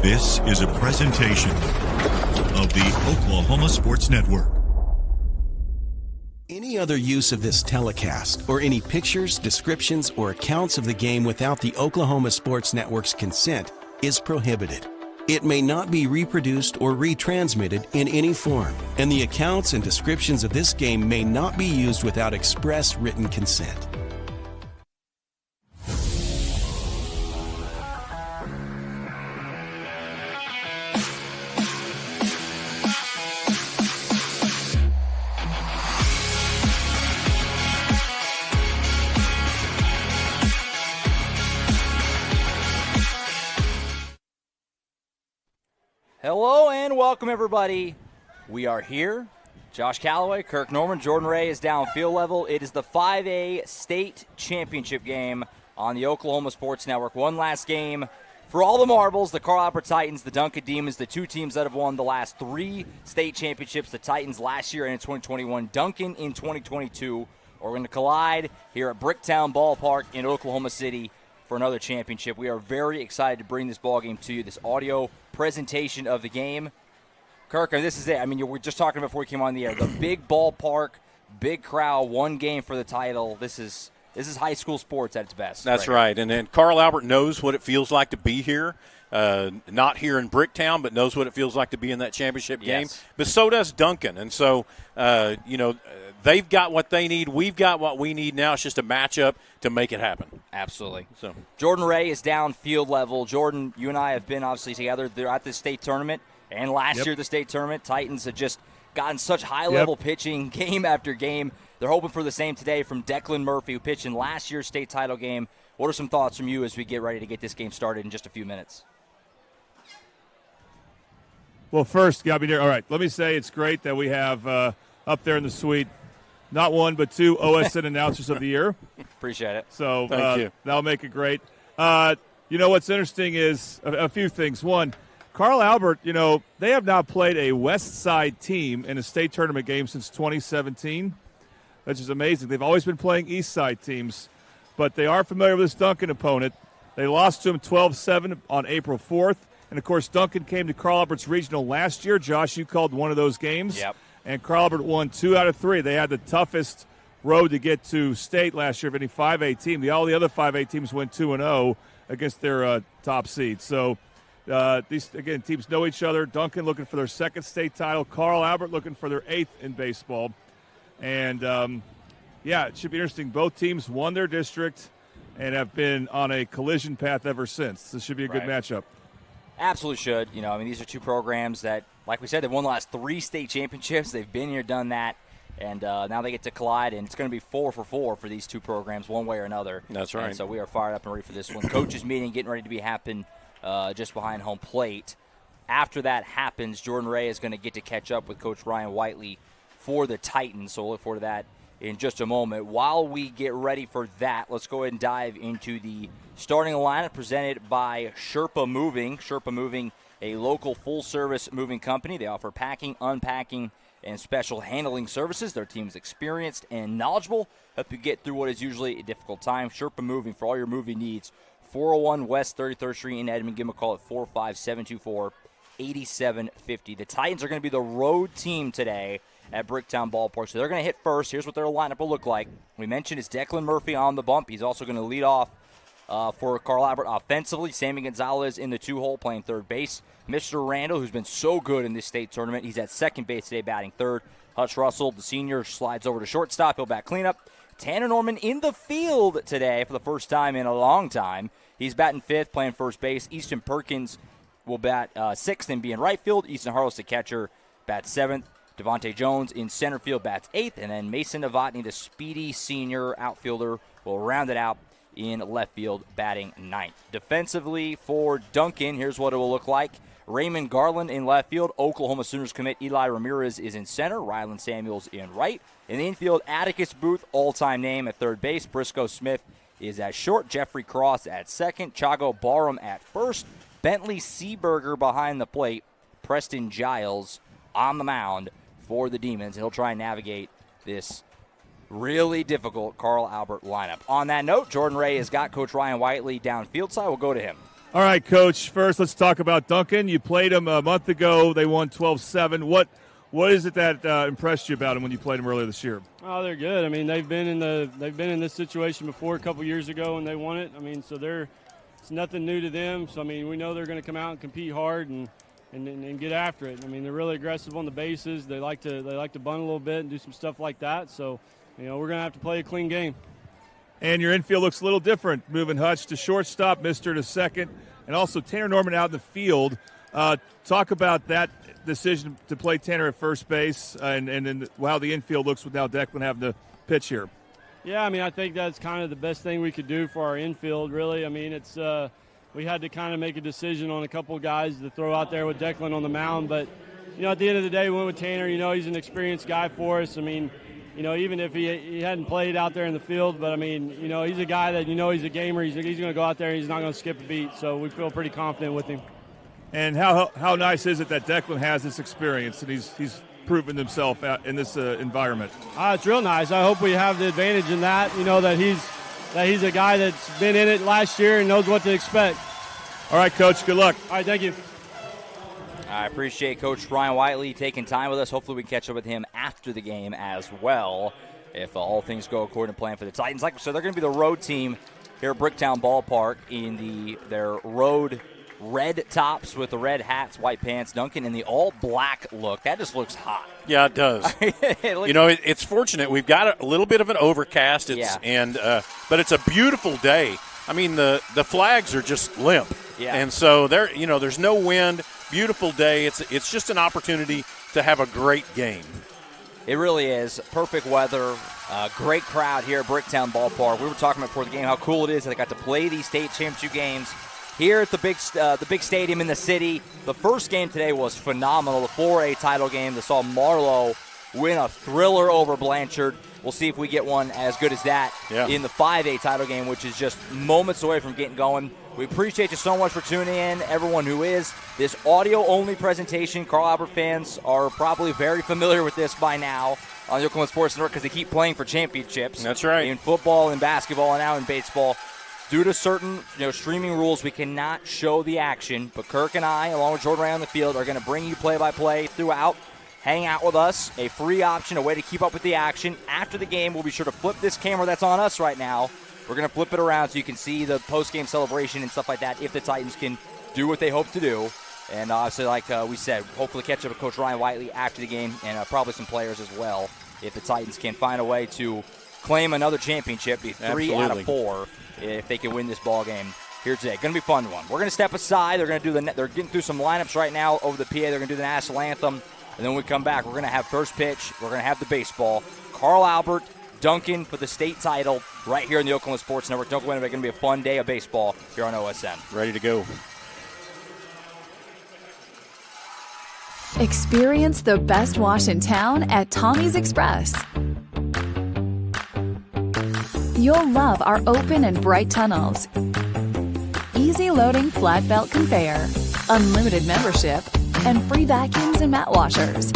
This is a presentation of the Oklahoma Sports Network. Any other use of this telecast or any pictures, descriptions, or accounts of the game without the Oklahoma Sports Network's consent is prohibited. It may not be reproduced or retransmitted in any form, and the accounts and descriptions of this game may not be used without express written consent. Hello and welcome, everybody. We are here. Josh Calloway, Kirk Norman, Jordan Ray is down field level. It is the 5A state championship game on the Oklahoma Sports Network. One last game for all the marbles, the Carl Albert Titans, the Duncan Demons, the two teams that have won the last three state championships, the Titans last year and in 2021, Duncan in 2022. We're going to collide here at Bricktown Ballpark in Oklahoma City for another championship. We are very excited to bring this ball game to you, this audio presentation of the game. Kirk, this is it. I mean, we were just talking before we came on the air. The big ballpark, big crowd, one game for the title. This is high school sports at its best. That's right. And then Carl Albert knows what it feels like to be here. Not here in Bricktown, but knows what it feels like to be in that championship game. Yes. But so does Duncan. And so, they've got what they need. We've got what we need now. It's just a matchup to make it happen. Absolutely. So Jordan Ray is down field level. Jordan, you and I have been obviously together. They're at the state tournament. And last year, the state tournament, Titans have just gotten such high-level pitching game after game. They're hoping for the same today from Declan Murphy, who pitched in last year's state title game. What are some thoughts from you as we get ready to get this game started in just a few minutes? Well, first, got to be there. All right, let me say it's great that we have up there in the suite not one but two OSSAA announcers of the year. Appreciate it. So Thank you. That'll make it great. What's interesting is a few things. One, Carl Albert, they have not played a West Side team in a state tournament game since 2017, which is amazing. They've always been playing East Side teams, but they are familiar with this Duncan opponent. They lost to him 12-7 on April 4th. And, of course, Duncan came to Carl Albert's regional last year. Josh, you called one of those games. Yep. And Carl Albert won 2 out of 3. They had the toughest road to get to state last year of any 5A team. All the other 5A teams went 2-0 against their top seed. So, these, again, teams know each other. Duncan looking for their second state title. Carl Albert looking for their 8th in baseball. And, it should be interesting. Both teams won their district and have been on a collision path ever since. This should be a good matchup. Absolutely should. These are two programs that, like we said, they've won the last 3 state championships. They've been here, done that, and now they get to collide, and it's going to be 4 for 4 for these two programs, one way or another. That's right. And so we are fired up and ready for this one. Coaches meeting getting ready to happen just behind home plate. After that happens, Jordan Ray is going to get to catch up with Coach Ryan Whiteley for the Titans, so we'll look forward to that in just a moment. While we get ready for that, let's go ahead and dive into the starting lineup presented by Sherpa Moving. Sherpa Moving, a local full-service moving company. They offer packing, unpacking, and special handling services. Their team is experienced and knowledgeable, help you get through what is usually a difficult time. Sherpa Moving for all your moving needs. 401 West 33rd Street in Edmond. Give them a call at 45724-8750. The Titans are going to be the road team today at Bricktown Ballpark. So they're going to hit first. Here's what their lineup will look like. We mentioned it's Declan Murphy on the bump. He's also going to lead off for Carl Albert offensively. Sammy Gonzalez in the 2-hole playing third base. Mr. Randall, who's been so good in this state tournament, he's at second base today batting third. Hutch Russell, the senior, slides over to shortstop. He'll bat cleanup. Tanner Norman in the field today for the first time in a long time. He's batting fifth, playing first base. Easton Perkins will bat sixth and be in right field. Easton Harless, the catcher, bats seventh. Devontae Jones in center field bats eighth, and then Mason Novotny, the speedy senior outfielder, will round it out in left field batting ninth. Defensively for Duncan, here's what it will look like. Raymond Garland in left field. Oklahoma Sooners commit Eli Ramirez is in center. Rylan Samuels in right. In the infield, Atticus Booth, all-time name at third base. Briscoe Smith is at short. Jeffrey Cross at second. Chago Barham at first. Bentley Seaberger behind the plate. Preston Giles on the mound for the Demons. He'll try and navigate this really difficult Carl Albert lineup. On that note, Jordan Ray has got Coach Ryan Whiteley downfield side. We'll go to him. All right, Coach. First, let's talk about Duncan. You played him a month ago. They won 12-7. What is it that impressed you about him when you played him earlier this year? Oh, they're good. I mean, they've been in this situation before a couple years ago, and they won it. I mean, so it's nothing new to them. So I mean, we know they're going to come out and compete hard and get after it. I mean, they're really aggressive on the bases. They like to bunt a little bit and do some stuff like that. So, we're going to have to play a clean game. And your infield looks a little different, moving Hutch to shortstop, Mister to second, and also Tanner Norman out in the field. Talk about that decision to play Tanner at first base and then how the infield looks with now Declan having to pitch here. Yeah, I mean, I think that's kind of the best thing we could do for our infield, really. I mean, it's we had to kind of make a decision on a couple of guys to throw out there with Declan on the mound. But, at the end of the day, we went with Tanner. He's an experienced guy for us. I mean, even if he hadn't played out there in the field, but, I mean, he's a guy that, he's a gamer. He's going to go out there and he's not going to skip a beat. So we feel pretty confident with him. And how nice is it that Declan has this experience and he's proven himself out in this environment? It's real nice. I hope we have the advantage in that, that he's a guy that's been in it last year and knows what to expect. All right, Coach, good luck. All right, thank you. I appreciate Coach Ryan Whiteley taking time with us. Hopefully we can catch up with him after the game as well if all things go according to plan for the Titans. Like so, they're going to be the road team here at Bricktown Ballpark in their road red tops with the red hats, white pants. Duncan in the all-black look. That just looks hot. Yeah, it does. It's fortunate. We've got a little bit of an overcast, but it's a beautiful day. I mean, the flags are just limp. Yeah. And so there's no wind, beautiful day. It's just an opportunity to have a great game. It really is. Perfect weather, great crowd here at Bricktown Ballpark. We were talking about before the game how cool it is that they got to play these state championship games here at the big stadium in the city. The first game today was phenomenal, the 4A title game that saw Marlowe win a thriller over Blanchard. We'll see if we get one as good as that in the 5A title game, which is just moments away from getting going. We appreciate you so much for tuning in, everyone who is. This audio-only presentation, Carl Albert fans are probably very familiar with this by now on the Oklahoma Sports Network because they keep playing for championships. That's right. In football, in basketball, and now in baseball. Due to certain streaming rules, we cannot show the action, but Kirk and I, along with Jordan Ray on the field, are going to bring you play-by-play throughout. Hang out with us, a free option, a way to keep up with the action. After the game, we'll be sure to flip this camera that's on us right now. We're going to flip it around so you can see the post-game celebration and stuff like that if the Titans can do what they hope to do. And obviously, like we said, hopefully catch up with Coach Ryan Whiteley after the game and probably some players as well if the Titans can find a way to claim another championship, be 3 out of 4 if they can win this ball game here today. Going to be a fun one. We're going to step aside. They're going to do they're getting through some lineups right now over the PA. They're going to do the national anthem. And then when we come back, we're going to have first pitch. We're going to have the baseball. Carl Albert, Duncan for the state title right here in the Oklahoma Sports Network. Don't go anywhere. It's going to be a fun day of baseball here on OSN. Ready to go. Experience the best wash in town at Tommy's Express. You'll love our open and bright tunnels, easy loading flat belt conveyor, unlimited membership, and free vacuums and mat washers.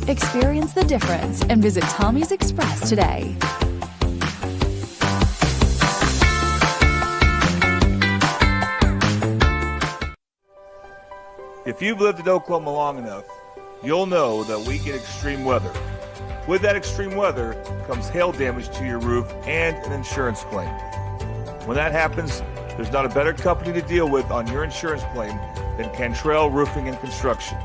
Experience the difference and visit Tommy's Express today. If you've lived in Oklahoma long enough, you'll know that we get extreme weather. With that extreme weather comes hail damage to your roof and an insurance claim. When that happens, there's not a better company to deal with on your insurance claim than Cantrell Roofing and Construction.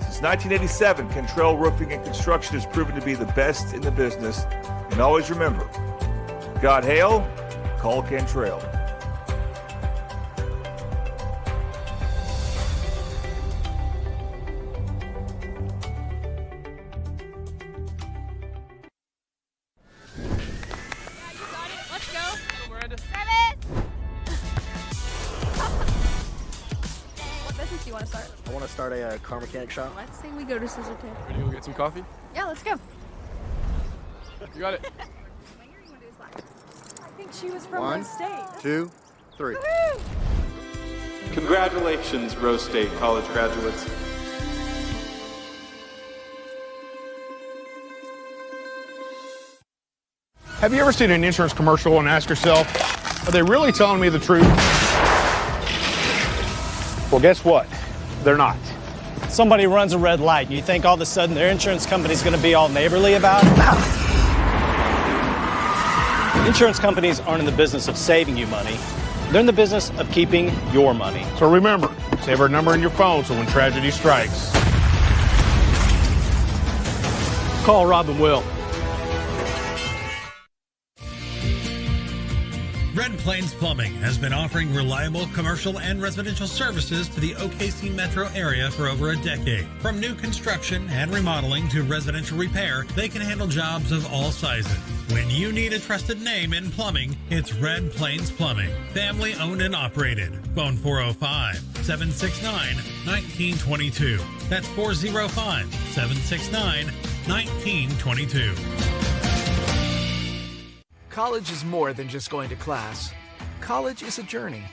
Since 1987, Cantrell Roofing and Construction has proven to be the best in the business. And always remember, got hail? Call Cantrell. Start a car mechanic shop. Let's say we go to Scissor Tape. Ready to go get some coffee? Yeah, let's go. You got it. I think she was from One, Rose State. 2, 3. Woo-hoo! Congratulations, Rose State college graduates. Have you ever seen an insurance commercial and asked yourself, Are they really telling me the truth? Well, guess what? They're not. Somebody runs a red light, and you think all of a sudden their insurance company's going to be all neighborly about it? Insurance companies aren't in the business of saving you money. They're in the business of keeping your money. So remember, save our number in your phone so when tragedy strikes, Call Rob and Will. Red Plains Plumbing has been offering reliable commercial and residential services to the OKC metro area for over a decade. From new construction and remodeling to residential repair, they can handle jobs of all sizes. When you need a trusted name in plumbing, it's Red Plains Plumbing. Family owned and operated. Phone 405-769-1922. That's 405-769-1922. College is more than just going to class. College is a journey.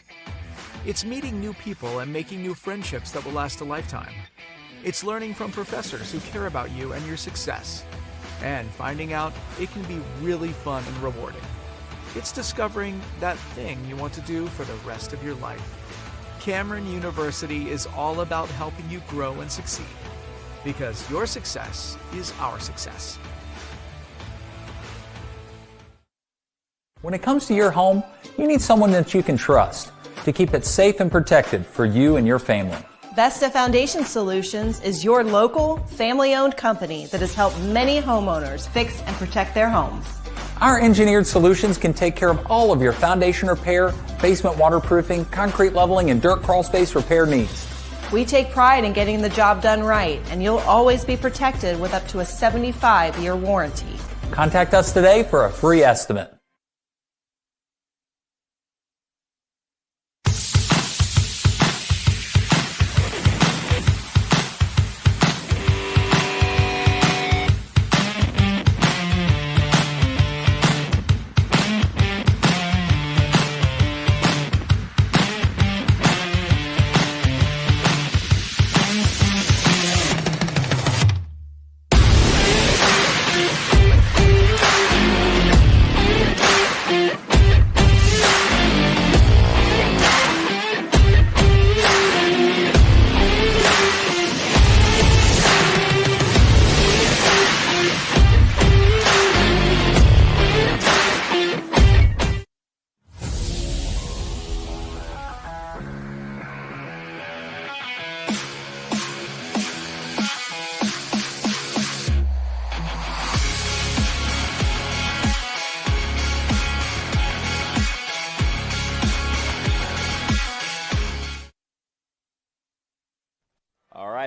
It's meeting new people and making new friendships that will last a lifetime. It's learning from professors who care about you and your success. And finding out it can be really fun and rewarding. It's discovering that thing you want to do for the rest of your life. Cameron University is all about helping you grow and succeed. Because your success is our success. When it comes to your home, you need someone that you can trust to keep it safe and protected for you and your family. Vesta Foundation Solutions is your local, family-owned company that has helped many homeowners fix and protect their homes. Our engineered solutions can take care of all of your foundation repair, basement waterproofing, concrete leveling, and dirt crawl space repair needs. We take pride in getting the job done right, and you'll always be protected with up to a 75-year warranty. Contact us today for a free estimate.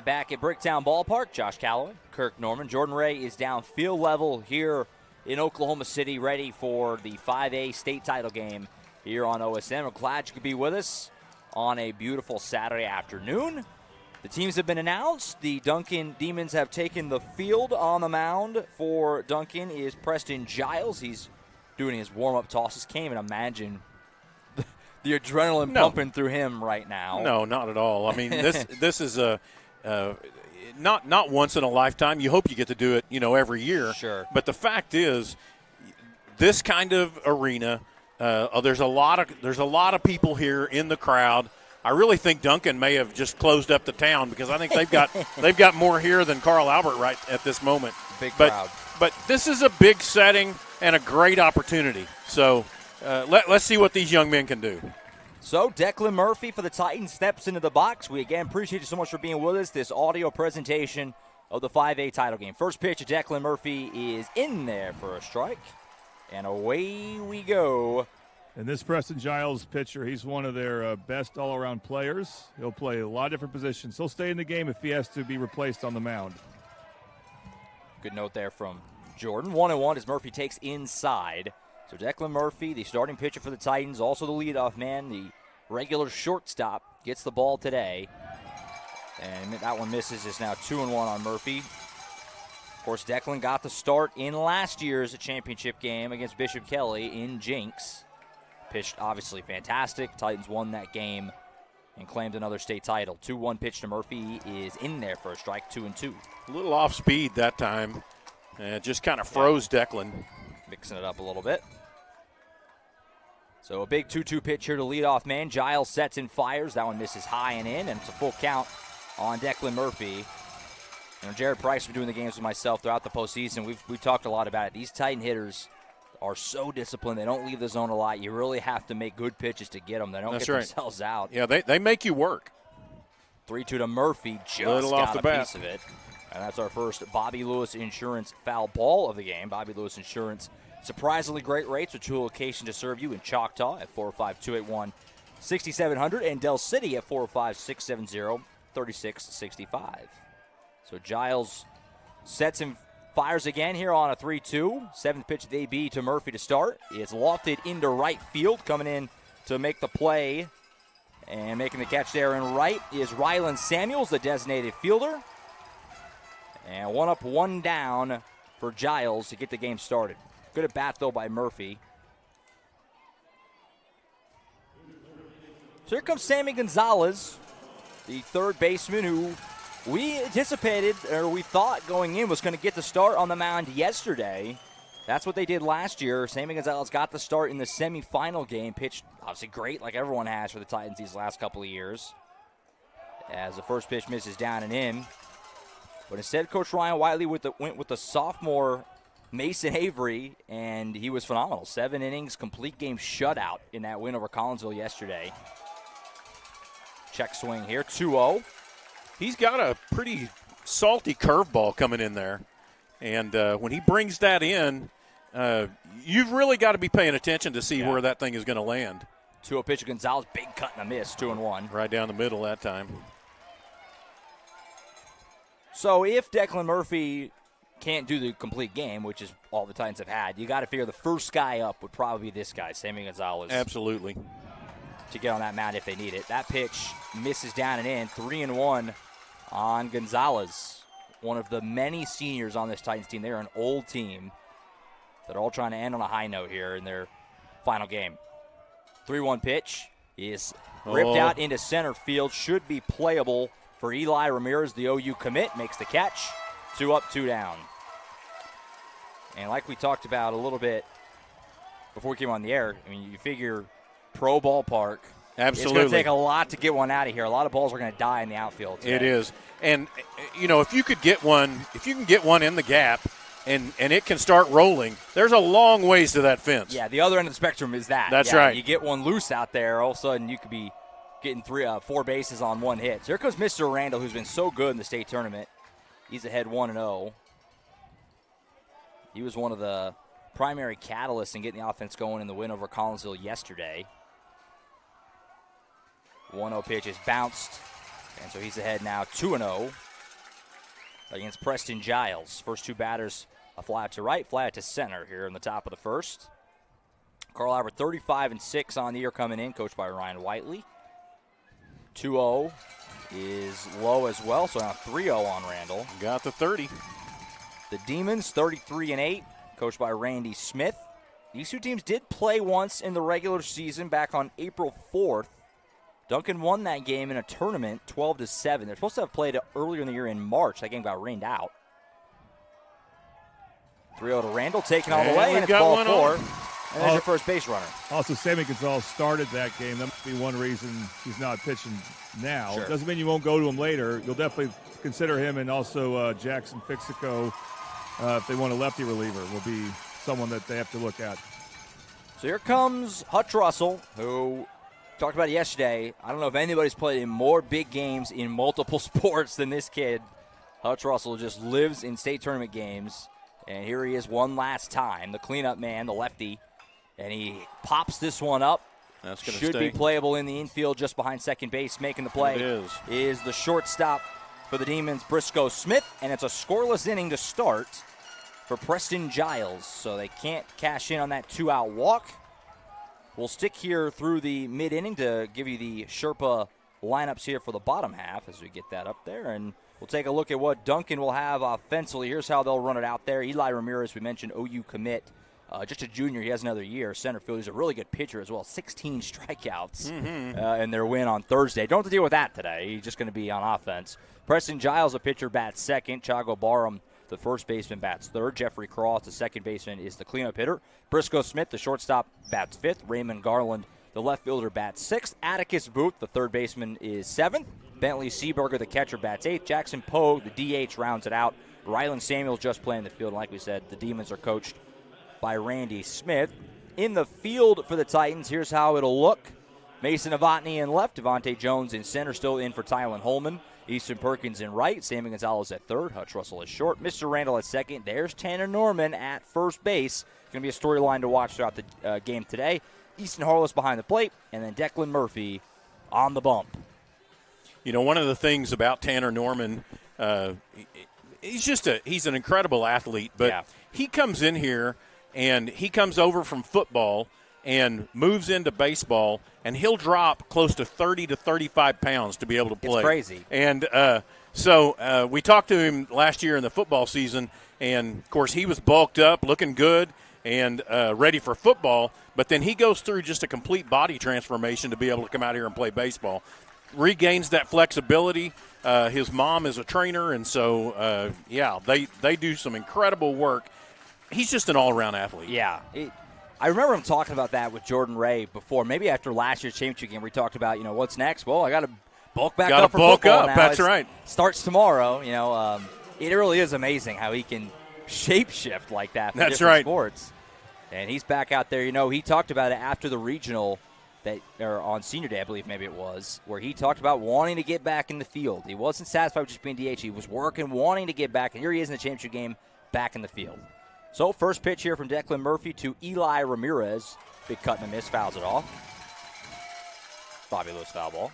Back at Bricktown Ballpark, Josh Calloway, Kirk Norman. Jordan Ray is down field level here in Oklahoma City, ready for the 5A state title game here on OSM. We're glad you could be with us on a beautiful Saturday afternoon. The teams have been announced. The Duncan Demons have taken the field. On the mound for Duncan is Preston Giles. He's doing his warm-up tosses. Can't even imagine the adrenaline pumping through him right now. No, not at all. I mean, this is a not once in a lifetime. You hope you get to do it, every year. Sure. But the fact is, this kind of arena, there's a lot of people here in the crowd. I really think Duncan may have just closed up the town because I think they've got more here than Carl Albert right at this moment. Big crowd. But this is a big setting and a great opportunity. So let's see what these young men can do. So Declan Murphy for the Titans steps into the box. We again appreciate you so much for being with us. This audio presentation of the 5A title game. First pitch of Declan Murphy is in there for a strike. And away we go. And this Preston Giles pitcher, he's one of their best all-around players. He'll play a lot of different positions. He'll stay in the game if he has to be replaced on the mound. Good note there from Jordan. 1-1 as Murphy takes inside. So Declan Murphy, the starting pitcher for the Titans, also the leadoff man, the regular shortstop, gets the ball today. And that one misses. It's now 2-1 on Murphy. Of course, Declan got the start in last year's championship game against Bishop Kelly in Jinx. Pitched obviously fantastic. Titans won that game and claimed another state title. 2-1 pitch to Murphy is in there for a strike, 2-2. A little off speed that time. Just kind of froze Declan. Mixing it up a little bit. So a big 2-2 pitch here to lead off man. Giles sets and fires. That one misses high and in, and it's a full count on Declan Murphy. Jared Price, been doing the games with myself throughout the postseason. We've talked a lot about it. These Titan hitters are so disciplined. They don't leave the zone a lot. You really have to make good pitches to get them. They don't get themselves out. Yeah, they make you work. 3-2 to Murphy. Just got a piece of it. And that's our first Bobby Lewis Insurance foul ball of the game. Bobby Lewis Insurance, surprisingly great rates with two locations to serve you in Choctaw at 405-281-6700 and Del City at 405-670-3665. So Giles sets and fires again here on a 3-2. Seventh pitch of the AB to Murphy to start. It's lofted into right field. Coming in to make the play and making the catch there in right is Rylan Samuels, the designated fielder. And one up, one down for Giles to get the game started. Good at bat, though, by Murphy. So here comes Sammy Gonzalez, the third baseman who we anticipated, or we thought going in, was going to get the start on the mound yesterday. That's what they did last year. Sammy Gonzalez got the start in the semifinal game. Pitched obviously great, like everyone has for the Titans these last couple of years. As the first pitch misses down and in. But instead, Coach Ryan Whiteley went with the sophomore Mason Avery, and he was phenomenal. 7 innings, complete game shutout in that win over Collinsville yesterday. Check swing here, 2-0. He's got a pretty salty curveball coming in there. And when he brings that in, you've really got to be paying attention to see where that thing is going to land. 2-0 pitch to Gonzalez, big cut and a miss, 2-1. Right down the middle that time. So if Declan Murphy can't do the complete game, which is all the Titans have had, you got to figure the first guy up would probably be this guy, Sammy Gonzalez. Absolutely. To get on that mound if they need it. That pitch misses down and in, 3-1 on Gonzalez. One of the many seniors on this Titans team. They're an old team that are all trying to end on a high note here in their final game. 3-1 pitch is ripped out into center field. Should be playable for Eli Ramirez, the OU commit. Makes the catch. 2 up, 2 down. And like we talked about a little bit before we came on the air, I mean, you figure pro ballpark. Absolutely. It's going to take a lot to get one out of here. A lot of balls are going to die in the outfield today. It is. And, if you can get one in the gap and it can start rolling, there's a long ways to that fence. Yeah, the other end of the spectrum is that. That's right. You get one loose out there, all of a sudden you could be getting 4 bases on one hit. So here comes Mr. Randall, who's been so good in the state tournament. He's ahead 1-0. He was one of the primary catalysts in getting the offense going in the win over Collinsville yesterday. 1-0 pitch is bounced, and so he's ahead now 2-0 against Preston Giles. First two batters, a fly out to right, fly out to center here in the top of the first. Carl Albert 35-6 on the year coming in, coached by Ryan Whiteley. 2-0 is low as well, so now 3-0 on Randall. Got the 30. The Demons 33-8, coached by Randy Smith. These two teams did play once in the regular season back on April 4th. Duncan won that game in a tournament 12-7. They're supposed to have played earlier in the year in March. That game got rained out. 3-0 to Randall, taking all the way, and it's ball 4. And there's your first base runner. Also, Sammy Gonzalez started that game. That must be one reason he's not pitching now. Sure. Doesn't mean you won't go to him later. You'll definitely consider him, and also Jackson Fixico, if they want a lefty reliever, will be someone that they have to look at. So here comes Hutch Russell, who talked about it yesterday. I don't know if anybody's played in more big games in multiple sports than this kid. Hutch Russell just lives in state tournament games. And here he is one last time, the cleanup man, the lefty. And he pops this one up. That's going to Should stay. be playable in the infield just behind second base. Making the play is the shortstop for the Demons, Briscoe Smith. And it's a scoreless inning to start for Preston Giles. So they can't cash in on that 2-out walk. We'll stick here through the mid-inning to give you the Sherpa lineups here for the bottom half as we get that up there. And we'll take a look at what Duncan will have offensively. Here's how they'll run it out there. Eli Ramirez, we mentioned, OU commit. Just a junior. He has another year. Center field. He's a really good pitcher as well. 16 strikeouts in their win on Thursday. Don't have to deal with that today. He's just going to be on offense. Preston Giles, a pitcher, bats second. Chago Barham, the first baseman, bats third. Jeffrey Cross, the second baseman, is the cleanup hitter. Briscoe Smith, the shortstop, bats fifth. Raymond Garland, the left fielder, bats sixth. Atticus Booth, the third baseman, is seventh. Bentley Seaberger, the catcher, bats eighth. Jackson Pogue, the DH, rounds it out. Rylan Samuels just playing the field. And like we said, the Demons are coached by Randy Smith. In the field for the Titans, here's how it'll look. Mason Novotny in left. Devontae Jones in center, still in for Tylen Holman. Easton Perkins in right. Sammy Gonzalez at third. Hutch Russell is short. Mr. Randall at second. There's Tanner Norman at first base. Going to be a storyline to watch throughout the game today. Easton Harless behind the plate. And then Declan Murphy on the bump. You know, one of the things about Tanner Norman, he's an incredible athlete, but he comes in here and he comes over from football and moves into baseball, and he'll drop close to 30 to 35 pounds to be able to play. It's crazy. And so we talked to him last year in the football season, and, of course, he was bulked up, looking good, and ready for football, but then he goes through just a complete body transformation to be able to come out here and play baseball. Regains that flexibility. His mom is a trainer, and so, they do some incredible work. He's just an all-around athlete. Yeah. I remember him talking about that with Jordan Ray before, maybe after last year's championship game, where he talked about, what's next? Well, I got to bulk back up for football now. That's right. Starts tomorrow. It really is amazing how he can shape-shift like that for different sports. And he's back out there. He talked about it after the regional or on senior day, I believe maybe it was, where he talked about wanting to get back in the field. He wasn't satisfied with just being DH. He was working, wanting to get back, and here he is in the championship game back in the field. So, first pitch here from Declan Murphy to Eli Ramirez. Big cut and a miss, fouls it off. Bobby Lewis foul ball.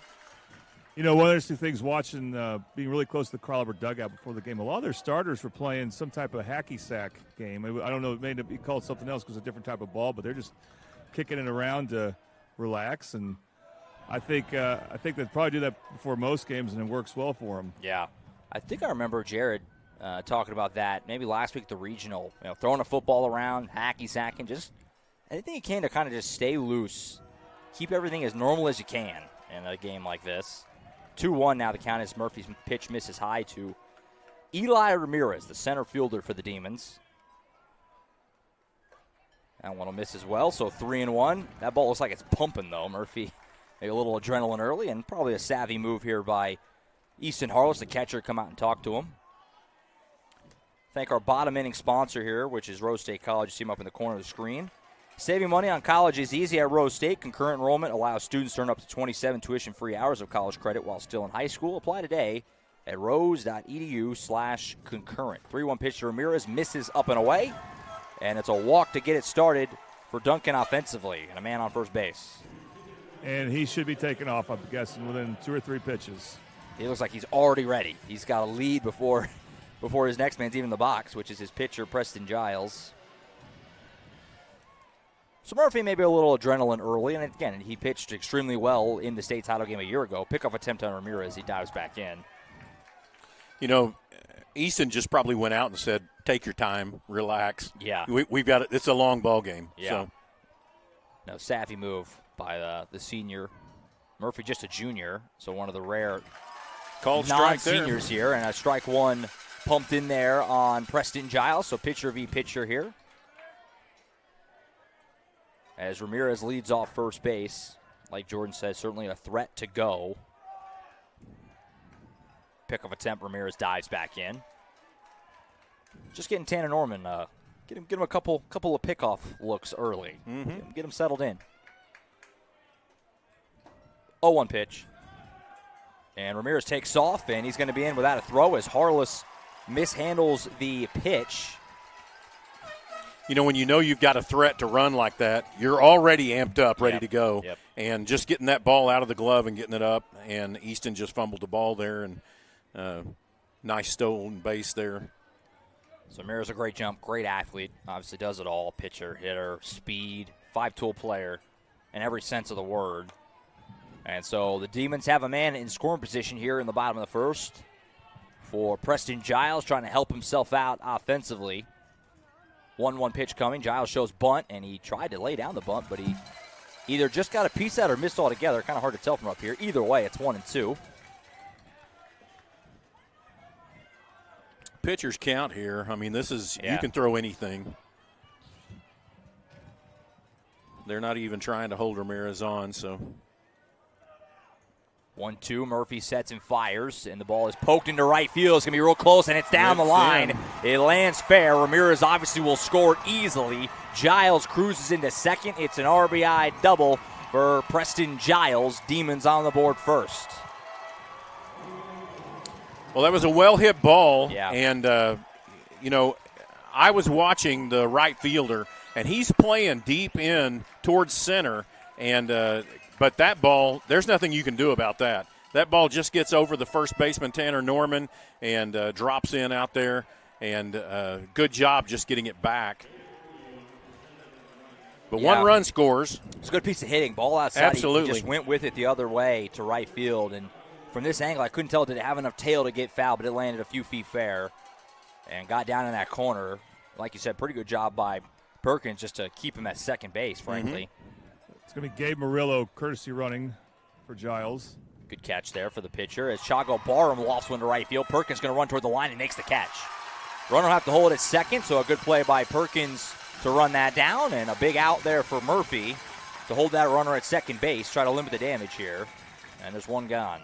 One of the interesting things watching, being really close to the Carl Albert dugout before the game, a lot of their starters were playing some type of hacky sack game. I don't know, it may be called something else because it's a different type of ball, but they're just kicking it around to relax. And I think they probably do that before most games, and it works well for them. Yeah. I think I remember Jared talking about that maybe last week at the regional, throwing a football around, hacky sacking, just anything you can to kind of just stay loose, keep everything as normal as you can in a game like this. 2-1 now the count is. Murphy's pitch misses high to Eli Ramirez, the center fielder for the Demons. That one will miss as well, so 3-1. That ball looks like it's pumping, though. Murphy, a little adrenaline early, and probably a savvy move here by Easton Harless, the catcher, come out and talk to him. Thank our bottom inning sponsor here, which is Rose State College. You see him up in the corner of the screen. Saving money on college is easy at Rose State. Concurrent enrollment allows students to earn up to 27 tuition-free hours of college credit while still in high school. Apply today at rose.edu/concurrent. 3-1 pitch to Ramirez, misses up and away. And it's a walk to get it started for Duncan offensively, and a man on first base. And he should be taken off, I'm guessing, within 2 or 3 pitches. He looks like he's already ready. He's got a lead before his next man's even in the box, which is his pitcher, Preston Giles. So Murphy maybe a little adrenaline early, and again, he pitched extremely well in the state title game a year ago. Pickoff attempt on Ramirez, he dives back in. Easton just probably went out and said, take your time, relax. Yeah. We've got it. It's a long ball game. Yeah. So. No, savvy move by the senior. Murphy just a junior, so one of the rare non-seniors here, and a strike one pumped in there on Preston Giles, so pitcher v. pitcher here. As Ramirez leads off first base, like Jordan said, certainly a threat to go. Pick-off attempt, Ramirez dives back in. Just getting Tanner Norman, get him a couple of pickoff looks early. Mm-hmm. Get him settled in. 0-1 pitch. And Ramirez takes off, and he's going to be in without a throw as Harless mishandles the pitch. When you've got a threat to run like that, you're already amped up, ready to go. Yep. And just getting that ball out of the glove and getting it up, and Easton just fumbled the ball there, and nice stolen base there. So Ramirez a great jump, great athlete, obviously does it all, pitcher, hitter, speed, 5-tool player in every sense of the word. And so the Demons have a man in scoring position here in the bottom of the first for Preston Giles, trying to help himself out offensively. 1-1 pitch coming. Giles shows bunt, and he tried to lay down the bunt, but he either just got a piece out or missed altogether. Kind of hard to tell from up here. Either way, it's 1-2. pitchers count here. I mean, this is you can throw anything. They're not even trying to hold Ramirez on, so. 1-2, Murphy sets and fires, and the ball is poked into right field. It's going to be real close, and it's down the line. It lands fair. Ramirez obviously will score easily. Giles cruises into second. It's an RBI double for Preston Giles. Demons on the board first. Well, that was a well-hit ball, Yeah. and, I was watching the right fielder, and he's playing deep in towards center, and but that ball, there's nothing you can do about that. That ball just gets over the first baseman, Tanner Norman, and drops in out there, and good job just getting it back. But one run scores. It's a good piece of hitting. Ball outside. Absolutely. He just went with it the other way to right field, and from this angle, I couldn't tell did it have enough tail to get foul, but it landed a few feet fair and got down in that corner. Like you said, pretty good job by Perkins just to keep him at second base, frankly. It's going to be Gabe Murillo courtesy running for Giles. Good catch there for the pitcher as Chago Barham lofts one to right field. Perkins going to run toward the line and makes the catch. Runner will have to hold it at second, so a good play by Perkins to run that down, and a big out there for Murphy to hold that runner at second base, try to limit the damage here. And there's one gone.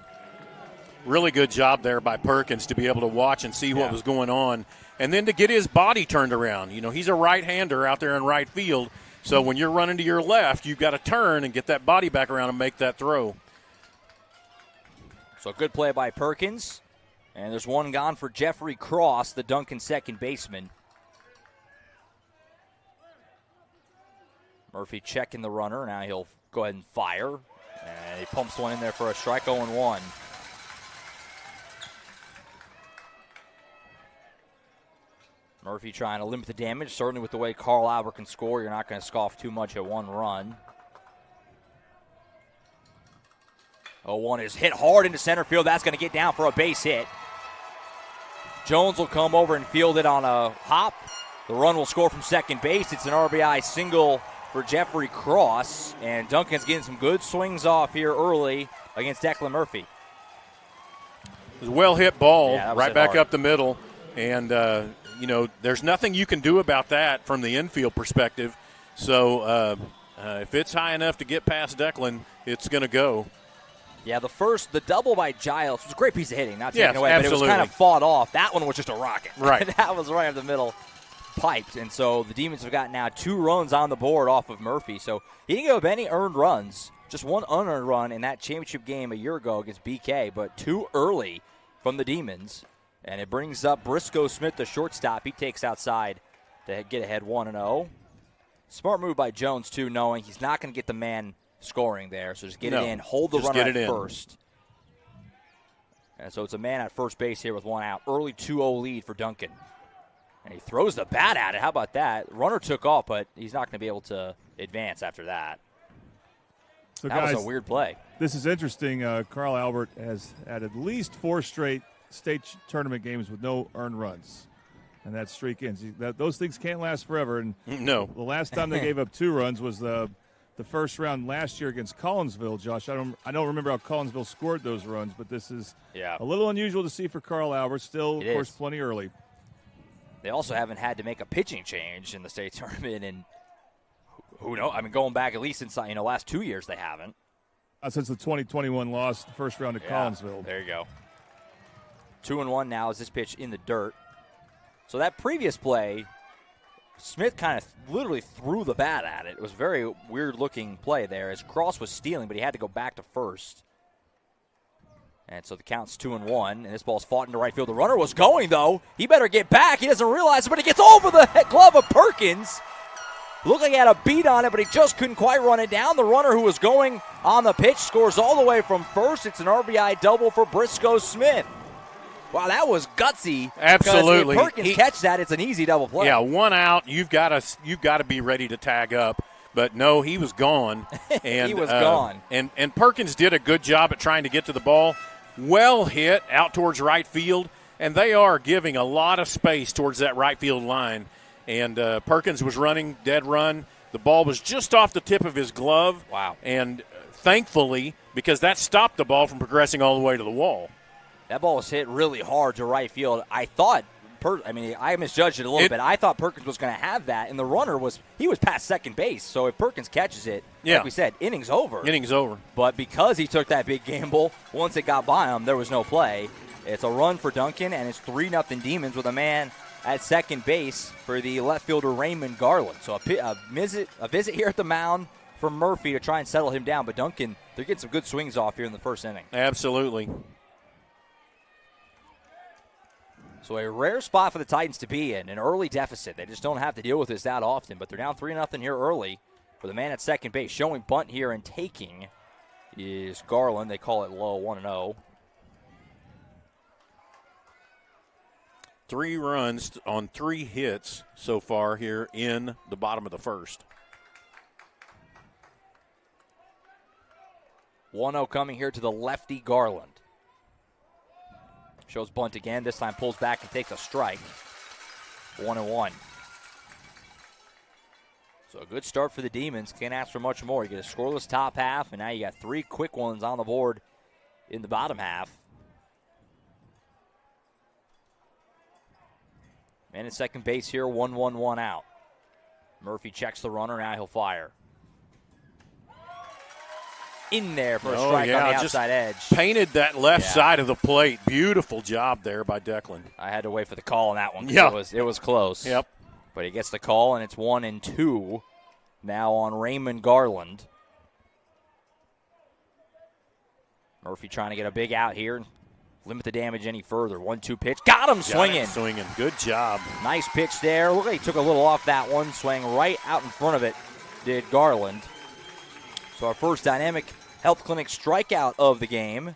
Really good job there by Perkins to be able to watch and see what was going on, and then to get his body turned around. You know, he's a right-hander out there in right field, so when you're running to your left, you've got to turn and get that body back around and make that throw. So good play by Perkins, and there's one gone for Jeffrey Cross, the Duncan second baseman. Murphy checking the runner. Now he'll go ahead and fire, and he pumps one in there for a strike. 0-1. Murphy trying to limit the damage. Certainly with the way Carl Albert can score, you're not going to scoff too much at one run. 0-1 is hit hard into center field. That's going to get down for a base hit. Jones will come over and field it on a hop. The run will score from second base. It's an RBI single for Jeffrey Cross, and Duncan's getting some good swings off here early against Declan Murphy. It was a well-hit ball right back hard up the middle, and there's nothing you can do about that from the infield perspective. So if it's high enough to get past Declan, it's going to go. Yeah, the double by Giles was a great piece of hitting, not taken away, absolutely. but it was kind of fought off. That one was just a rocket. Right. That was right up the middle, piped. And so the Demons have got now 2 runs on the board off of Murphy. So he didn't give up any earned runs, just one unearned run in that championship game a year ago against BK, but too early from the Demons. And it brings up Briscoe Smith, the shortstop. He takes outside to get ahead 1-0. Smart move by Jones, too, knowing he's not going to get the man scoring there. So just get it in, hold the runner at first. And so it's a man at first base here with one out. Early 2-0 lead for Duncan. And he throws the bat at it. How about that? Runner took off, but he's not going to be able to advance after that. So that guys, was a weird play. This is interesting. Carl Albert has had at least 4 straight state tournament games with no earned runs. And that streak ends. Those things can't last forever. And no. The last time they gave up 2 runs was the first round last year against Collinsville, Josh. I don't remember how Collinsville scored those runs, but this is a little unusual to see for Carl Albert. Still, of course, plenty early. They also haven't had to make a pitching change in the state tournament, and who knows? I mean, going back at least since last 2 years, they haven't. Since the 2021 loss, the first round at Collinsville. There you go. 2-1 now as this pitch in the dirt. So that previous play, Smith kind of literally threw the bat at it. It was a very weird-looking play there as Cross was stealing, but he had to go back to first. And so the count's 2-1, and this ball's fought into right field. The runner was going, though. He better get back. He doesn't realize it, but he gets over the glove of Perkins. Looked like he had a beat on it, but he just couldn't quite run it down. The runner who was going on the pitch scores all the way from first. It's an RBI double for Briscoe Smith. Wow, that was gutsy. Absolutely. If Perkins catch that, it's an easy double play. Yeah, one out. You've got to be ready to tag up. But no, he was gone. And, he was gone. And Perkins did a good job at trying to get to the ball. Well hit out towards right field, and they are giving a lot of space towards that right field line. And Perkins was running dead run. The ball was just off the tip of his glove. Wow. And thankfully, because that stopped the ball from progressing all the way to the wall. That ball was hit really hard to right field. I thought I misjudged it a little bit. I thought Perkins was going to have that, and the runner was past second base. So if Perkins catches it, like we said, inning's over. Inning's over. But because he took that big gamble, once it got by him, there was no play. It's a run for Duncan, and it's 3-0 Demons with a man at second base for the left fielder Raymond Garland. So a visit here at the mound for Murphy to try and settle him down. But Duncan, they're getting some good swings off here in the first inning. Absolutely. So a rare spot for the Titans to be in, an early deficit. They just don't have to deal with this that often, but they're down 3-0 here early with a man at second base. Showing bunt here and taking is Garland. They call it low, 1-0. 3 runs on 3 hits so far here in the bottom of the first. 1-0 coming here to the lefty Garland. Shows bunt again. This time pulls back and takes a strike. 1-1. So a good start for the Demons. Can't ask for much more. You get a scoreless top half, and now you got 3 quick ones on the board in the bottom half. Man at second base here, 1-1 out. Murphy checks the runner. Now he'll fire. In there for a strike on the outside edge. Painted that left side of the plate. Beautiful job there by Declan. I had to wait for the call on that one. Yeah. It was close. Yep. But he gets the call, and it's 1-2 now on Raymond Garland. Murphy trying to get a big out here and limit the damage any further. 1-2 pitch. Got him swinging. Good job. Nice pitch there. Look like he took a little off that one. Swang right out in front of it did Garland. So our first Dynamic Health Clinic strikeout of the game.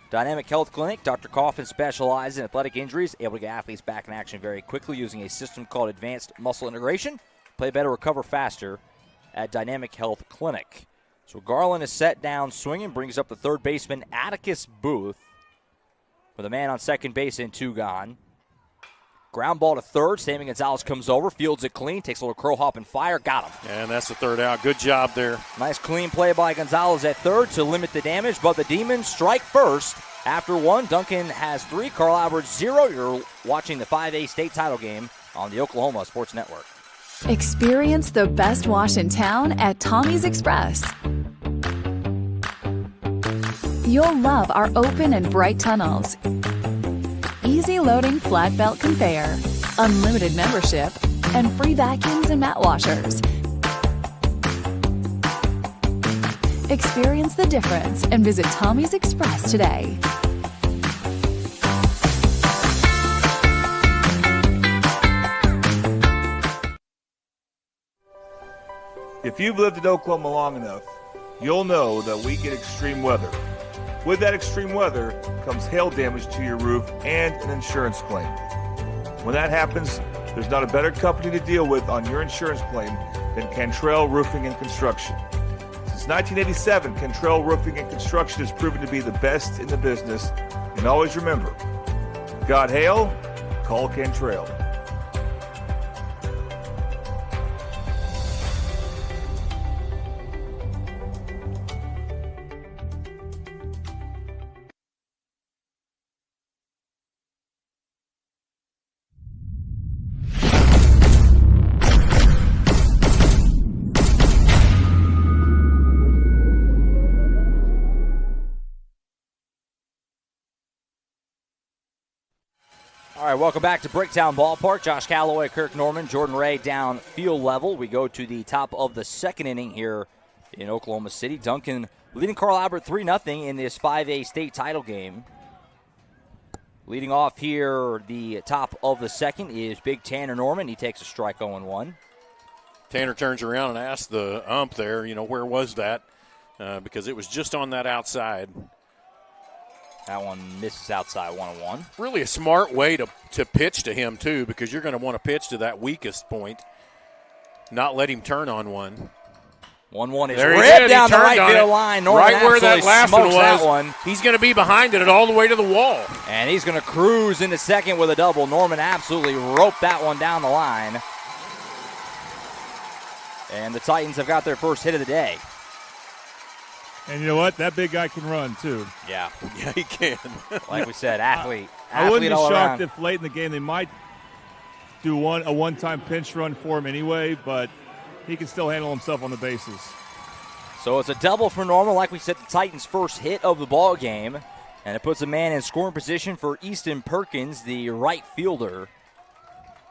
Dynamic Health Clinic, Dr. Coffin specializes in athletic injuries, able to get athletes back in action very quickly using a system called Advanced Muscle Integration. Play better, recover faster at Dynamic Health Clinic. So Garland is set down swinging, brings up the third baseman Atticus Booth with a man on second base and 2 gone. Ground ball to third. Sammy Gonzalez comes over, fields it clean, takes a little crow hop and fire. Got him. And that's the third out. Good job there. Nice clean play by Gonzalez at third to limit the damage, but the Demons strike first. After 1, Duncan has 3, Carl Albert 0. You're watching the 5A state title game on the Oklahoma Sports Network. Experience the best wash in town at Tommy's Express. You'll love our open and bright tunnels, easy loading flat belt conveyor, unlimited membership, and free vacuums and mat washers. Experience the difference and visit Tommy's Express today. If you've lived in Oklahoma long enough, you'll know that we get extreme weather. With that extreme weather comes hail damage to your roof and an insurance claim. When that happens, there's not a better company to deal with on your insurance claim than Cantrell Roofing and Construction. Since 1987, Cantrell Roofing and Construction has proven to be the best in the business. And always remember, got hail? Call Cantrell. All right, welcome back to Bricktown Ballpark. Josh Calloway, Kirk Norman, Jordan Ray down field level. We go to the top of the second inning here in Oklahoma City. Duncan leading Carl Albert 3-0 in this 5A state title game. Leading off here, the top of the second is Big Tanner Norman. He takes a strike 0-1. Tanner turns around and asks the ump there, where was that? Because it was just on that outside. That one misses outside 1-1. Really a smart way to pitch to him, too, because you're going to want to pitch to that weakest point, not let him turn on one. 1-1 is ripped down the right field line. Norman right where that last one was. That one. He's going to be behind it all the way to the wall. And he's going to cruise into second with a double. Norman absolutely roped that one down the line. And the Titans have got their first hit of the day. And you know what? That big guy can run, too. Yeah. Yeah, he can. Like we said, athlete. I wouldn't be all shocked around. if late in the game they might do a one-time pinch run for him anyway, but he can still handle himself on the bases. So it's a double for Norman, like we said, the Titans' first hit of the ball game, and it puts a man in scoring position for Easton Perkins, the right fielder,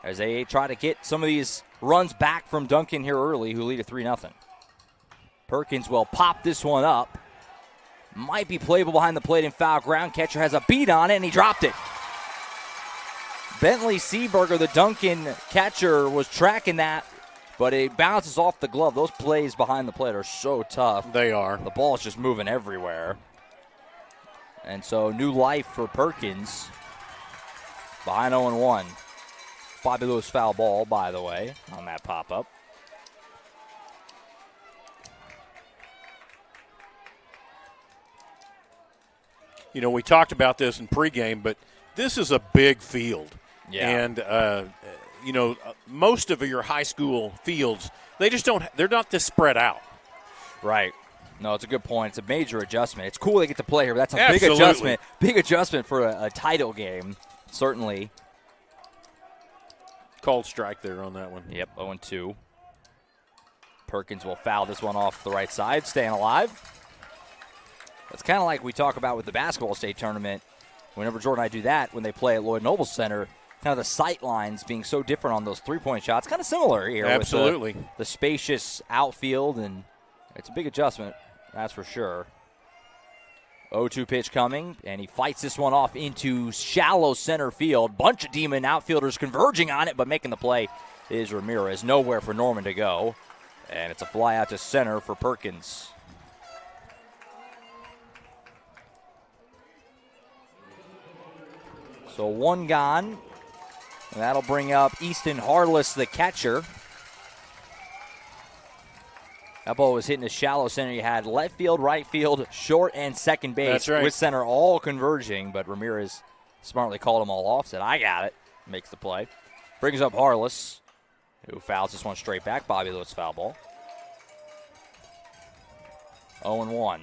as they try to get some of these runs back from Duncan here early, who lead at 3-0. Perkins will pop this one up. Might be playable behind the plate in foul ground. Catcher has a beat on it, and he dropped it. Bentley Seaberger, the Duncan catcher, was tracking that, but it bounces off the glove. Those plays behind the plate are so tough. They are. The ball's just moving everywhere. And so new life for Perkins. Behind 0-1. Bobby Lewis foul ball, by the way, on that pop-up. You know, we talked about this in pregame, but this is a big field. Yeah. And, you know, most of your high school fields, they're not this spread out. Right. No, it's a good point. It's a major adjustment. It's cool they get to play here, but that's a Absolutely. big adjustment. Big adjustment for a title game, certainly. Called strike there on that one. Yep, 0-2. Perkins will foul this one off the right side, staying alive. It's kind of like we talk about with the basketball state tournament. Whenever Jordan and I do that, when they play at Lloyd Noble Center, kind of the sight lines being so different on those three-point shots. Kind of similar here. Absolutely. With the spacious outfield, and it's a big adjustment, that's for sure. 0-2 pitch coming, and he fights this one off into shallow center field. Bunch of Demon outfielders converging on it, but making the play is Ramirez. Nowhere for Norman to go, and it's a fly out to center for Perkins. So one gone, and that'll bring up Easton Harless, the catcher. That ball was hitting the shallow center. You had left field, right field, short, and second base. That's right. With center all converging, but Ramirez smartly called them all off, said, I got it. Makes the play. Brings up Harless, who fouls this one straight back. Bobby Lewis foul ball. 0-1.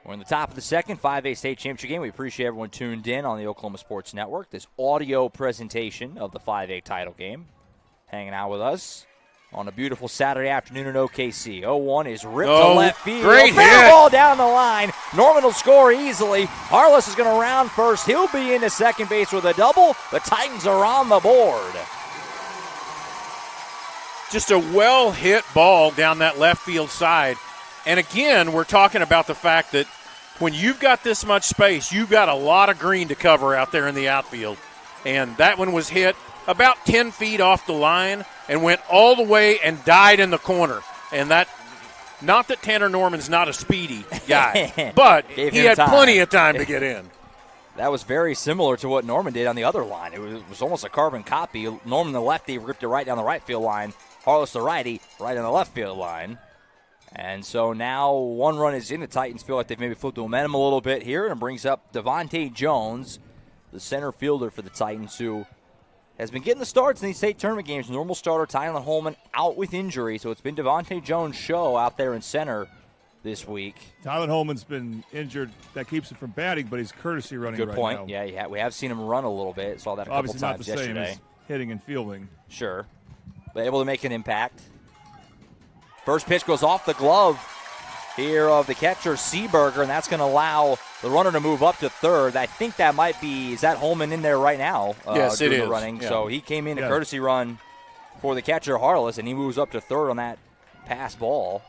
We're in the top of the second, 5A state championship game. We appreciate everyone tuned in on the Oklahoma Sports Network. This audio presentation of the 5A title game. Hanging out with us on a beautiful Saturday afternoon in OKC. 0-1 is ripped to left field. Great Fair hit. ball down the line. Norman will score easily. Harless is going to round first. He'll be into second base with a double. The Titans are on the board. Just a well-hit ball down that left field side. And again, we're talking about the fact that when you've got this much space, you've got a lot of green to cover out there in the outfield. And that one was hit about 10 feet off the line and went all the way and died in the corner. And that, not that Tanner Norman's not a speedy guy, but he had plenty of time to get in. That was very similar to what Norman did on the other line. It was almost a carbon copy. Norman, the lefty, ripped it right down the right field line. Harless, the righty, right on the left field line. And so now one run is in. The Titans feel like they've maybe flipped the momentum a little bit here, and it brings up Devontae Jones, the center fielder for the Titans, who has been getting the starts in these state tournament games. Normal starter Tylen Holman out with injury, so it's been Devontae Jones' show out there in center this week. Tylen Holman's been injured. That keeps him from batting, but he's courtesy running Good right point. now. Yeah, we have seen him run a little bit. Saw that a couple Obviously times not the yesterday. same as hitting and fielding. Sure. But able to make an impact. First pitch goes off the glove here of the catcher, Seaberger, and that's going to allow the runner to move up to third. I think that might be, is that Holman in there right now? Yes, it is. Running. Yeah. So he came in a courtesy run for the catcher, Harless, and he moves up to third on that pass ball.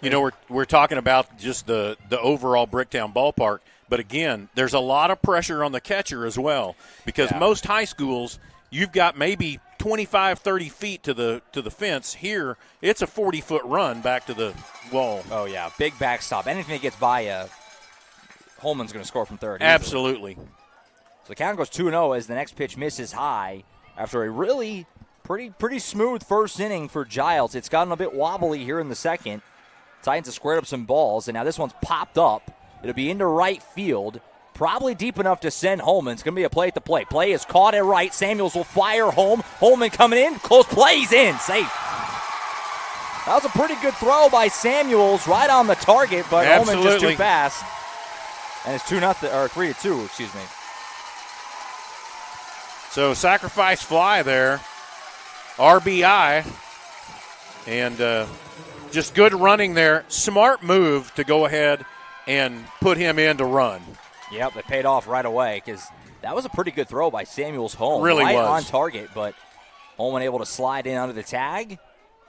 You know, we're talking about just the overall Bricktown ballpark, but again, there's a lot of pressure on the catcher as well, because most high schools, you've got maybe 25, 30 feet to the fence. Here, it's a 40-foot run back to the wall. Oh, yeah, big backstop. Anything that gets by you, Holman's going to score from third. Easily. Absolutely. So the count goes 2-0 as the next pitch misses high after a really pretty smooth first inning for Giles. It's gotten a bit wobbly here in the second. Titans have squared up some balls, and now this one's popped up. It'll be into right field. Probably deep enough to send Holman. It's going to be a play at the plate. Play is caught at right. Samuels will fire home. Holman coming in. Close play. He's in. Safe. That was a pretty good throw by Samuels right on the target, but Holman just too fast. And it's 3-2, excuse me. So sacrifice fly there, RBI, and just good running there. Smart move to go ahead and put him in to run. Yep, it paid off right away because that was a pretty good throw by Samuels Holm. Really right was. on target, but Holman able to slide in under the tag,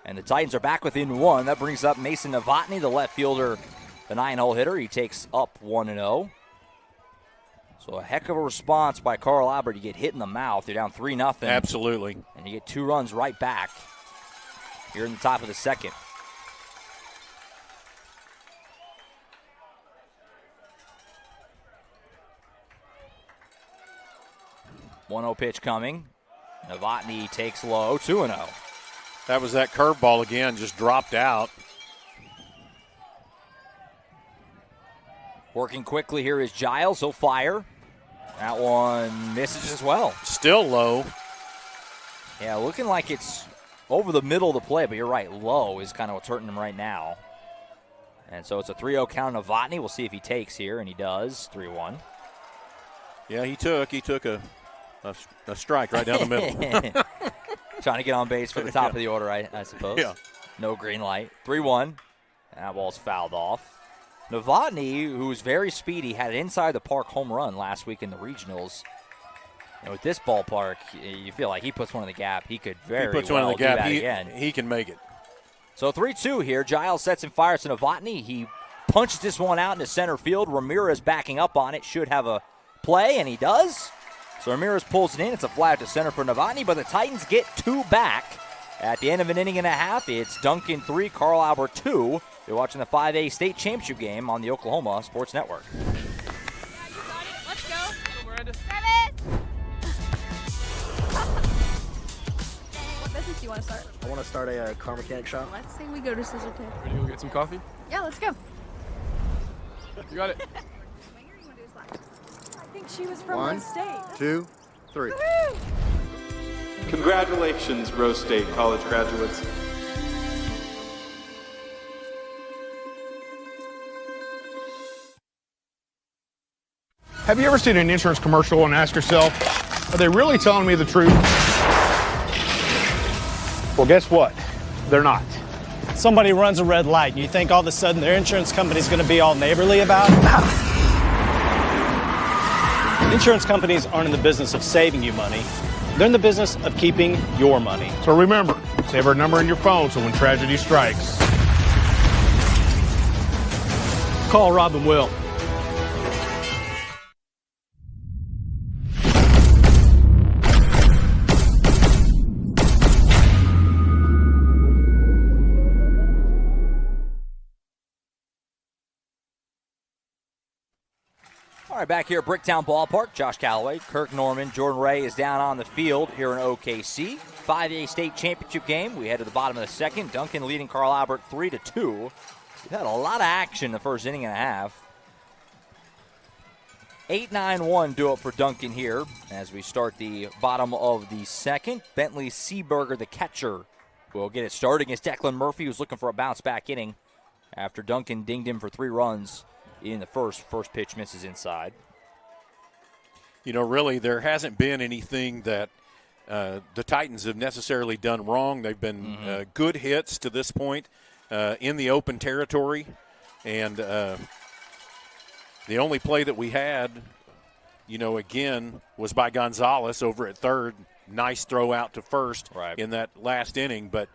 and the Titans are back within one. That brings up Mason Novotny, the left fielder, the 9-hole hitter. He takes up 1-0. So a heck of a response by Carl Albert. You get hit in the mouth. You're down 3-0. Absolutely. And you get 2 runs right back here in the top of the second. One-0 pitch coming. Novotny takes low, 2-0. That was that curveball again, just dropped out. Working quickly here is Giles. He'll fire. That one misses as well. Still low. Yeah, looking like it's over the middle of the play, but you're right. Low is kind of what's hurting him right now. And so it's a 3-0 count on Novotny. We'll see if he takes here, and he does. 3-1. Yeah, he took a strike right down the middle. Trying to get on base for the top of the order, I suppose. Yeah. No green light. 3-1. That ball's fouled off. Novotny, who's very speedy, had an inside-the-park home run last week in the regionals. And with this ballpark, you feel like he puts one in the gap. He could very well do that again. He can make it. So 3-2 here. Giles sets and fires to Novotny. He punched this one out into center field. Ramirez backing up on it. Should have a play, and he does. So Ramirez pulls it in. It's a fly to center for Novotny, but the Titans get 2 back. At the end of an inning and a half, it's Duncan 3, Carl Albert 2. You're watching the 5A state championship game on the Oklahoma Sports Network. Let's go. What business do you want to start? I want to start a car mechanic shop. Let's say we go to Scissor Tape. Ready to go get some coffee? Yeah, let's go. You got it. I think she was from 1, state. 2, 3. Woo-hoo! Congratulations, Rose State College graduates. Have you ever seen an insurance commercial and asked yourself, are they really telling me the truth? Well, guess what? They're not. Somebody runs a red light, and you think all of a sudden their insurance company's going to be all neighborly about it? Insurance companies aren't in the business of saving you money. They're in the business of keeping your money. So remember, save our number in your phone so when tragedy strikes, Call Robin Will. All right, back here at Bricktown Ballpark, Josh Callaway, Kirk Norman, Jordan Ray is down on the field here in OKC. 5A state championship game. We head to the bottom of the second. Duncan leading Carl Albert 3-2. We've had a lot of action the first inning and a half. 8-9-1 do up for Duncan here as we start the bottom of the second. Bentley Seaberger, the catcher, will get it started against Declan Murphy, who's looking for a bounce-back inning after Duncan dinged him for 3 runs in the first. First pitch misses inside. You know, really, there hasn't been anything that the Titans have necessarily done wrong. They've been good hits to this point in the open territory. And the only play that we had, you know, again, was by Gonzalez over at third. Nice throw out to first in that last inning. But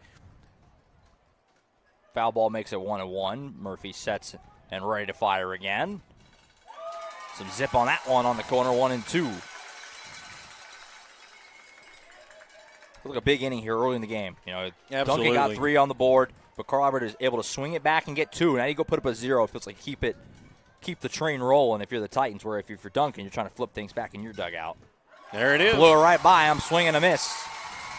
foul ball makes it 1-1. Murphy sets and ready to fire again. Some zip on that one on the corner, 1-2. Look, a big inning here early in the game. You know, Absolutely. Duncan got 3 on the board, but Carl Albert is able to swing it back and get 2. Now you go put up a 0. It feels like keep the train rolling if you're the Titans, where if you're for Duncan, you're trying to flip things back in your dugout. There it is. Blew it right by him, swing and a miss.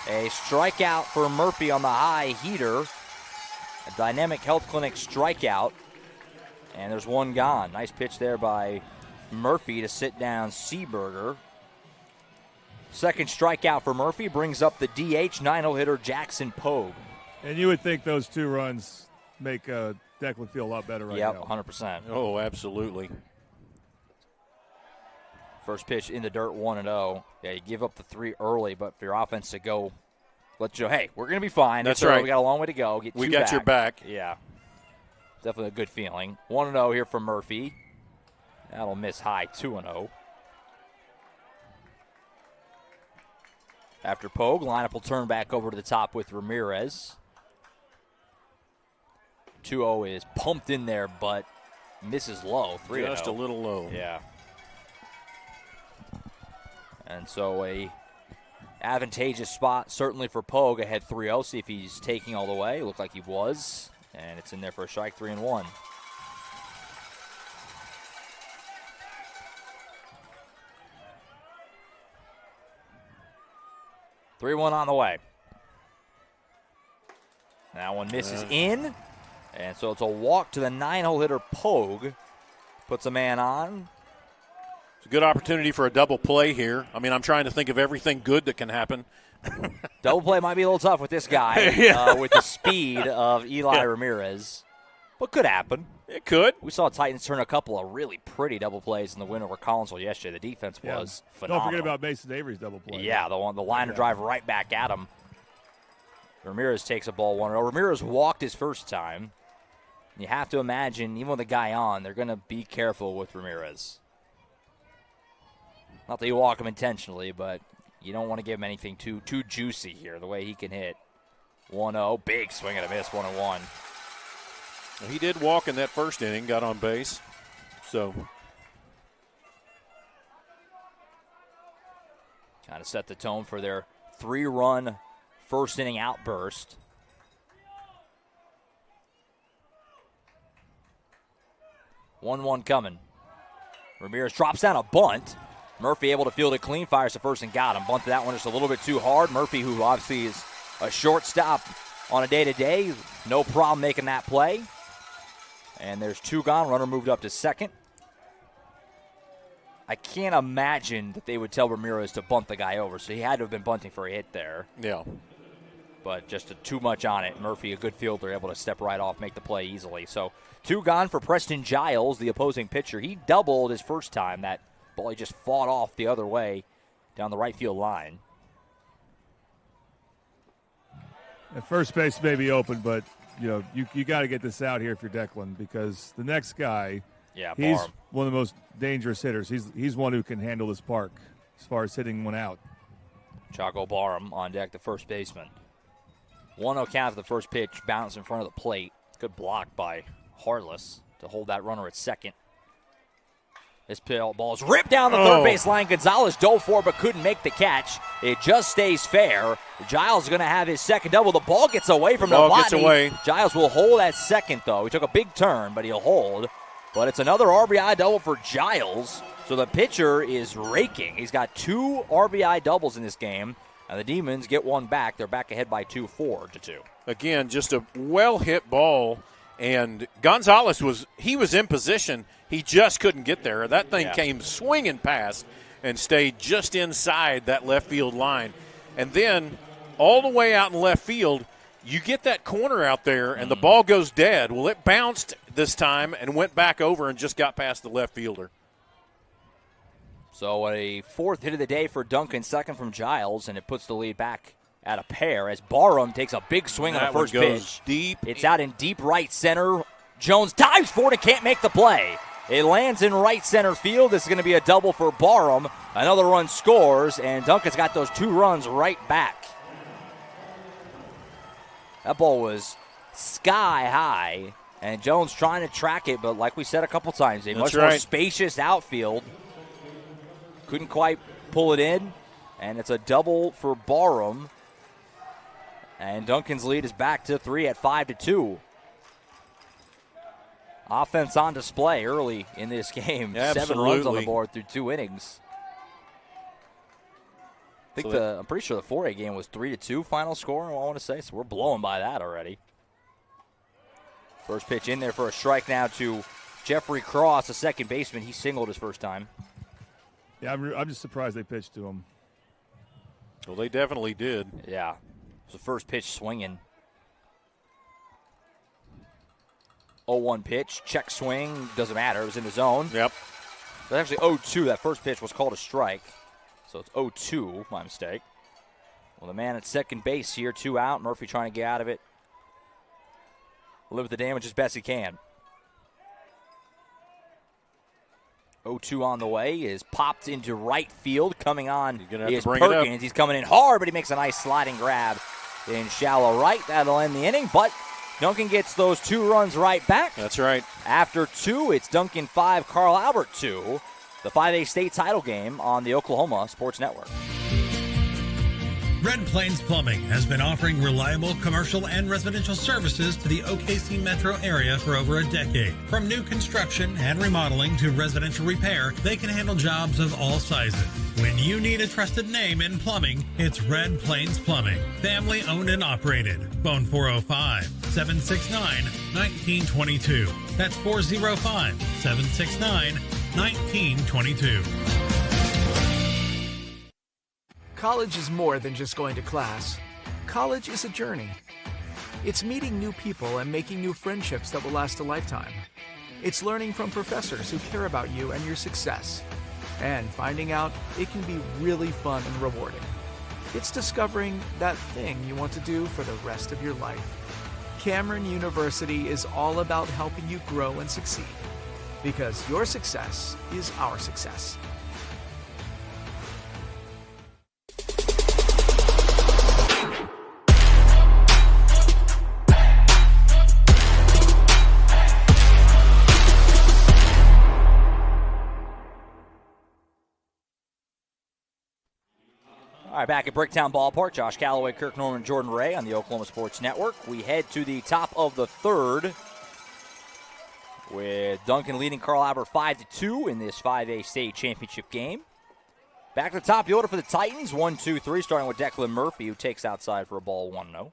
A strikeout for Murphy on the high heater. A Dynamic Health Clinic strikeout. And there's one gone. Nice pitch there by Murphy to sit down Seaberger. Second strikeout for Murphy brings up the DH 9-0 hitter Jackson Pogue. And you would think those 2 runs make Declan feel a lot better right now. Yep, 100%. Oh, absolutely. First pitch in the dirt, 1-0. Yeah, you give up the 3 early, but for your offense to go, let you know, hey, we're going to be fine. That's right. We got a long way to go. We got your back. Yeah. Definitely a good feeling. 1-0 here from Murphy. That'll miss high, 2-0. After Pogue, lineup will turn back over to the top with Ramirez. 2-0 is pumped in there, but misses low. 3-0. Just a little low. Yeah. And so a advantageous spot certainly for Pogue ahead 3-0. See if he's taking all the way. Looked like he was. And it's in there for a strike, 3-1. On the way. That one misses in. And so it's a walk to the 9-hole hitter Pogue. Puts a man on. It's a good opportunity for a double play here. I mean, I'm trying to think of everything good that can happen. Double play might be a little tough with this guy, with the speed of Eli Ramirez. But could happen. It could. We saw Titans turn a couple of really pretty double plays in the win over Collinsville yesterday. The defense was phenomenal. Don't forget about Mason Avery's double play. Yeah, the liner drive right back at him. Ramirez takes a ball 1-0. Ramirez walked his first time. You have to imagine, even with the guy on, they're going to be careful with Ramirez. Not that you walk him intentionally, but you don't want to give him anything too juicy here, the way he can hit. 1-0, big swing and a miss, 1-1. He did walk in that first inning, got on base. So kind of set the tone for their 3-run first inning outburst. One coming. Ramirez drops down a bunt. Murphy able to field it clean, fires to first and got him. Bunted that one just a little bit too hard. Murphy, who obviously is a shortstop on a day-to-day, no problem making that play. And there's 2 gone. Runner moved up to second. I can't imagine that they would tell Ramirez to bunt the guy over, so he had to have been bunting for a hit there. Yeah. But just too much on it. Murphy, a good fielder, able to step right off, make the play easily. So 2 gone for Preston Giles, the opposing pitcher. He doubled his first time. That ball he just fought off the other way down the right field line. At first base may be open, but you got to get this out here if you're Declan, because the next guy, he's one of the most dangerous hitters. He's one who can handle this park as far as hitting one out. Chaco Barham on deck, the first baseman. 1-0 count for the first pitch, bounce in front of the plate. Good block by Harless to hold that runner at second. This ball is ripped down the third base line. Gonzalez dove for it but couldn't make the catch. It just stays fair. Giles is going to have his second double. The ball gets away from Novotny. Giles will hold at second, though. He took a big turn, but he'll hold. But it's another RBI double for Giles. So the pitcher is raking. He's got 2 RBI doubles in this game. And the Demons get one back. They're back ahead by 2, 4-2. Again, just a well-hit ball. And Gonzalez was in position. He just couldn't get there. That thing came swinging past and stayed just inside that left field line. And then all the way out in left field, you get that corner out there and the ball goes dead. Well, it bounced this time and went back over and just got past the left fielder. So a 4th hit of the day for Duncan, second from Giles, and it puts the lead back at a pair as Barham takes a big swing on the first pitch. Deep. It's out in deep right center. Jones dives for it and can't make the play. It lands in right center field. This is going to be a double for Barham. Another run scores, and Duncan's got those 2 runs right back. That ball was sky high, and Jones trying to track it, but like we said a couple times, a much more spacious outfield. Couldn't quite pull it in, and it's a double for Barham. And Duncan's lead is back to 3 at 5-2. Offense on display early in this game. Absolutely. 7 runs on the board through 2 innings. I'm pretty sure the 4A game was 3-2 final score, I want to say, so we're blowing by that already. First pitch in there for a strike now to Jeffrey Cross, the second baseman. He singled his first time. Yeah, I'm just surprised they pitched to him. Well, they definitely did. Yeah. It was the first pitch swinging. 0-1 pitch, check swing, doesn't matter. It was in the zone. Yep. That's actually 0-2. That first pitch was called a strike. So it's 0-2, my mistake. Well, the man at second base here, 2 out. Murphy trying to get out of it. Live with the damage as best he can. 0-2 on the way is popped into right field. Coming on is Perkins. He's coming in hard, but he makes a nice sliding grab in shallow right. That'll end the inning, but Duncan gets those 2 runs right back. That's right. After 2, it's Duncan 5, Carl Albert 2. The 5A state title game on the Oklahoma Sports Network. Red Plains Plumbing has been offering reliable commercial and residential services to the OKC metro area for over a decade. From new construction and remodeling to residential repair, they can handle jobs of all sizes. When you need a trusted name in plumbing, it's Red Plains Plumbing. Family owned and operated. Phone 405-769-1922. That's 405-769-1922. College is more than just going to class. College is a journey. It's meeting new people and making new friendships that will last a lifetime. It's learning from professors who care about you and your success. And finding out it can be really fun and rewarding. It's discovering that thing you want to do for the rest of your life. Cameron University is all about helping you grow and succeed. Because your success is our success. All right, back at Bricktown Ballpark, Josh Calloway, Kirk Norman, Jordan Ray on the Oklahoma Sports Network. We head to the top of the third with Duncan leading Carl Albert 5-2 in this 5A state championship game. Back to the top of the order for the Titans, 1-2-3, starting with Declan Murphy, who takes outside for a ball 1-0.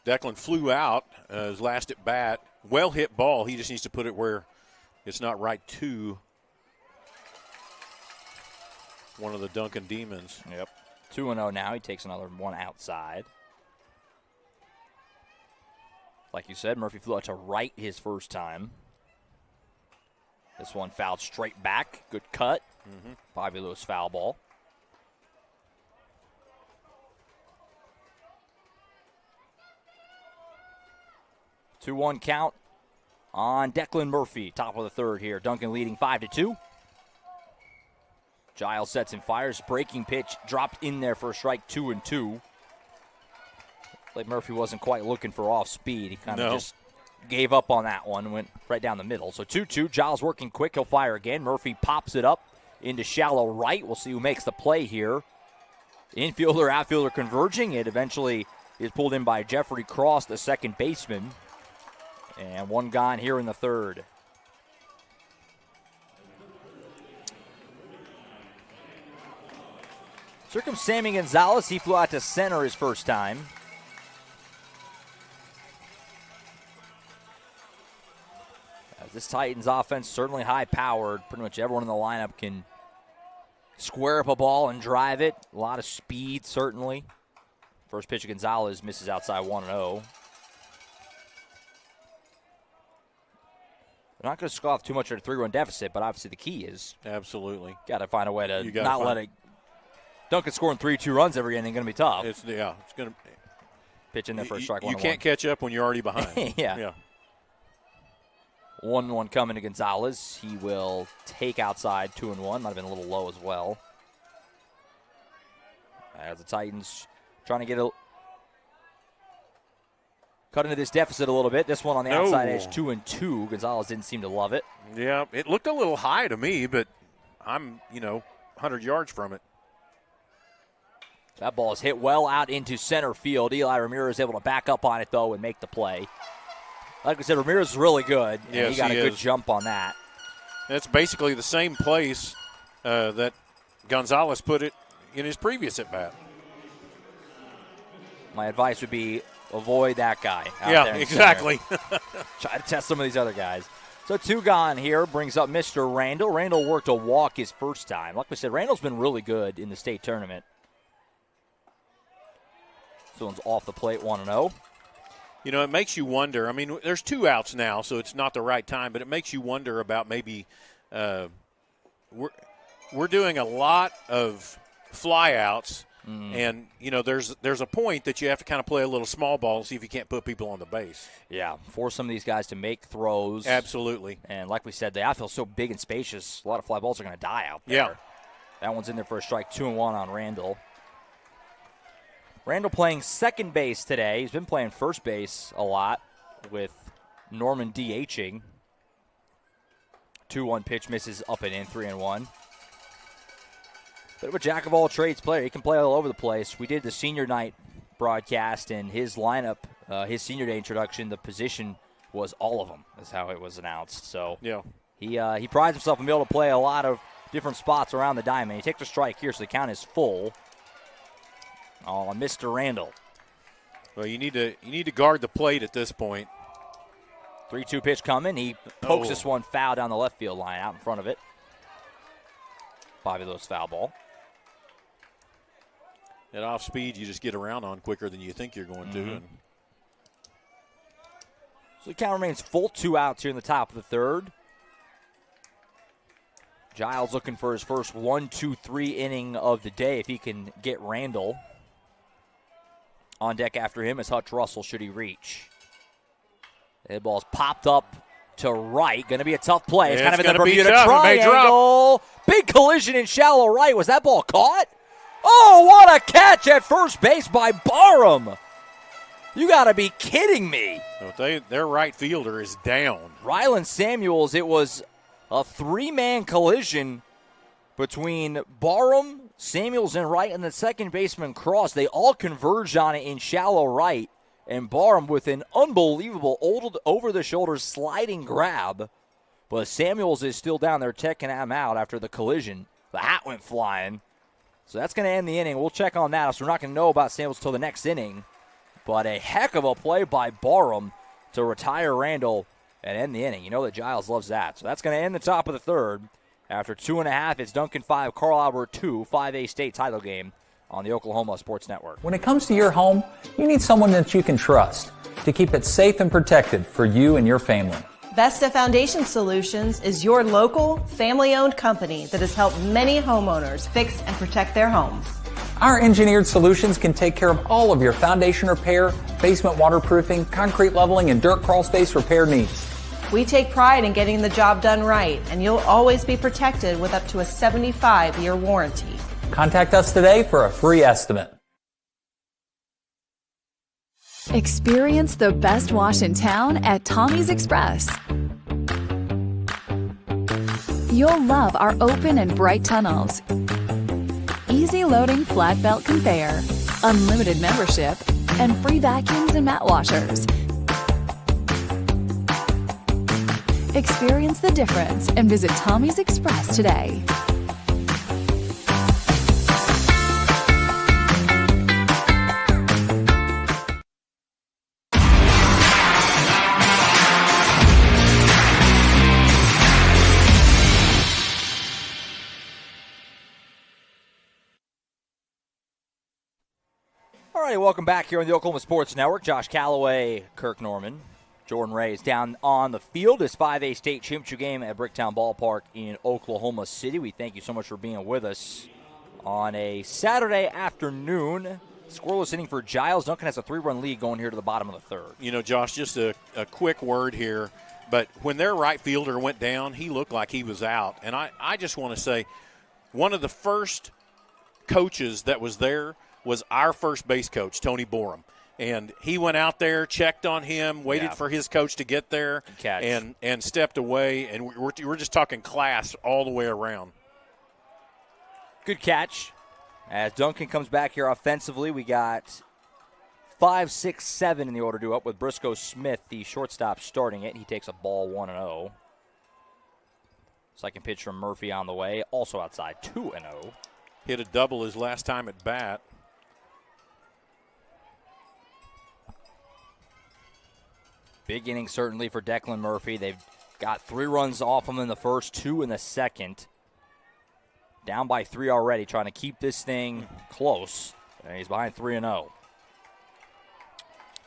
Declan flew out his last at bat. Well hit ball. He just needs to put it where it's not right to one of the Duncan Demons. Yep. 2-0 now. He takes another one outside. Like you said, Murphy flew out to right his first time. This one fouled straight back. Good cut. Bobby Lewis foul ball. Two-one count on Declan Murphy. Top of the third here. Duncan leading 5-2. Giles sets and fires. Breaking pitch dropped in there for a strike, 2-2. Like Murphy wasn't quite looking for off speed. He kind of just gave up on that one, went right down the middle. So 2-2. Giles working quick. He'll fire again. Murphy pops it up into shallow right. We'll see who makes the play here. Infielder, outfielder converging. It eventually is pulled in by Jeffrey Cross, the second baseman. And one gone here in the third. Here comes Sammy Gonzalez. He flew out to center his first time. This Titans offense certainly high-powered. Pretty much everyone in the lineup can square up a ball and drive it. A lot of speed, certainly. First pitch of Gonzalez misses outside 1-0. They're not going to scoff too much at a 3-run deficit, but obviously the key is absolutely got to find a way to not let it. Duncan scoring 3-2 runs every inning going to be tough. It's going to pitch in there for a strike. You can't catch up when you're already behind. Yeah. 1-1 coming to Gonzalez. He will take outside 2-1. Might have been a little low as well. As the Titans trying to get cut into this deficit a little bit. This one on the outside edge, 2-2. Gonzalez didn't seem to love it. Yeah, it looked a little high to me, but I'm 100 yards from it. That ball is hit well out into center field. Eli Ramirez able to back up on it, though, and make the play. Like we said, Ramirez is really good, and he got a good jump on that. That's basically the same place that Gonzalez put it in his previous at-bat. My advice would be avoid that guy out there. Yeah, exactly. Try to test some of these other guys. So 2 gone here brings up Mr. Randall. Randall worked a walk his first time. Like we said, Randall's been really good in the state tournament. This one's off the plate, 1-0. It makes you wonder. I mean, there's 2 outs now, so it's not the right time, but it makes you wonder about maybe we're doing a lot of flyouts, and there's a point that you have to kind of play a little small ball and see if you can't put people on the base. Yeah, force some of these guys to make throws. Absolutely. And like we said, the outfield's so big and spacious, a lot of fly balls are going to die out there. Yeah. That one's in there for a strike, 2-1 on Randall. Randall playing second base today. He's been playing first base a lot with Norman DHing. 2-1 pitch misses up and in, 3-1. Bit of a jack of all trades player. He can play all over the place. We did the senior night broadcast, and his lineup, his senior day introduction, the position was all of them, is how it was announced. So yeah, he prides himself on being able to play a lot of different spots around the diamond. He takes a strike here, so the count is full. Oh, Mr. Randall. Well, you need to guard the plate at this point. 3-2 pitch coming. He pokes this one foul down the left field line out in front of it. Bobby Lewis foul ball. At off speed, you just get around on quicker than you think you're going to. And so the count remains full, 2 outs here in the top of the third. Giles looking for his first 1-2-3 inning of the day if he can get Randall. On deck after him is Hutch Russell, should he reach. The ball's popped up to right. Going to be a tough play. It's kind of in the Bermuda Triangle. Big collision in shallow right. Was that ball caught? Oh, what a catch at first base by Barham. You got to be kidding me. Their right fielder is down. Rylan Samuels, it was a 3-man collision between Barham, Samuels in right, and the second baseman Cross. They all converged on it in shallow right, and Barham with an unbelievable over-the-shoulder sliding grab. But Samuels is still down there checking him out after the collision. The hat went flying. So that's going to end the inning. We'll check on that. So we're not going to know about Samuels until the next inning. But a heck of a play by Barham to retire Randall and end the inning. You know that Giles loves that. So that's going to end the top of the third. After 2.5, it's Duncan 5, Carl Albert 2, 5A state title game on the Oklahoma Sports Network. When it comes to your home, you need someone that you can trust to keep it safe and protected for you and your family. Vesta Foundation Solutions is your local, family-owned company that has helped many homeowners fix and protect their homes. Our engineered solutions can take care of all of your foundation repair, basement waterproofing, concrete leveling, and dirt crawl space repair needs. We take pride in getting the job done right, and you'll always be protected with up to a 75-year warranty. Contact us today for a free estimate. Experience the best wash in town at Tommy's Express. You'll love our open and bright tunnels, easy loading flat belt conveyor, unlimited membership, and free vacuums and mat washers. Experience the difference and visit Tommy's Express today. All right, welcome back here on the Oklahoma Sports Network. Josh Calloway, Kirk Norman. Jordan Ray is down on the field. This 5A state championship game at Bricktown Ballpark in Oklahoma City. We thank you so much for being with us on a Saturday afternoon. Scoreless inning for Giles. Duncan has a 3-run lead going here to the bottom of the third. You know, Josh, just a quick word here, but when their right fielder went down, he looked like he was out. And I just want to say one of the first coaches that was there was our first base coach, Tony Borum. And he went out there, checked on him, waited for his coach to get there, and stepped away. And we're just talking class all the way around. Good catch. As Duncan comes back here offensively, we got 5, 6, 7 in the order due up with Briscoe Smith, the shortstop, starting it. He takes a ball 1-0. Second pitch from Murphy on the way, also outside, 2-0. Hit a double his last time at bat. Big inning certainly for Declan Murphy. They've got 3 runs off him in the first, 2 in the second. Down by 3 already, trying to keep this thing close. And he's behind 3-0.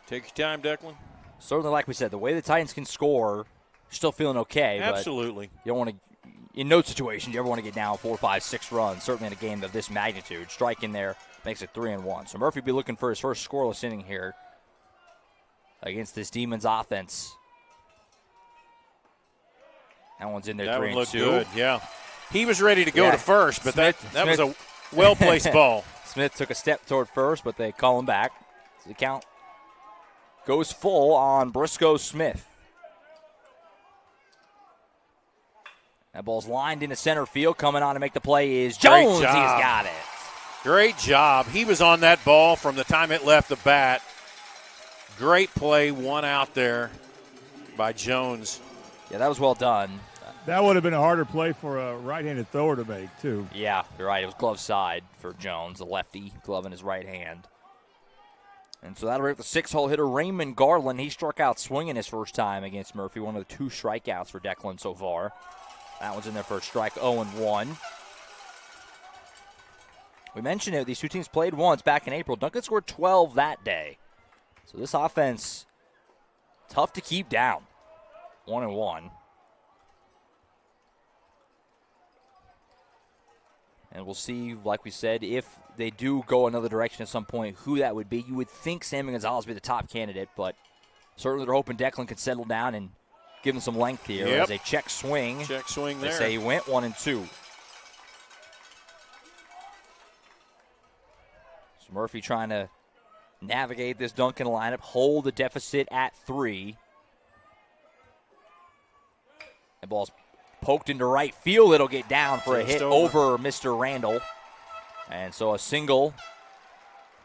Take your time, Declan. Certainly, like we said, the way the Titans can score, you're still feeling okay. Absolutely. But you don't want in no situation do you ever want to get down 4, 5, 6 runs, certainly in a game of this magnitude. Strike in there makes it 3-1. So Murphy will be looking for his first scoreless inning here against this Demons offense. That one's in there, 3-2. That one looked good, yeah. He was ready to go to first, but Smith that was a well-placed ball. Smith took a step toward first, but they call him back. So the count goes full on Briscoe Smith. That ball's lined into center field. Coming on to make the play is Jones. He's got it. Great job. He was on that ball from the time it left the bat. Great play, one out there by Jones. Yeah, that was well done. That would have been a harder play for a right-handed thrower to make, too. Yeah, you're right. It was glove side for Jones, the lefty, glove in his right hand. And so that'll bring up the 6-hole hitter, Raymond Garland. He struck out swinging his first time against Murphy, one of the 2 strikeouts for Declan so far. That one's in there for a strike, 0-1. We mentioned it. These two teams played once back in April. Duncan scored 12 that day. So this offense, tough to keep down. 1-1. And we'll see, like we said, if they do go another direction at some point, who that would be. You would think Sammy Gonzalez would be the top candidate, but certainly they're hoping Declan could settle down and give him some length here as a check swing. Check swing there. They say he went 1-2. So Murphy trying to navigate this Duncan lineup, hold the deficit at 3. The ball's poked into right field. It'll get down for a hit over Mr. Randall. And so a single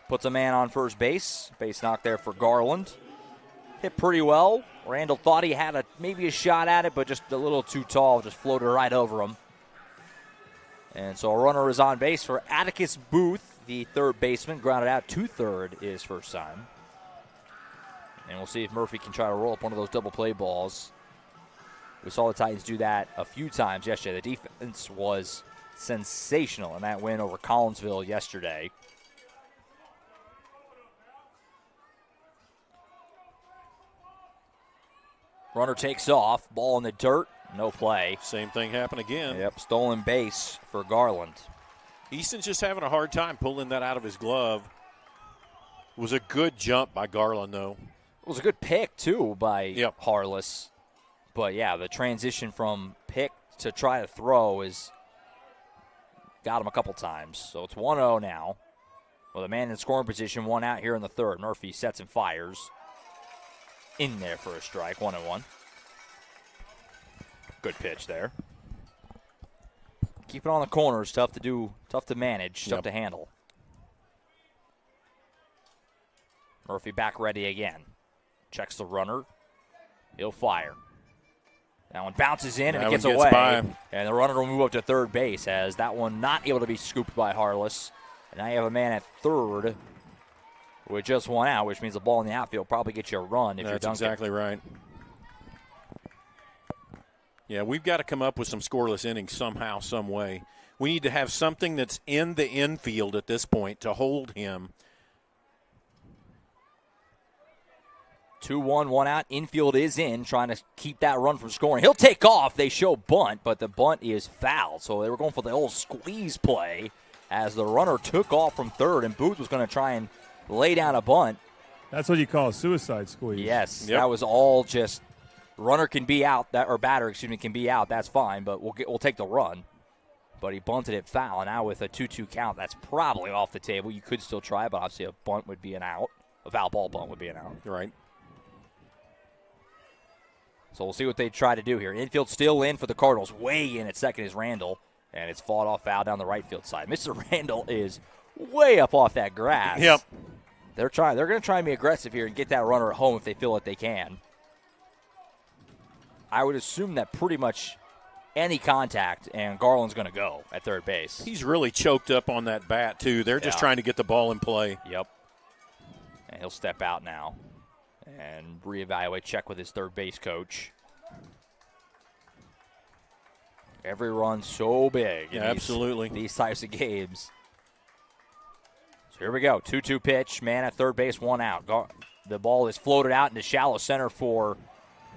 puts a man on first base. Base knock there for Garland. Hit pretty well. Randall thought he had maybe a shot at it, but just a little too tall. Just floated right over him. And so a runner is on base for Atticus Booth, the third baseman. Grounded out to third his first time. And we'll see if Murphy can try to roll up one of those double play balls. We saw the Titans do that a few times yesterday. The defense was sensational in that win over Collinsville yesterday. Runner takes off. Ball in the dirt. No play. Same thing happened again. Yep, stolen base for Garland. Easton's just having a hard time pulling that out of his glove. It was a good jump by Garland, though. It was a good pick, too, by Harless. But, yeah, the transition from pick to try to throw got him a couple times. So it's 1-0 now. With a man in scoring position, 1 out here in the third. Murphy sets and fires. In there for a strike, 1-1. Good pitch there. Keep it on the corners, tough to do, tough to manage, tough to handle. Murphy back ready again. Checks the runner. He'll fire. That one bounces in and it gets away. And the runner will move up to third base as that one not able to be scooped by Harless. And now you have a man at third with just 1 out, which means the ball in the outfield probably gets you a run if you're Duncan. That's exactly right. Yeah, we've got to come up with some scoreless innings somehow, some way. We need to have something that's in the infield at this point to hold him. 2-1, 1 out. Infield is in, trying to keep that run from scoring. He'll take off. They show bunt, but the bunt is foul. So they were going for the old squeeze play as the runner took off from third, and Booth was going to try and lay down a bunt. That's what you call a suicide squeeze. Yes, that was all just runner can be out, or batter, can be out. That's fine, but we'll take the run. But he bunted it foul, and now with a 2-2 count, that's probably off the table. You could still try, but obviously a bunt would be an out. A foul ball bunt would be an out. Right. So we'll see what they try to do here. Infield still in for the Cardinals. Way in at second is Randall, and it's fought off foul down the right field side. Mr. Randall is way up off that grass. Yep. They're going to try and be aggressive here and get that runner at home if they feel like they can. I would assume that pretty much any contact, and Garland's going to go at third base. He's really choked up on that bat, too. They're just trying to get the ball in play. Yep. And he'll step out now and reevaluate, check with his third base coach. Every run so big in absolutely. These types of games. So here we go. 2-2 pitch. Man at third base, 1 out. The ball is floated out into shallow center for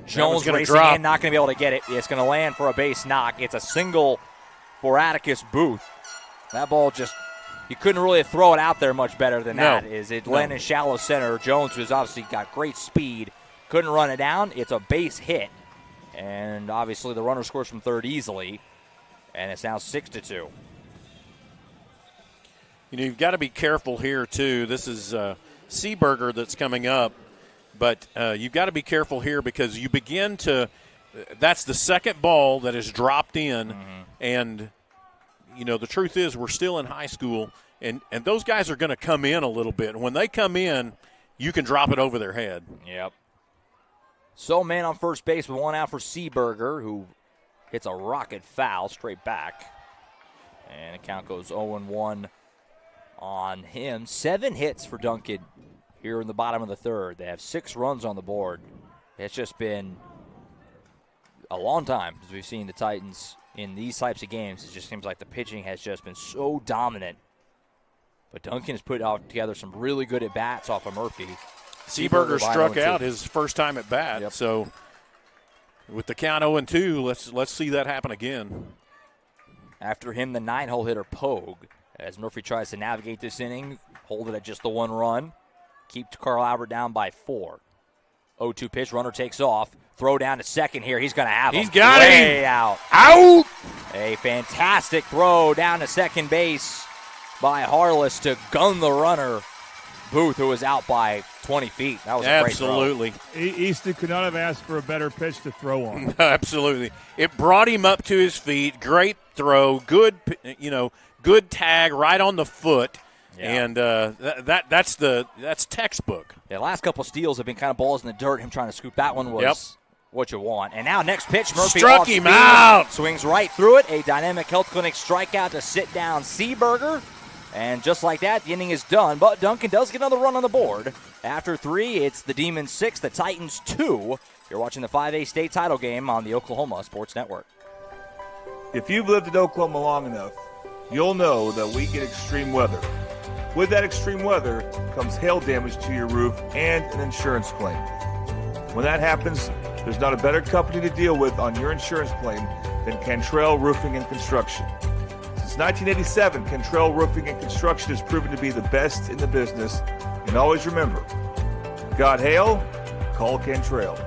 Jones racing in, not going to be able to get it. It's going to land for a base knock. It's a single for Atticus Booth. That ball just, you couldn't really throw it out there much better than that. It landed in shallow center. Jones, who's obviously got great speed, couldn't run it down. It's a base hit. And obviously the runner scores from third easily. And it's now 6-2. You know, you've got to be careful here, too. This is Seaberger that's coming up. But you've got to be careful here because you begin to – that's the second ball that is dropped in. Mm-hmm. And, you know, the truth is we're still in high school, and those guys are going to come in a little bit. And when they come in, you can drop it over their head. Yep. So man on first base with one out for Seaberger, who hits a rocket foul straight back. And the count goes 0-1 on him. 7 hits for Duncan here in the bottom of the third. They have 6 runs on the board. It's just been a long time since we've seen the Titans in these types of games. It just seems like the pitching has just been so dominant. But Duncan has put together some really good at-bats off of Murphy. Seaberger struck out his first time at bat. Yep. So with the count 0-2, let's see that happen again. After him, the 9-hole hitter Pogue, as Murphy tries to navigate this inning, hold it at just the 1 run, keep Carl Albert down by 4. 0-2 pitch, runner takes off, throw down to second here. He's going to have him. He's got him. Way out. Out. A fantastic throw down to second base by Harless to gun the runner. Booth, who was out by 20 feet. That was a great throw. Absolutely. Easton could not have asked for a better pitch to throw on. Absolutely. It brought him up to his feet. Great throw. Good, good tag right on the foot. Yeah. And that's textbook. The last couple steals have been kind of balls in the dirt. Him trying to scoop that one was what you want. And now next pitch, Murphy struck him out. Swings right through it. A Dynamic Health Clinic strikeout to sit down Seaberger. And just like that, the inning is done. But Duncan does get another run on the board. After 3, it's the Demons 6, the Titans 2. You're watching the 5A state title game on the Oklahoma Sports Network. If you've lived in Oklahoma long enough, you'll know that we get extreme weather. With that extreme weather comes hail damage to your roof and an insurance claim. When that happens, there's not a better company to deal with on your insurance claim than Cantrell Roofing and Construction. Since 1987, Cantrell Roofing and Construction has proven to be the best in the business. And always remember, got hail? Call Cantrell.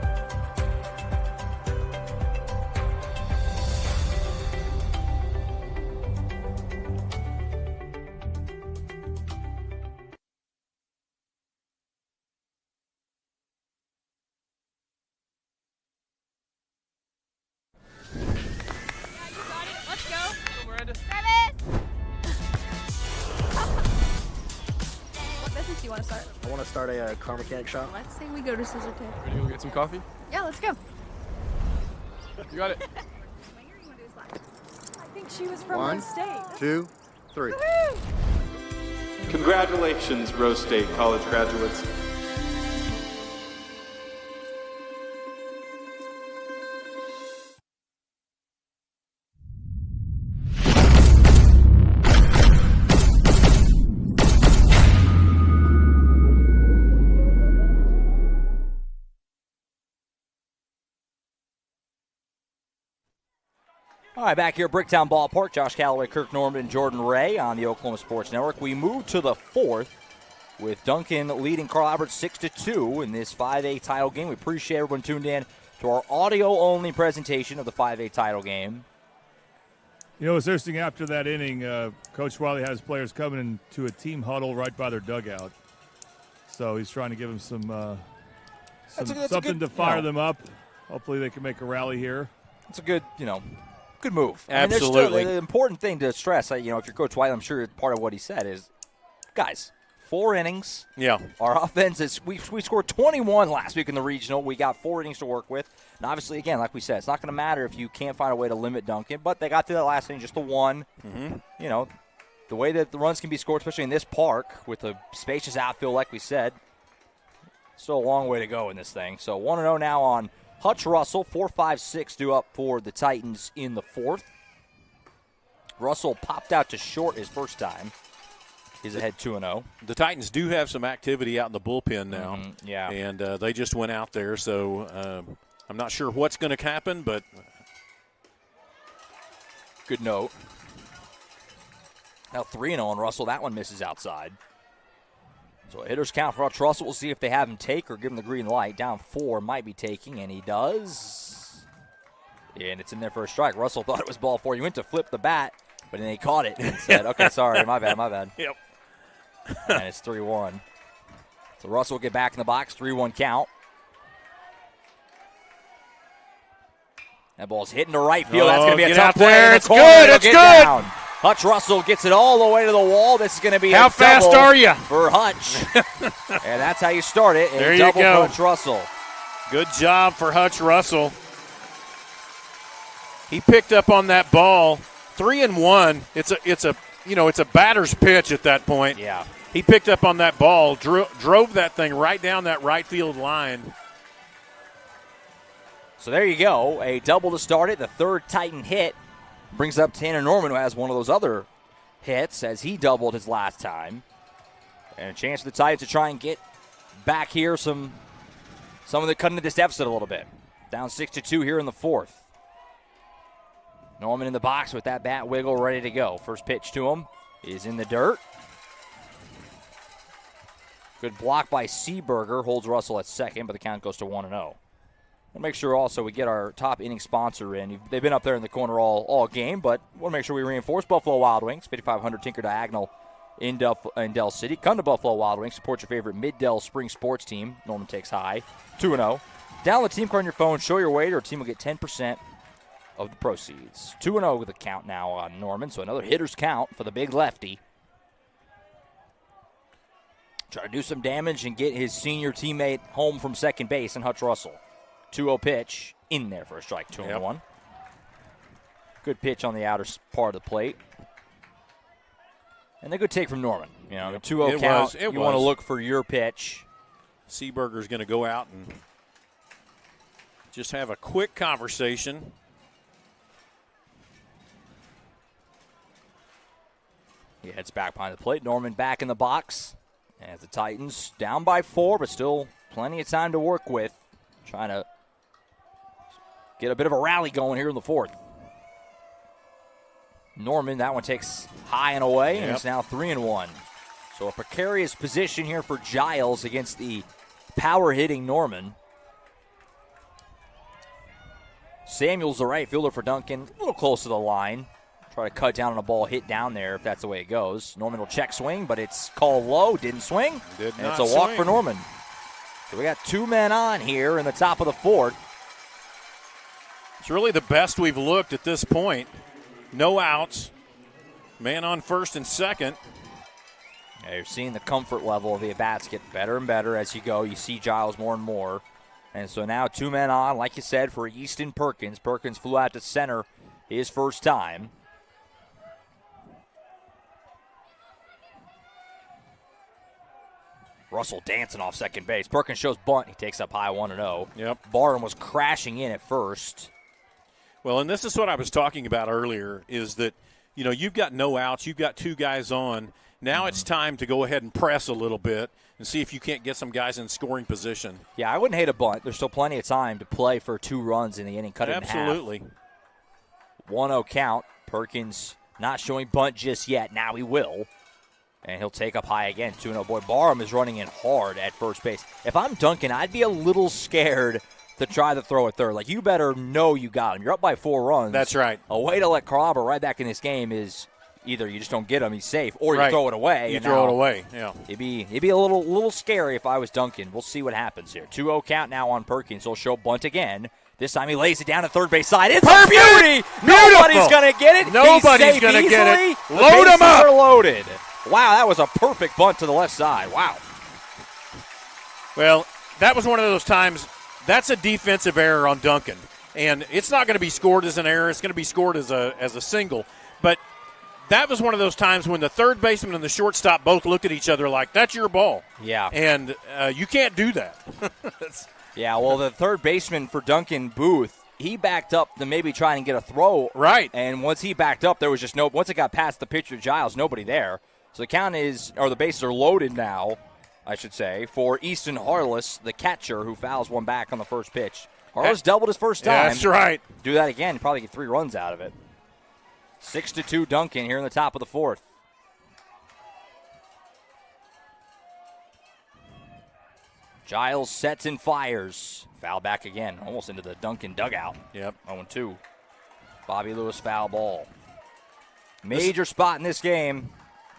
I want to start a car mechanic shop. Let's say we go to Scissor Tape. Ready to go get some coffee? Yeah, let's go. You got it. I think she was from 1, state. 2, 3. Woo-hoo! Congratulations, Rose State college graduates. All right, back here at Bricktown Ballpark, Josh Calloway, Kirk Norman, and Jordan Ray on the Oklahoma Sports Network. We move to the 4th with Duncan leading Carl Albert 6-2 in this 5A title game. We appreciate everyone tuned in to our audio-only presentation of the 5A title game. You know, it's interesting after that inning, Coach Wiley has players coming into a team huddle right by their dugout. So he's trying to give them something to fire them up. Hopefully they can make a rally here. It's a good, good move. Absolutely. The important thing to stress, if you're Coach Wiley, I'm sure part of what he said is, guys, 4 innings. Yeah. Our offense is, we scored 21 last week in the regional. We got 4 innings to work with. And obviously, again, like we said, it's not going to matter if you can't find a way to limit Duncan. But they got through that last inning, just the 1. Mm-hmm. The way that the runs can be scored, especially in this park with a spacious outfield, like we said, still a long way to go in this thing. So 1-0 now on Hutch Russell, 4-5-6 due up for the Titans in the 4th. Russell popped out to short his first time. He's ahead 2-0. The Titans do have some activity out in the bullpen now. Yeah. And they just went out there, so I'm not sure what's going to happen, but good note. Now 3-0 on Russell. That one misses outside. So a hitter's count for Hutch Russell. We'll see if they have him take or give him the green light. Down 4, might be taking, and he does. And it's in there for a strike. Russell thought it was ball 4. He went to flip the bat, but then he caught it and said, okay, sorry, my bad. Yep. And it's 3-1. So Russell will get back in the box, 3-1 count. That ball's hitting to right field. That's going to be a tough play. There. It's Corner. good. It's Get good. Down. Hutch Russell gets it all the way to the wall. This is going to be how fast are you for Hutch? And that's how you start it. There you double go. for Hutch Russell. Good job for Hutch Russell. He picked up on that ball. 3-1. It's a batter's pitch at that point. Yeah. He picked up on that ball, drove that thing right down that right field line. So there you go. A double to start it. The third Titan hit brings up Tanner Norman, who has one of those other hits as he doubled his last time. And a chance for the Titans to try and get back here some of the cutting into this deficit a little bit. Down 6-2 here in the fourth. Norman in the box with that bat wiggle ready to go. First pitch to him is in the dirt. Good block by Seaberger. Holds Russell at second, but the count goes to 1-0. We'll make sure also we get our top inning sponsor in. They've been up there in the corner all game, but we'll make sure we reinforce Buffalo Wild Wings, 5500 Tinker Diagonal in Del City. Come to Buffalo Wild Wings. Support your favorite Mid-Del Spring sports team. Norman takes high. 2-0. Download the team card on your phone. Show your weight, or a team will get 10% of the proceeds. 2-0 with a count now on Norman, so another hitter's count for the big lefty. Try to do some damage and get his senior teammate home from second base and Hutch Russell. 2-0 pitch in there for a strike, 2-1. Good pitch on the outer part of the plate. And a good take from Norman. You know, the 2-0 count, you want to look for your pitch. Seaberger's going to go out and just have a quick conversation. He heads back behind the plate. Norman back in the box. As the Titans down by 4, but still plenty of time to work with. Trying to get a bit of a rally going here in the fourth. Norman, that one takes high and away, and it's now 3-1. So a precarious position here for Giles against the power-hitting Norman. Samuel's the right fielder for Duncan. A little close to the line. Try to cut down on a ball hit down there if that's the way it goes. Norman will check swing, but it's called low. Didn't swing. And it's a walk for Norman. So we got 2 men on here in the top of the fourth. It's really the best we've looked at this point. No outs. Man on first and second. Yeah, you're seeing the comfort level of the at-bats get better and better as you go. You see Giles more and more. And so now 2 men on, like you said, for Easton Perkins. Perkins flew out to center his first time. Russell dancing off second base. Perkins shows bunt. He takes up high 1-0. Yep. Barham was crashing in at first. Well, and this is what I was talking about earlier, is that, you know, you've got no outs. You've got 2 guys on. Now it's time to go ahead and press a little bit and see if you can't get some guys in scoring position. Yeah, I wouldn't hate a bunt. There's still plenty of time to play for 2 runs in the inning. Cut it in half. Absolutely. 1-0 count. Perkins not showing bunt just yet. Now he will. And he'll take up high again. 2-0. Boy, Barham is running in hard at first base. If I'm Duncan, I'd be a little scared to try to throw at third. Like, you better know you got him. You're up by 4 runs. That's right. A way to let Carlabber right back in this game is either you just don't get him, he's safe, or you throw it away. You throw it away, yeah. It'd be a little scary if I was Duncan. We'll see what happens here. 2-0 count now on Perkins. He'll show bunt again. This time he lays it down at third base side. It's a beauty! Nobody's going to get it. Nobody's going to get it. Load him up! Loaded. Wow, that was a perfect bunt to the left side. Wow. Well, that was one of those times. That's a defensive error on Duncan. And it's not going to be scored as an error. It's going to be scored as a single. But that was one of those times when the third baseman and the shortstop both looked at each other like, that's your ball. Yeah. And you can't do that. Yeah, well, the third baseman for Duncan, Booth, he backed up to maybe try and get a throw. Right. And once he backed up, there was just once it got past the pitcher, Giles, nobody there. So the count is, or the bases are loaded now, I should say, for Easton Harless, the catcher, who fouls one back on the first pitch. Harless doubled his first time. Yeah, that's right. Do that again, you probably get 3 runs out of it. 6-2 Duncan here in the top of the 4th. Giles sets and fires. Foul back again, almost into the Duncan dugout. Yep. 0-2. Bobby Lewis foul ball. Major spot in this game.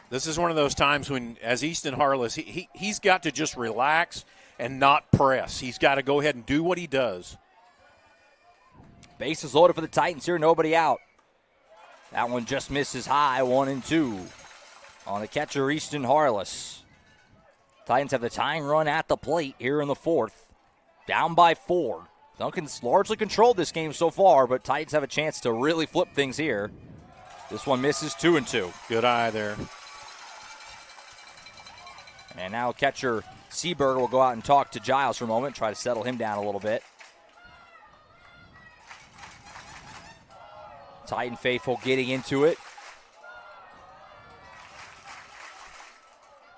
This is one of those times when, as Easton Harless, he's got to just relax and not press. He's got to go ahead and do what he does. Bases loaded for the Titans here, nobody out. That one just misses high, 1-2. On the catcher, Easton Harless. Titans have the tying run at the plate here in the 4th. Down by 4. Duncan's largely controlled this game so far, but Titans have a chance to really flip things here. This one misses, 2-2. Good eye there. And now catcher Seaberger will go out and talk to Giles for a moment, try to settle him down a little bit. Titan faithful getting into it.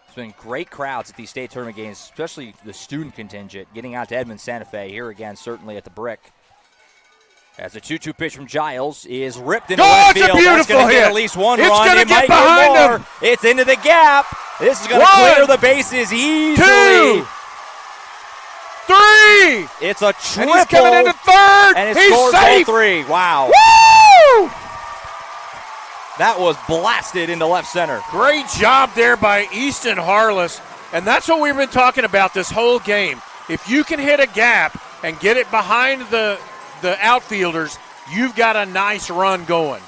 It's been great crowds at these state tournament games, especially the student contingent, getting out to Edmond Santa Fe. Here again, certainly at the Brick. As the 2-2 pitch from Giles is ripped into left field. That's going to get at least one run. It might get more. It's into the gap. This is going to clear the bases easily. 2, 3. It's a triple. And he's coming into third. And he's scores safe. all 3. Wow. Woo! That was blasted into left center. Great job there by Easton Harless. And that's what we've been talking about this whole game. If you can hit a gap and get it behind the outfielders, you've got a nice run going.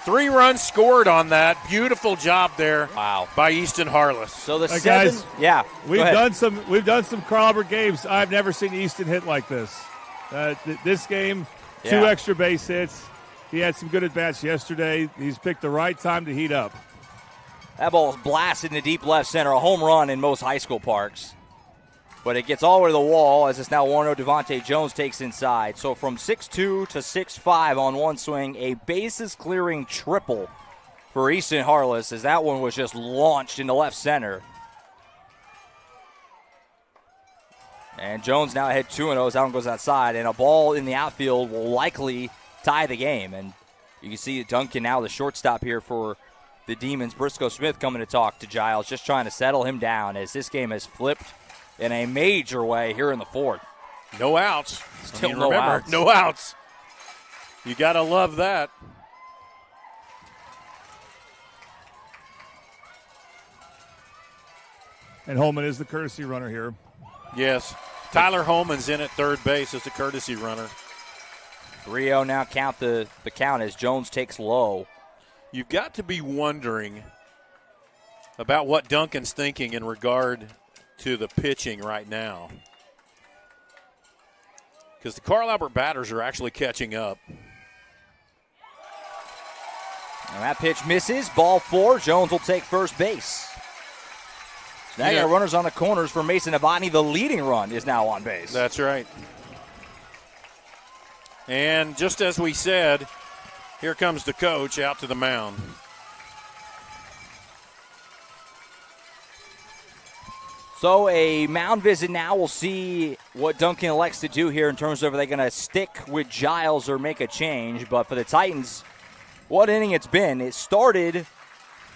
3 runs scored on that. Beautiful job there. Wow. By Easton Harless. So the 7, guys, yeah. We've done some Carl Albert games. I've never seen Easton hit like this. This game, 2 extra base hits. He had some good at-bats yesterday. He's picked the right time to heat up. That ball is blasted into deep left center, a home run in most high school parks. But it gets all the way to the wall as it's now 1-0. Devontae Jones takes inside. So from 6-2 to 6-5 on one swing, a bases-clearing triple for Easton Harless as that one was just launched into left center. And Jones now ahead 2-0 as that one goes outside. And a ball in the outfield will likely tie the game. And you can see Duncan now the shortstop here for the Demons. Briscoe Smith coming to talk to Giles, just trying to settle him down as this game has flipped in a major way here in the 4th. No outs. Still no outs. No outs. You got to love that. And Holman is the courtesy runner here. Yes. Tyler Holman's in at third base as a courtesy runner. 3-0 now count the count as Jones takes low. You've got to be wondering about what Duncan's thinking in regard to the pitching right now, because the Carl Albert batters are actually catching up. And that pitch misses. Ball 4. Jones will take first base. So now you got runners on the corners for Mason Novotny. The leading run is now on base. That's right. And just as we said, here comes the coach out to the mound. So a mound visit now. We'll see what Duncan elects to do here in terms of are they going to stick with Giles or make a change. But for the Titans, what inning it's been. It started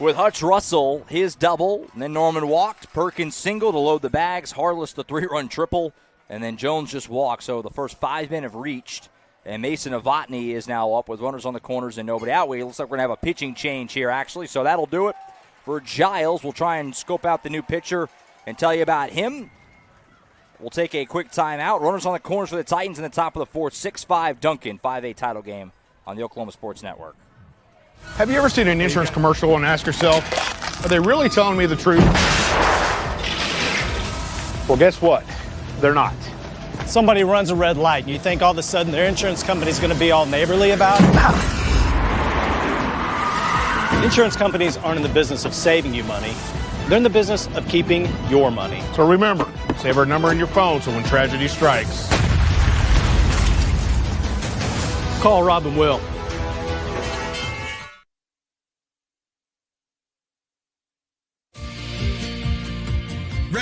with Hutch Russell, his double, and then Norman walked. Perkins single to load the bags. Harless the 3-run triple, and then Jones just walked. So the first 5 men have reached, and Mason Novotny is now up with runners on the corners and nobody out. It looks like we're going to have a pitching change here, actually. So that'll do it for Giles. We'll try and scope out the new pitcher and tell you about him. We'll take a quick timeout. Runners on the corners for the Titans in the top of the 4th. 6-5 Duncan, 5A title game on the Oklahoma Sports Network. Have you ever seen an insurance commercial and asked yourself, are they really telling me the truth? Well, guess what? They're not. Somebody runs a red light, and you think all of a sudden their insurance company's going to be all neighborly about it? Insurance companies aren't in the business of saving you money. They're in the business of keeping your money. So remember, save our number in your phone so when tragedy strikes, call Rob and Will.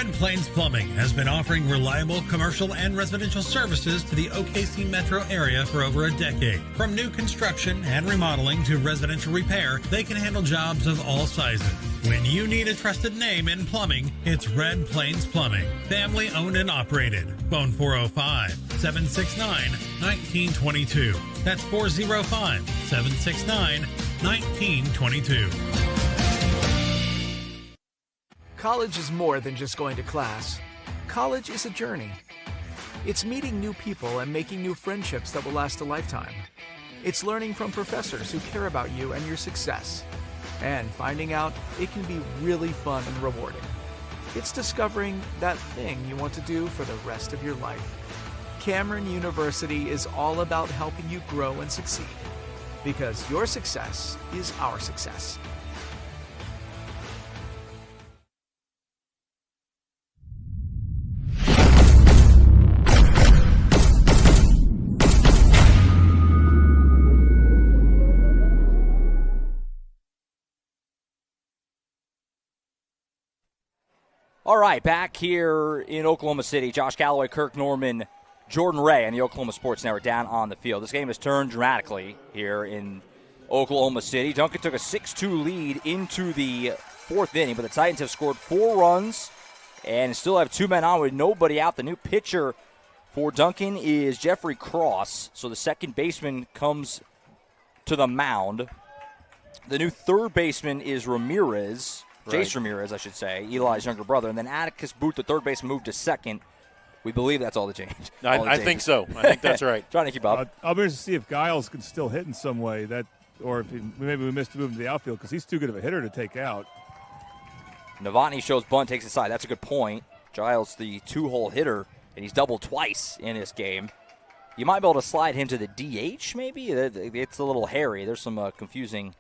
Red Plains Plumbing has been offering reliable commercial and residential services to the OKC metro area for over a decade. From new construction and remodeling to residential repair, they can handle jobs of all sizes. When you need a trusted name in plumbing, it's Red Plains Plumbing. Family owned and operated. Phone 405-769-1922. That's 405-769-1922. College is more than just going to class. College is a journey. It's meeting new people and making new friendships that will last a lifetime. It's learning from professors who care about you and your success. And finding out it can be really fun and rewarding. It's discovering that thing you want to do for the rest of your life. Cameron University is all about helping you grow and succeed. Because your success is our success. All right, back here in Oklahoma City, Josh Galloway, Kirk Norman, Jordan Ray, and the Oklahoma Sports Network down on the field. This game has turned dramatically here in Oklahoma City. Duncan took a 6-2 lead into the fourth inning, but the Titans have scored 4 runs and still have 2 men on with nobody out. The new pitcher for Duncan is Jeffrey Cross, so the second baseman comes to the mound. The new third baseman is Ramirez. Jace Ramirez, I should say, Eli's younger brother. And then Atticus Booth, the third baseman, moved to second. We believe that's all the change. I think so. I think that's right. Trying to keep up. I'll be interested to see if Giles can still hit in some way, or if maybe we missed a move to the outfield because he's too good of a hitter to take out. Novotny shows bunt, takes it side. That's a good point. Giles, the 2-hole hitter, and he's doubled twice in this game. You might be able to slide him to the DH, maybe? It's a little hairy. There's some confusing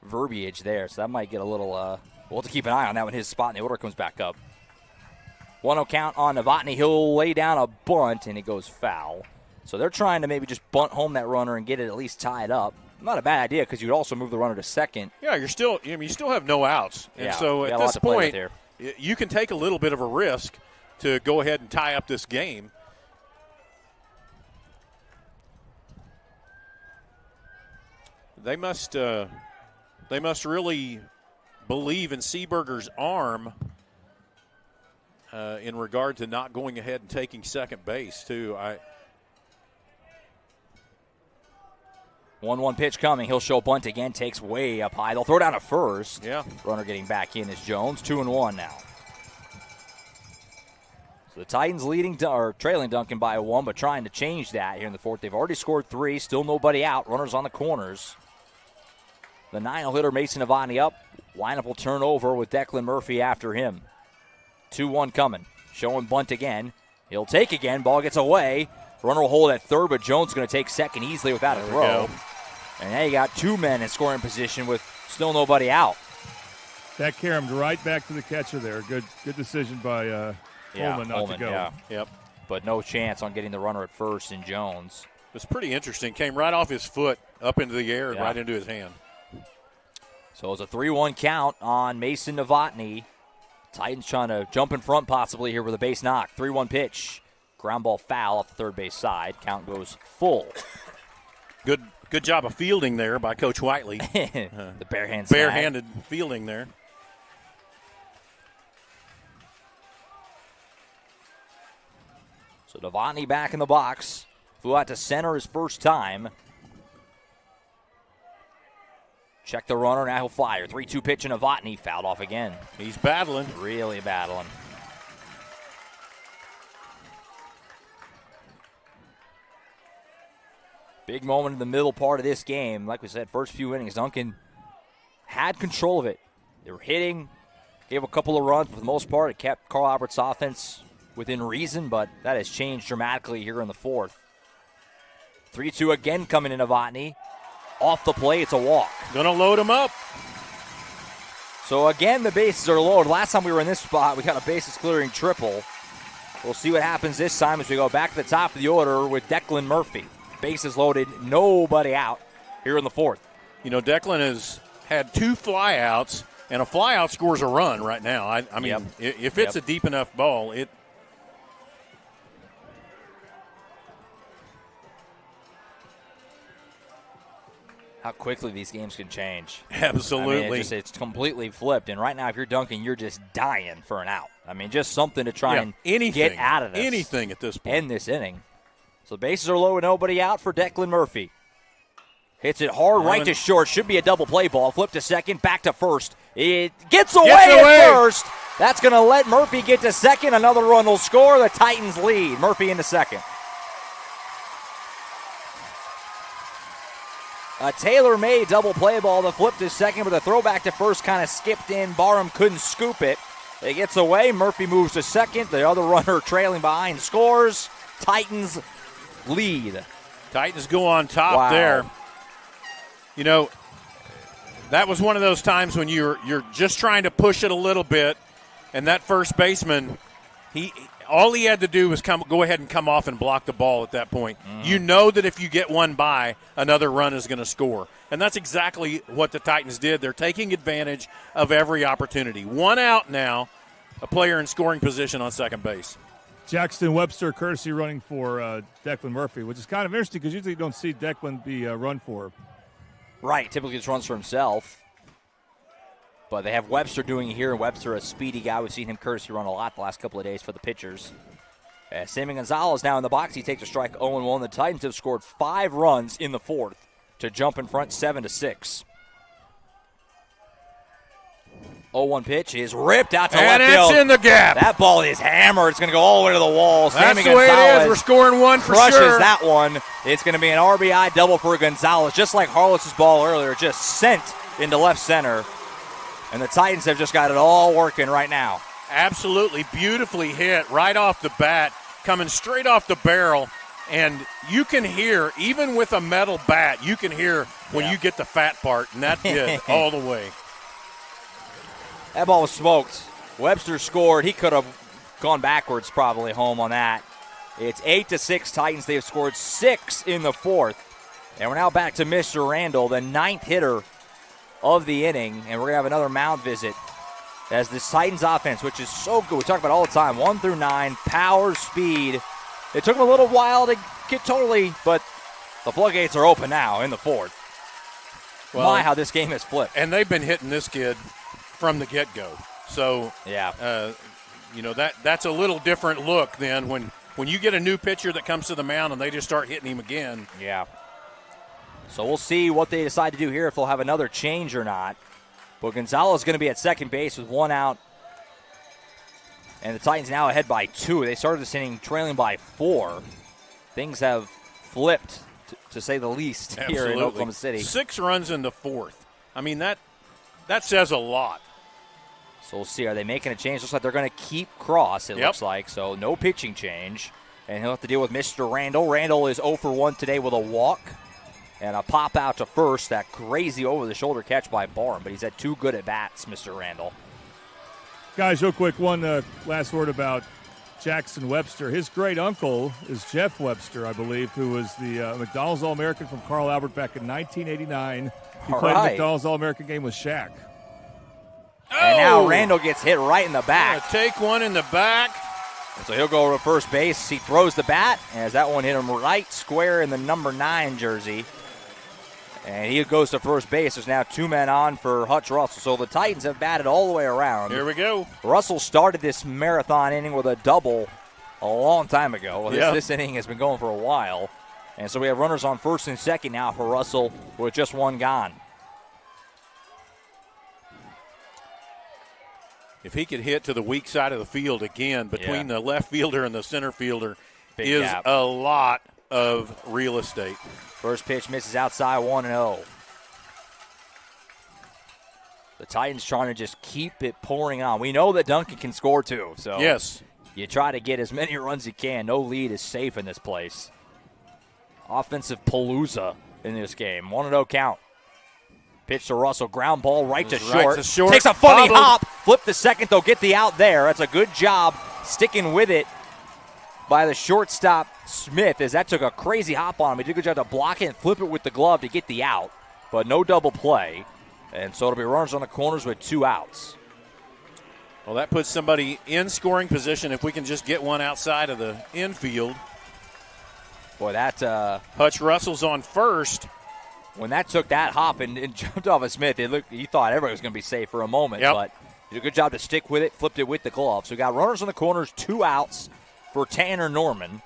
verbiage there, so that might get a little we'll have to keep an eye on that when his spot in the order comes back up. 1-0 count on Novotny. He'll lay down a bunt, and it goes foul. So they're trying to maybe just bunt home that runner and get it at least tied up. Not a bad idea because you'd also move the runner to second. Yeah, you still have no outs. And so at this point, you can take a little bit of a risk to go ahead and tie up this game. They must really believe in Seeberger's arm in regard to not going ahead and taking second base, too. 1-1 pitch coming. He'll show bunt again. Takes way up high. They'll throw down a first. Yeah. Runner getting back in is Jones. 2-1 now. So the Titans trailing Duncan by 1, but trying to change that here in the fourth. They've already scored 3. Still nobody out. Runners on the corners. The 9-0 hitter Mason Novotny up. Lineup will turn over with Declan Murphy after him. 2-1 coming. Showing bunt again. He'll take again. Ball gets away. Runner will hold at third, but Jones is going to take second easily without a throw. And now you got 2 men in scoring position with still nobody out. That carried him right back to the catcher there. Good decision by Holman not to go. Yeah. Yep. But no chance on getting the runner at first in Jones. It's pretty interesting. Came right off his foot, up into the air, and right into his hand. So it's a 3-1 count on Mason Novotny. Titans trying to jump in front possibly here with a base knock. 3-1 pitch. Ground ball foul off the third base side. Count goes full. Good job of fielding there by Coach Whiteley. The barehanded fielding there. So Novotny back in the box. Flew out to center his first time. Check the runner, now he'll fire. 3-2 pitch and Novotny fouled off again. He's battling. Really battling. Big moment in the middle part of this game. Like we said, first few innings, Duncan had control of it. They were hitting, gave a couple of runs, but for the most part, it kept Carl Albert's offense within reason, but that has changed dramatically here in the fourth. 3-2 again coming in Novotny. Off the play, it's a walk. Gonna load him up. So again, the bases are loaded. Last time we were in this spot, we got a bases clearing triple. We'll see what happens this time as we go back to the top of the order with Declan Murphy. Bases loaded, nobody out here in the fourth. You know, Declan has had 2 flyouts And a flyout scores a run right now. I mean, if it's a deep enough ball, it. How quickly these games can change. Absolutely. I mean, it's completely flipped. And right now, if you're Duncan, you're just dying for an out. I mean, just something to try and get out of this. Anything at this point. End this inning. So bases are low and nobody out for Declan Murphy. Hits it hard right to short. Should be a double play ball. Flip to second, back to first. It gets away at first. That's going to let Murphy get to second. Another run will score. The Titans lead. Murphy into second. A tailor-made double play ball. The flip to second, but the throwback to first kind of skipped in. Barham couldn't scoop it. It gets away. Murphy moves to second. The other runner trailing behind scores. Titans lead. Titans go on top there. You know, that was one of those times when you're just trying to push it a little bit, and that first baseman, all he had to do was go ahead and come off and block the ball at that point. You know that if you get one by, another run is going to score. And that's exactly what the Titans did. They're taking advantage of every opportunity. One out now, a player in scoring position on second base. Jackson Webster courtesy running for Declan Murphy, which is kind of interesting because usually you don't see Declan be run for. Right, typically just runs for himself. But they have Webster doing it here, and Webster, a speedy guy. We've seen him courtesy run a lot the last couple of days for the pitchers. Sammy Gonzalez now in the box. He takes a strike 0-1. The Titans have scored 5 runs in the fourth to jump in front 7-6. 0-1 pitch is ripped out to left field. And it's in the gap. That ball is hammered. It's going to go all the way to the wall. That's Sammy the Gonzalez way it is. We're scoring one for crushes sure. that one. It's going to be an RBI double for Gonzalez, just like Harless's ball earlier, just sent into left center. And the Titans have just got it all working right now. Absolutely beautifully hit right off the bat, coming straight off the barrel. And you can hear, even with a metal bat, you can hear when you get the fat part, and that did all the way. That ball was smoked. Webster scored. He could have gone backwards probably home on that. It's 8-6 Titans. They have scored 6 in the fourth. And we're now back to Mr. Randall, the 9th hitter of the inning. And we're going to have another mound visit as this Titans offense, which is so good. We talk about it all the time, 1 through 9, power, speed. It took them a little while to get totally, but the floodgates are open now in the fourth. Well, my, how this game has flipped. And they've been hitting this kid from the get-go. So, you know, that's a little different look than when you get a new pitcher that comes to the mound and they just start hitting him again. Yeah. So we'll see what they decide to do here, if they'll have another change or not. But Gonzalez is going to be at second base with 1 out. And the Titans now ahead by 2. They started this inning trailing by 4. Things have flipped, to say the least, here in Oklahoma City. 6 runs in the fourth. I mean, that says a lot. So we'll see. Are they making a change? Looks like they're going to keep Cross, it looks like. So no pitching change. And he'll have to deal with Mr. Randall. Randall is 0 for 1 today with a walk and a pop out to first. That crazy over-the-shoulder catch by Barham. But he's had 2 good at-bats, Mr. Randall. Guys, real quick, one last word about Jackson Webster. His great uncle is Jeff Webster, I believe, who was the McDonald's All-American from Carl Albert back in 1989. He played the McDonald's All-American game with Shaq. And now Randall gets hit right in the back. Take one in the back. And so he'll go to first base. He throws the bat as that one hit him right square in the number 9 jersey. And he goes to first base. There's now 2 men on for Hutch Russell. So the Titans have batted all the way around. Here we go. Russell started this marathon inning with a double a long time ago. Well, this inning has been going for a while. And so we have runners on first and second now for Russell with just 1 gone. If he could hit to the weak side of the field again between the left fielder and the center fielder is a lot of real estate. First pitch misses outside 1-0. The Titans trying to just keep it pouring on. We know that Duncan can score too. So you try to get as many runs as you can. No lead is safe in this place. Offensive palooza in this game. 1-0 count. Pitch to Russell, ground ball right to short. Takes a funny hop. Flip the second, though, get the out there. That's a good job sticking with it by the shortstop, Smith, as that took a crazy hop on him. He did a good job to block it and flip it with the glove to get the out, but no double play. And so it'll be runners on the corners with 2 outs. Well, that puts somebody in scoring position if we can just get one outside of the infield. Boy, that Hutch Russell's on first. When that took that hop and jumped off of Smith, he thought everybody was going to be safe for a moment. Yep. But he did a good job to stick with it, flipped it with the glove. So we got runners on the corners, 2 outs for Tanner Norman.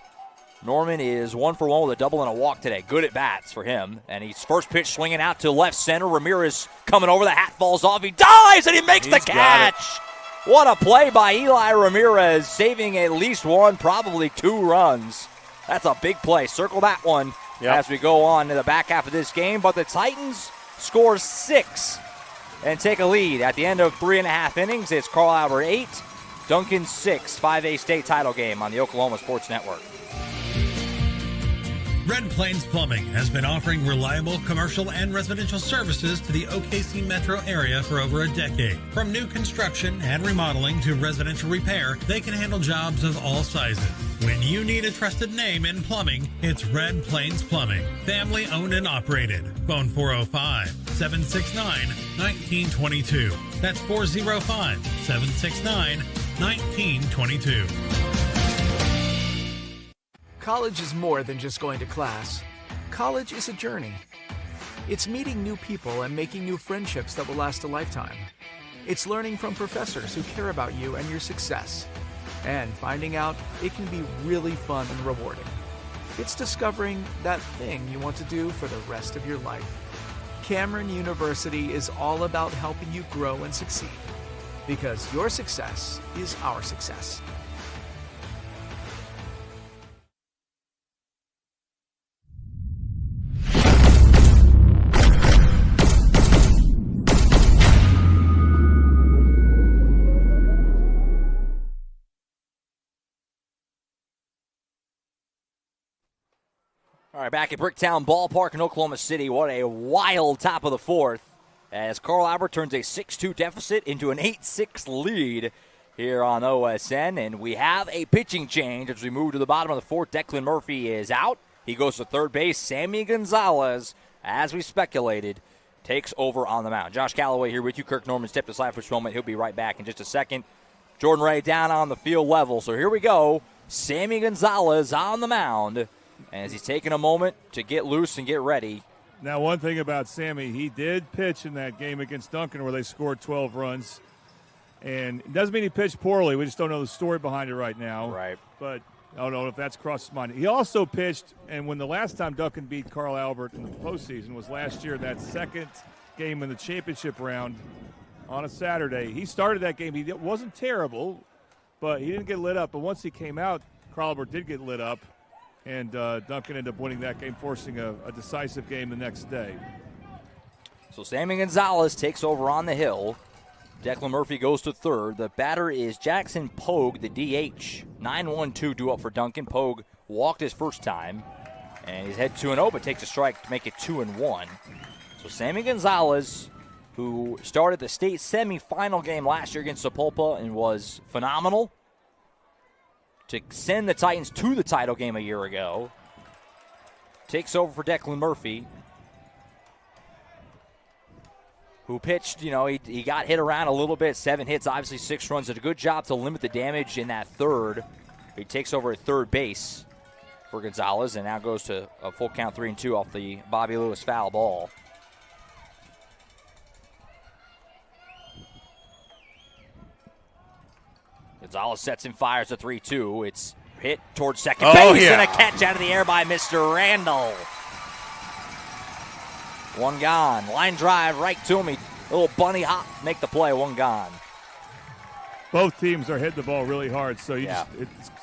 Norman is 1 for 1 with a double and a walk today. Good at bats for him. And he's first pitch swinging out to left center. Ramirez coming over. The hat falls off. He dives and he makes the catch. What a play by Eli Ramirez, saving at least 1, probably 2 runs. That's a big play. Circle that one as we go on to the back half of this game. But the Titans score 6 and take a lead. At the end of 3.5 innings, it's Carl Albert 8, Duncan 6, 5A state title game on the Oklahoma Sports Network. Red Plains Plumbing has been offering reliable commercial and residential services to the OKC metro area for over a decade. From new construction and remodeling to residential repair, they can handle jobs of all sizes. When you need a trusted name in plumbing, it's Red Plains Plumbing. Family owned and operated. Phone 405-769-1922. That's 405-769-1922. College is more than just going to class. College is a journey. It's meeting new people and making new friendships that will last a lifetime. It's learning from professors who care about you and your success. And finding out it can be really fun and rewarding. It's discovering that thing you want to do for the rest of your life. Cameron University is all about helping you grow and succeed. Because your success is our success. All right, back at Bricktown Ballpark in Oklahoma City. What a wild top of the 4th as Carl Albert turns a 6-2 deficit into an 8-6 lead here on OSN. And we have a pitching change as we move to the bottom of the 4th. Declan Murphy is out. He goes to third base. Sammy Gonzalez, as we speculated, takes over on the mound. Josh Calloway here with you. Kirk Norman stepped aside for a moment. He'll be right back in just a second. Jordan Ray down on the field level. So here we go. Sammy Gonzalez on the mound as he's taking a moment to get loose and get ready. Now, one thing about Sammy, he did pitch in that game against Duncan where they scored 12 runs. And it doesn't mean he pitched poorly. We just don't know the story behind it right now. Right. But I don't know if that's crossed his mind. He also pitched, and when the last time Duncan beat Carl Albert in the postseason was last year, that second game in the championship round on a Saturday. He started that game. He wasn't terrible, but he didn't get lit up. But once he came out, Carl Albert did get lit up. And Duncan ended up winning that game, forcing a decisive game the next day. So Sammy Gonzalez takes over on the hill. Declan Murphy goes to third. The batter is Jackson Pogue, the DH. 9-1-2 due up for Duncan. Pogue walked his first time, and he's head 2-0, but takes a strike to make it 2-1. So Sammy Gonzalez, who started the state semifinal game last year against Sapulpa and was phenomenal, to send the Titans to the title game a year ago, takes over for Declan Murphy, who pitched, he got hit around a little bit, 7 hits, obviously 6 runs. Did a good job to limit the damage in that third. He takes over at third base for Gonzalez and now goes to a full count 3-2 off the Bobby Lewis foul ball. Gonzalez sets and fires a 3-2. It's hit towards second base and a catch out of the air by Mr. Randall. One gone. Line drive right to him. A little bunny hop, make the play. One gone. Both teams are hitting the ball really hard, so a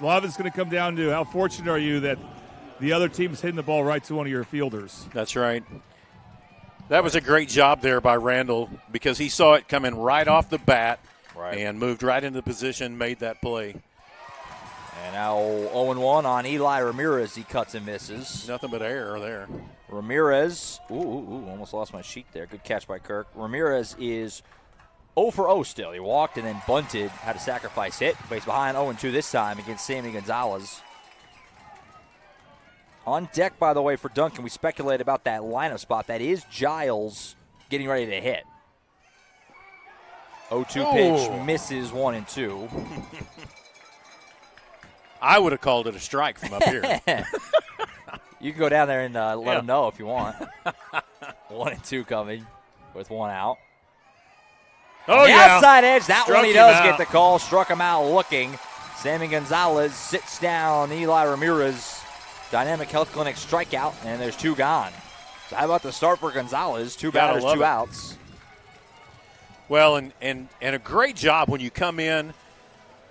lot of it's going to come down to how fortunate are you that the other team's hitting the ball right to one of your fielders. That's right. That was a great job there by Randall because he saw it coming right off the bat. Right. And moved right into position, made that play. And now 0-1 on Eli Ramirez. He cuts and misses. Nothing but air there. Ramirez, almost lost my sheet there. Good catch by Kirk. Ramirez is 0 for 0 still. He walked and then bunted, had a sacrifice hit. But he's behind 0-2 this time against Sammy Gonzalez. On deck, by the way, for Duncan, we speculated about that lineup spot. That is Giles getting ready to hit. 0-2 pitch misses 1-2. I would have called it a strike from up here. You can go down there and let them know if you want. 1-2 coming with one out. Oh, the yeah. outside edge. That Struck one he him does out. get the call. Struck him out looking. Sammy Gonzalez sits down Eli Ramirez. Dynamic Health Clinic strikeout, and there's 2 gone. So how about the start for Gonzalez? 2 batters, 2 outs. Well, and a great job when you come in.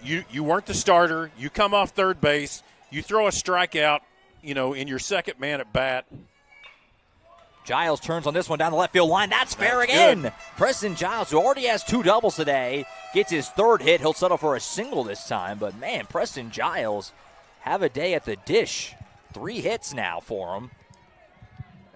You weren't the starter. You come off third base. You throw a strikeout, in your second man at bat. Giles turns on this one down the left field line. That's fair again. Good. Preston Giles, who already has 2 doubles today, gets his 3rd hit. He'll settle for a single this time. But, man, Preston Giles have a day at the dish. 3 hits now for him.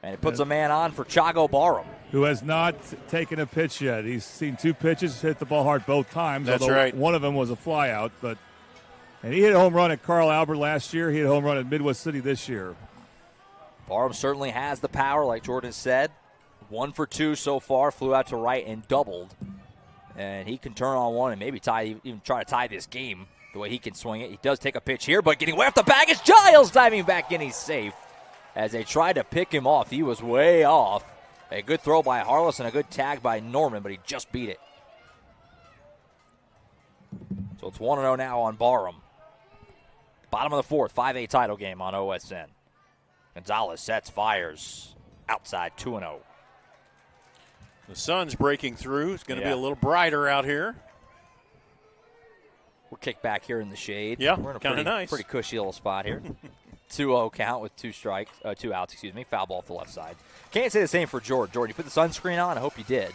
And it puts a man on for Chago Barham, who has not taken a pitch yet. He's seen 2 pitches, hit the ball hard both times. That's although right. One of them was a fly out. And he hit a home run at Carl Albert last year. He hit a home run at Midwest City this year. Barham certainly has the power, like Jordan said. 1 for 2 so far, flew out to right and doubled. And he can turn on one and maybe even try to tie this game the way he can swing it. He does take a pitch here, but getting way off the bag is Giles diving back in. He's safe. As they tried to pick him off, he was way off. A good throw by Harless and a good tag by Norman, but he just beat it. So it's 1-0 now on Barham. Bottom of the 4th, 5A title game on OSN. Gonzalez sets, fires, outside 2-0. The sun's breaking through. It's going to be a little brighter out here. We're kicked back here in the shade. Yeah, we're in a kind of nice. Pretty cushy little spot here. 2-0 count with 2 outs, foul ball off the left side. Can't say the same for Jordan. Jordan, you put the sunscreen on? I hope you did.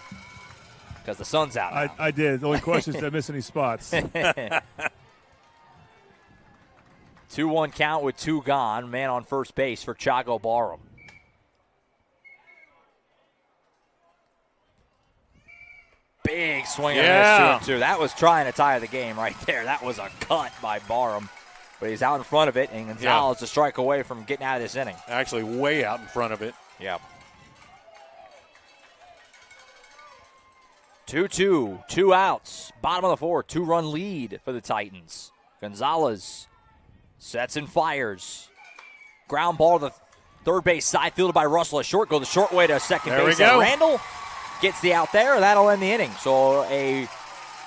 Because the sun's out now. I did. The only question is, did I miss any spots? 2-1 count with 2 gone. Man on first base for Chago Barham. Big swing and miss 2-2. That was trying to tie the game right there. That was a cut by Barham. But he's out in front of it, and Gonzalez a strike away from getting out of this inning. Actually, way out in front of it. Yeah. 2-2, 2 outs. Bottom of the 4th, 2-run lead for the Titans. Gonzalez sets and fires. Ground ball to the third base side, fielded by Russell. A short, go the short way to second There base. we go. Randall gets the out there. That'll end the inning. So a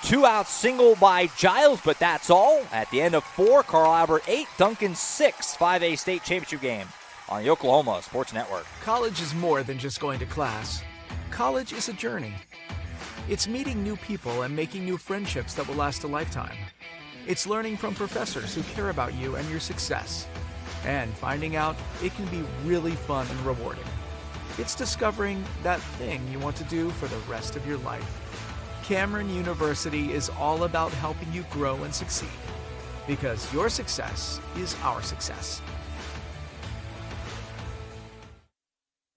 2-out single by Giles, but that's all. At the end of 4, Carl Albert 8, Duncan 6, 5A state championship game on the Oklahoma Sports Network. College is more than just going to class. College is a journey. It's meeting new people and making new friendships that will last a lifetime. It's learning from professors who care about you and your success. And finding out it can be really fun and rewarding. It's discovering that thing you want to do for the rest of your life. Cameron University is all about helping you grow and succeed. Because your success is our success.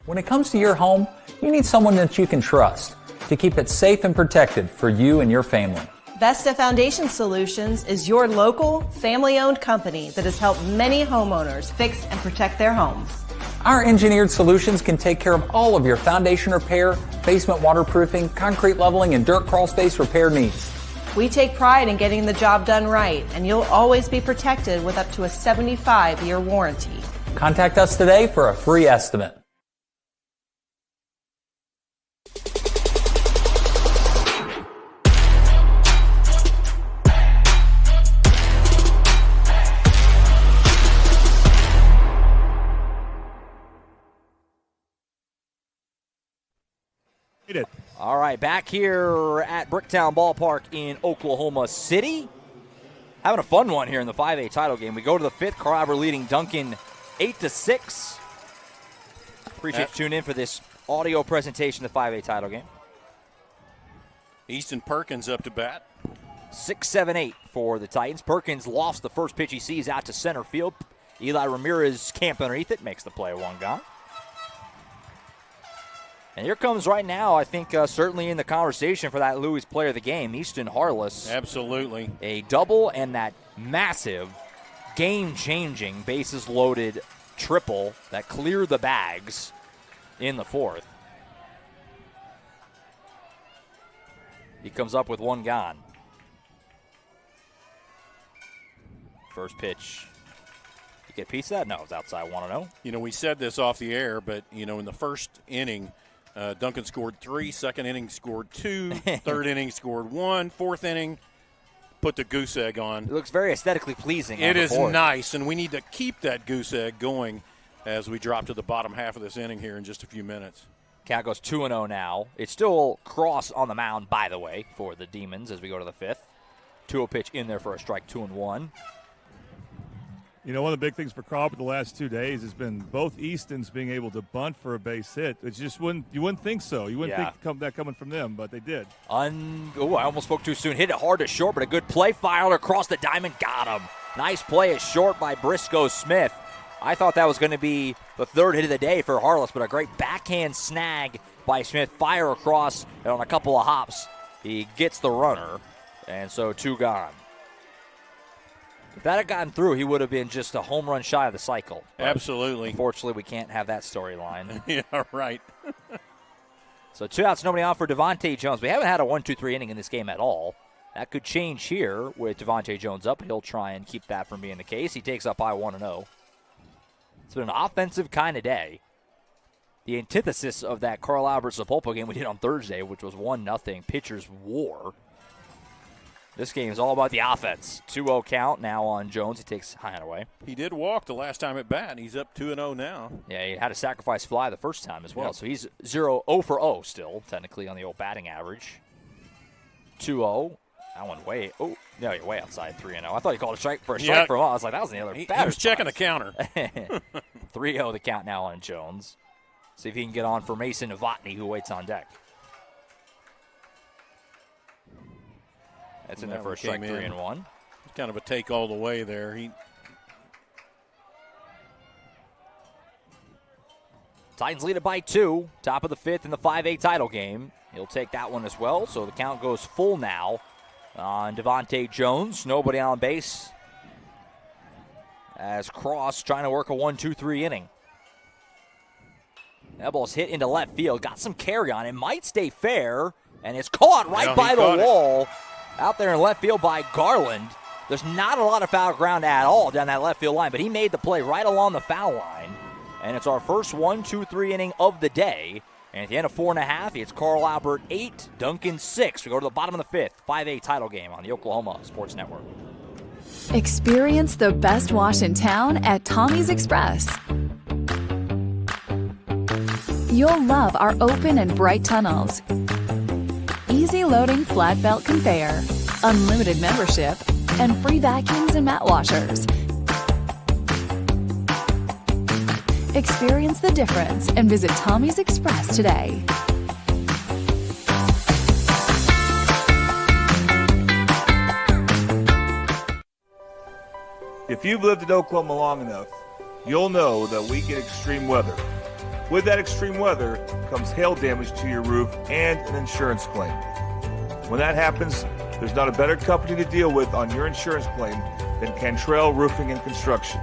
When it comes to your home, you need someone that you can trust to keep it safe and protected for you and your family. Vesta Foundation Solutions is your local, family-owned company that has helped many homeowners fix and protect their homes. Our engineered solutions can take care of all of your foundation repair, basement waterproofing, concrete leveling, and dirt crawl space repair needs. We take pride in getting the job done right, and you'll always be protected with up to a 75-year warranty. Contact us today for a free estimate. All right, back here at Bricktown Ballpark in Oklahoma City. Having a fun one here in the 5A title game. We go to the 5th. Carl Albert leading Duncan 8-6. Appreciate you tuning in for this audio presentation of the 5A title game. Easton Perkins up to bat. 6-7-8 for the Titans. Perkins lost the first pitch he sees out to center field. Eli Ramirez camp underneath it, makes the play, 1 gone. And here comes right now, I think, certainly in the conversation for that Louis player of the game, Easton Harless. Absolutely. A double and that massive, game-changing, bases-loaded triple that cleared the bags in the 4th. He comes up with one gone. First pitch. You get a piece of that? No, it's outside 1-0. You know, we said this off the air, but, you know, in the first inning, Duncan scored 3, second inning scored 2, third inning scored 1, fourth inning put the goose egg on. It looks very aesthetically pleasing. It is nice, and we need to keep that goose egg going as we drop to the bottom half of this inning here in just a few minutes. Count goes 2-0 now. It's still Cross on the mound, by the way, for the Demons as we go to the fifth. 2-0 pitch in there for a strike, 2-1. You know, one of the big things for Crawford the last 2 days has been both Eastons being able to bunt for a base hit. It's just you wouldn't think so. You wouldn't think that coming from them, but they did. I almost spoke too soon. Hit it hard to short, but a good play. Fired across the diamond, got him. Nice play at short by Briscoe Smith. I thought that was going to be the third hit of the day for Harless, but a great backhand snag by Smith. Fire across, and on a couple of hops, he gets the runner, and so 2 gone. If that had gotten through, he would have been just a home run shy of the cycle. But absolutely. Unfortunately, we can't have that storyline. Yeah, right. So 2 outs, nobody on for Devontae Jones. We haven't had a 1-2-3 inning in this game at all. That could change here with Devontae Jones up. He'll try and keep that from being the case. He takes up high 1-0. It's been an offensive kind of day. The antithesis of that Carl Albert Sapulpa game we did on Thursday, which was 1-0 pitcher's war. This game is all about the offense. 2-0 count now on Jones. He takes high and away. He did walk the last time at bat, and he's up 2-0 now. Yeah, he had a sacrifice fly the first time as well. Yep. So he's 0 for 0 still, technically, on the old batting average. 2-0. That one way. Oh, no, you're way outside 3-0. I thought he called a strike for a strike for a while. I was like, that was the other batter. He was checking the counter. 3-0 the count now on Jones. See if he can get on for Mason Novotny, who waits on deck. That's in there for a strike, 3-1. It's kind of a take all the way there. Titans lead it by 2. Top of the fifth in the 5A title game. He'll take that one as well. So the count goes full now on Devontae Jones. Nobody on base as Cross trying to work a 1-2-3 inning. That ball's hit into left field. Got some carry on it. Might stay fair. And it's caught right by the wall. Out there in left field by Garland. There's not a lot of foul ground at all down that left field line, but he made the play right along the foul line. And it's our first 1-2-3 inning of the day. And at the end of 4.5, it's Carl Albert 8, Duncan 6. We go to the bottom of the fifth, 5A title game on the Oklahoma Sports Network. Experience the best wash in town at Tommy's Express. You'll love our open and bright tunnels, easy loading flat belt conveyor, unlimited membership, and free vacuums and mat washers. Experience the difference and visit Tommy's Express today. If you've lived in Oklahoma long enough, you'll know that we get extreme weather. With that extreme weather comes hail damage to your roof and an insurance claim. When that happens, there's not a better company to deal with on your insurance claim than Cantrell Roofing and Construction.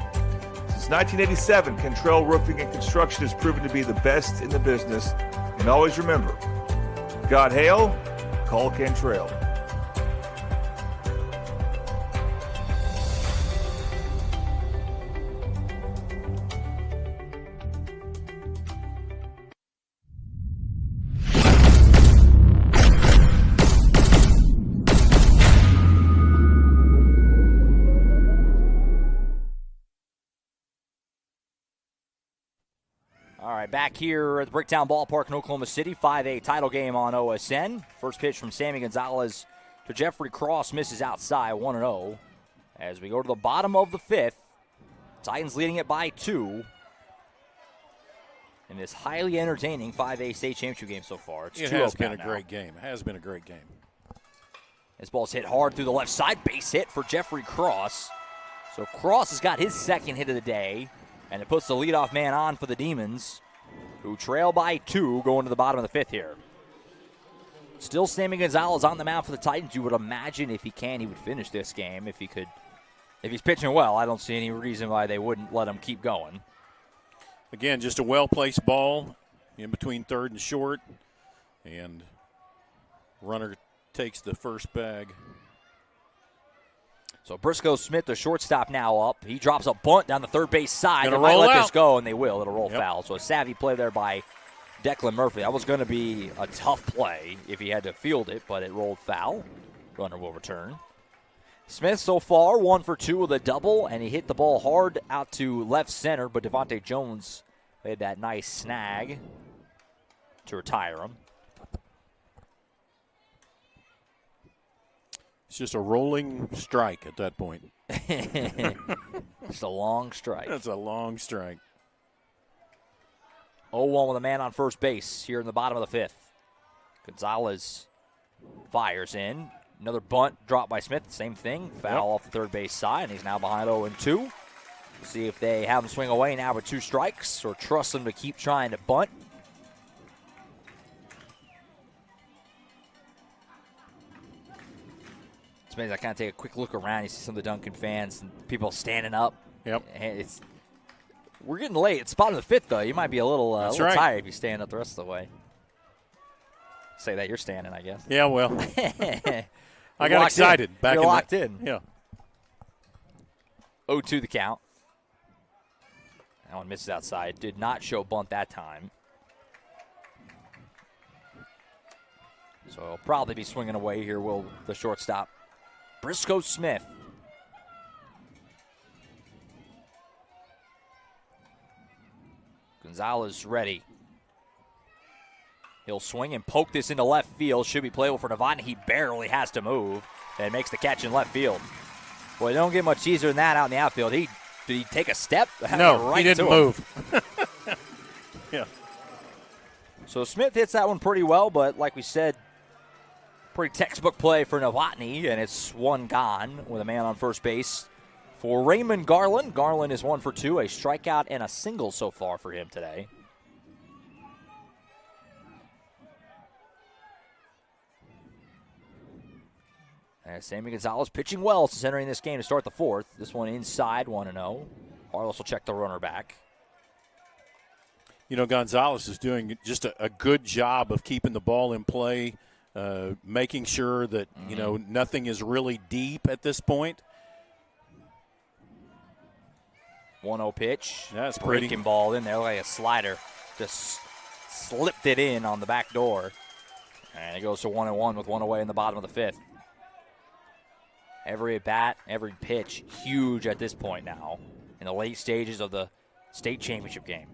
Since 1987, Cantrell Roofing and Construction has proven to be the best in the business. And always remember, got hail? Call Cantrell. All right, back here at the Bricktown Ballpark in Oklahoma City, 5A title game on OSN. First pitch from Sammy Gonzalez to Jeffrey Cross, misses outside, 1-0. As we go to the bottom of the fifth, Titans leading it by 2 in this highly entertaining 5A state championship game so far. It's 2-0 It has been a now. great game. It has been a great game. This ball's hit hard through the left side, base hit for Jeffrey Cross. So Cross has got his second hit of the day. And it puts the leadoff man on for the Demons, who trail by 2 going to the bottom of the fifth here. Still Sammy Gonzalez on the mound for the Titans. You would imagine if he can, he would finish this game if he could. If he's pitching well, I don't see any reason why they wouldn't let him keep going. Again, just a well-placed ball in between third and short. And runner takes the first bag. So Briscoe Smith, the shortstop, now up. He drops a bunt down the third base side. Gonna They might roll let out. this go, and they will. It'll roll Yep. foul. So a savvy play there by Declan Murphy. That was going to be a tough play if he had to field it, but it rolled foul. Runner will return. Smith so far 1 for 2 with a double, and he hit the ball hard out to left center, but Devontae Jones made that nice snag to retire him. It's just a rolling strike at that point. Just a long strike. That's a long strike. 0-1 with a man on first base here in the bottom of the fifth. Gonzalez fires in. Another bunt dropped by Smith. Same thing. Foul off the third base side, and he's now behind 0-2. See if they have him swing away now with 2 strikes or trust him to keep trying to bunt. It's amazing. I kind of take a quick look around. You see some of the Duncan fans and people standing up. Yep. And we're getting late. It's bottom of the fifth, though. You might be a little right. tired if you stand up the rest of the way. Say that you're standing, I guess. Yeah, well. I got excited. You're locked in. Yeah. 0-2 the count. That one misses outside. Did not show bunt that time. So he'll probably be swinging away here, will the shortstop. Briscoe Smith. Gonzalez ready. He'll swing and poke this into left field. Should be playable for Novotny. He barely has to move and makes the catch in left field. Boy, they don't get much easier than that out in the outfield. Did he take a step? No, right he didn't to him. move. Yeah. So Smith hits that one pretty well, but like we said, pretty textbook play for Novotny, and it's one gone with a man on first base for Raymond Garland. Garland is 1 for 2, a strikeout and a single so far for him today. And Sammy Gonzalez pitching well since entering this game to start the fourth. This one inside 1-0. Harless will check the runner back. You know, Gonzalez is doing just a good job of keeping the ball in play, making sure that, you know, nothing is really deep at this point. 1-0 pitch. That's breaking pretty. ball in there like a slider. Just slipped it in on the back door. And it goes to 1-1 with one away in the bottom of the fifth. Every at bat, every pitch, huge at this point now in the late stages of the state championship game.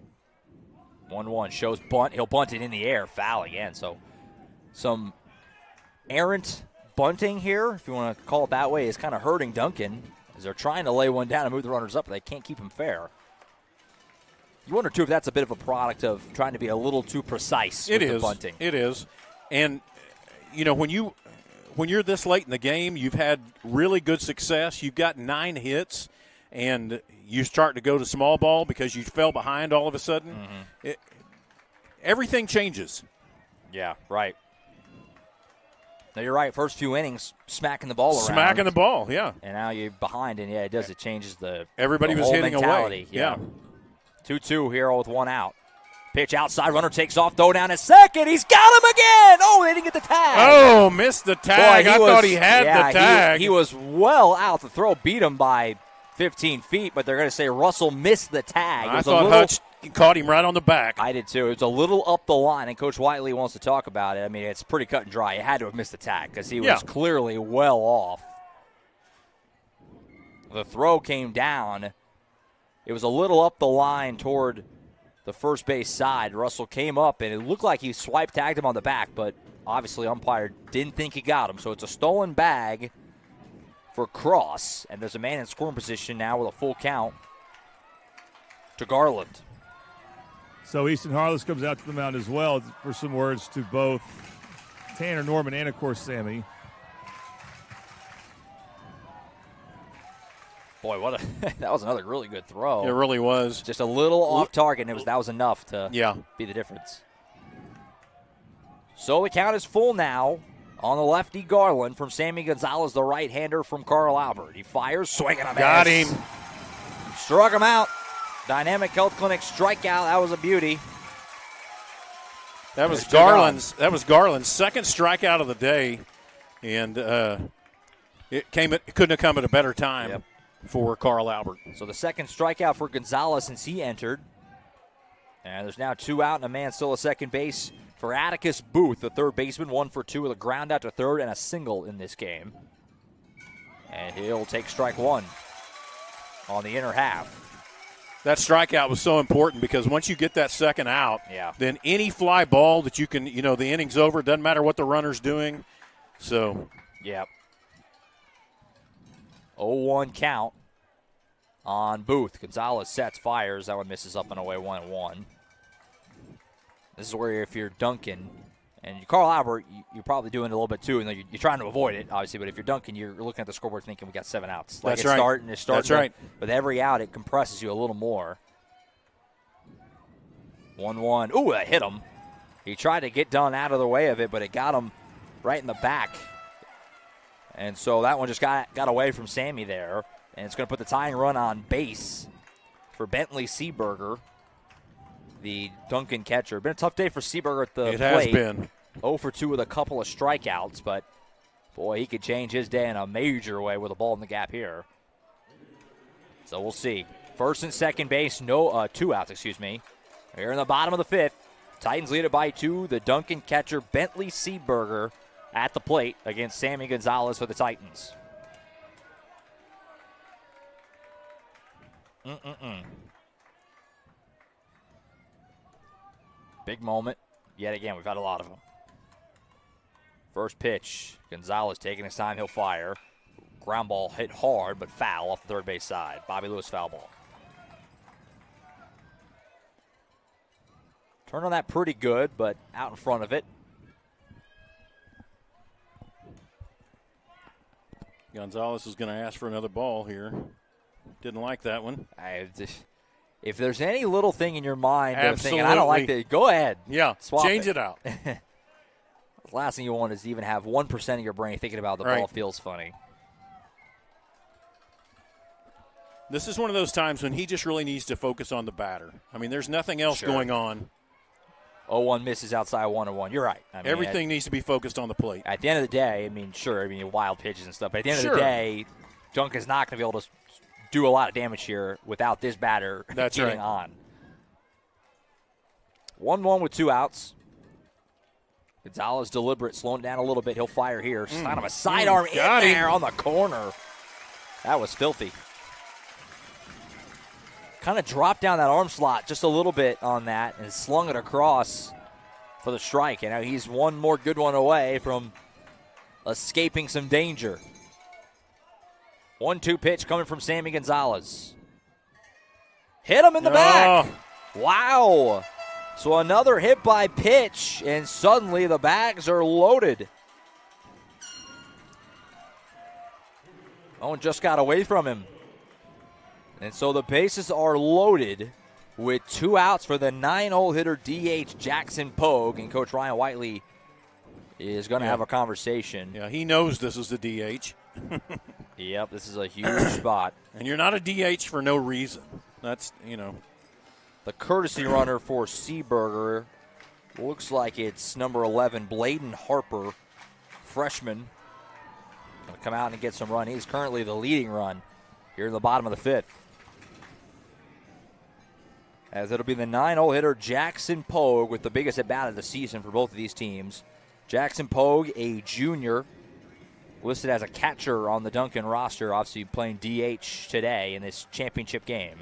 1-1 shows bunt. He'll bunt it in the air. Foul again. So some errant bunting here, if you want to call it that way, is kind of hurting Duncan as they're trying to lay one down and move the runners up, but they can't keep him fair. You wonder, too, if that's a bit of a product of trying to be a little too precise with the bunting. It is. And, you know, when you're this late in the game, you've had really good success. You've got 9 hits, and you start to go to small ball because you fell behind all of a sudden. Everything changes. Yeah, right. No, you're right. First few innings, smacking the ball around. Smacking the ball, yeah. And now you're behind, and, it does. It changes the Everybody the was whole hitting mentality. away. Yeah. 2-2 here with 1 out. Pitch outside, runner takes off, throw down at second. He's got him again. Oh, they didn't get the tag. Oh, missed the tag. Boy, I thought he had the tag. He was well out. The throw beat him by 15 feet, but they're going to say Russell missed the tag. I thought Hutch caught him right on the back. I did too. It was a little up the line, and Coach Whiteley wants to talk about it. I mean, it's pretty cut and dry. He had to have missed the tag because he was clearly well off. The throw came down. It was a little up the line toward the first base side. Russell came up, and it looked like he tagged him on the back, but obviously umpire didn't think he got him. So it's a stolen bag for Cross, and there's a man in scoring position now with a full count to Garland. So Easton Harless comes out to the mound as well for some words to both Tanner Norman and, of course, Sammy. Boy, that was another really good throw. It really was. Just a little off target, and that was enough to be the difference. So the count is full now on the lefty Garland from Sammy Gonzalez, the right-hander from Carl Albert. He fires, swinging a miss. Got him. Struck him out. Dynamic Health Clinic strikeout. That was a beauty. That was Garland's second strikeout of the day. And it couldn't have come at a better time for Carl Albert. So the second strikeout for Gonzalez since he entered. And there's now 2 out and a man still at second base for Atticus Booth, the third baseman, 1 for 2 with a ground out to third and a single in this game. And he'll take strike 1 on the inner half. That strikeout was so important because once you get that second out, then any fly ball that you can, the inning's over. It doesn't matter what the runner's doing. So, yep. 0-1 count on Booth. Gonzalez sets, fires. That one misses up and away, 1-1. This is where if you're Duncan and Carl Albert, you're probably doing it a little bit too, and you're trying to avoid it, obviously. But if you're Duncan, you're looking at the scoreboard thinking we got 7 outs. That's right. It's starting. That's right. With every out, it compresses you a little more. 1-1. Ooh, that hit him. He tried to get done out of the way of it, but it got him right in the back. And so that one just got away from Sammy there. And it's going to put the tying run on base for Bentley Seaberger, the Duncan catcher. Been a tough day for Seaberger at the plate. It has been. 0 for 2 with a couple of strikeouts, but, boy, he could change his day in a major way with a ball in the gap here. So we'll see. First and second base, 2 outs, Here in the bottom of the 5th. Titans lead it by 2. The Duncan catcher, Bentley Seaberger, at the plate against Sammy Gonzalez for the Titans. Big moment. Yet again, we've had a lot of them. First pitch. Gonzalez taking his time. He'll fire. Ground ball hit hard, but foul off the third base side. Bobby Lewis foul ball. Turn on that pretty good, but out in front of it. Gonzalez is going to ask for another ball here. Didn't like that one. If there's any little thing in your mind of thinking, I don't like that, go ahead. Yeah, change it out. The last thing you want is to even have 1% of your brain thinking about the ball feels funny. This is one of those times when he just really needs to focus on the batter. I mean, there's nothing else going on. 0-1 misses outside 1-1. You're right. I mean, everything needs to be focused on the plate. At the end of the day, wild pitches and stuff, but at the end of the day, Duncan's not going to be able to do a lot of damage here without this batter getting on. 1-1 with 2 outs. Gonzalez deliberate, slowing down a little bit. He'll fire here. Kind of a sidearm in there on the corner. That was filthy. Kind of dropped down that arm slot just a little bit on that and slung it across for the strike. And now he's one more good one away from escaping some danger. 1-2 pitch coming from Sammy Gonzalez. Hit him in the back. Wow. So another hit by pitch, and suddenly the bags are loaded. Oh, and just got away from him. And so the bases are loaded with 2 outs for the 9-hole hitter DH Jackson Pogue. And Coach Ryan Whiteley is going to have a conversation. Yeah, he knows this is the DH. Yep, this is a huge spot. And you're not a DH for no reason. That's, The courtesy runner for Seaberger looks like it's number 11, Bladen Harper, freshman. Going to come out and get some run. He's currently the leading run here in the bottom of the 5th. As it'll be the 9-hole hitter Jackson Pogue with the biggest at-bat of the season for both of these teams. Jackson Pogue, a junior, listed as a catcher on the Duncan roster, obviously playing DH today in this championship game.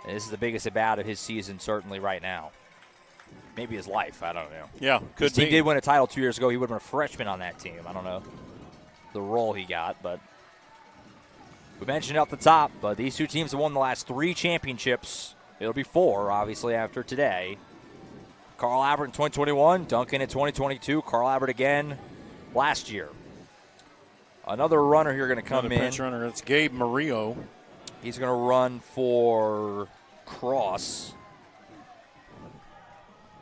And this is the biggest at-bat of his season, certainly right now. Maybe his life, I don't know. Yeah, could his team be. did win a title 2 years ago. He would have been a freshman on that team. I don't know the role he got, but we mentioned it at the top, but these two teams have won the last 3 championships. It'll be 4, obviously, after today. Carl Albert in 2021, Duncan in 2022, Carl Albert again last year. Another runner here going to come in. Pinch runner, it's Gabe Murillo. He's going to run for Cross,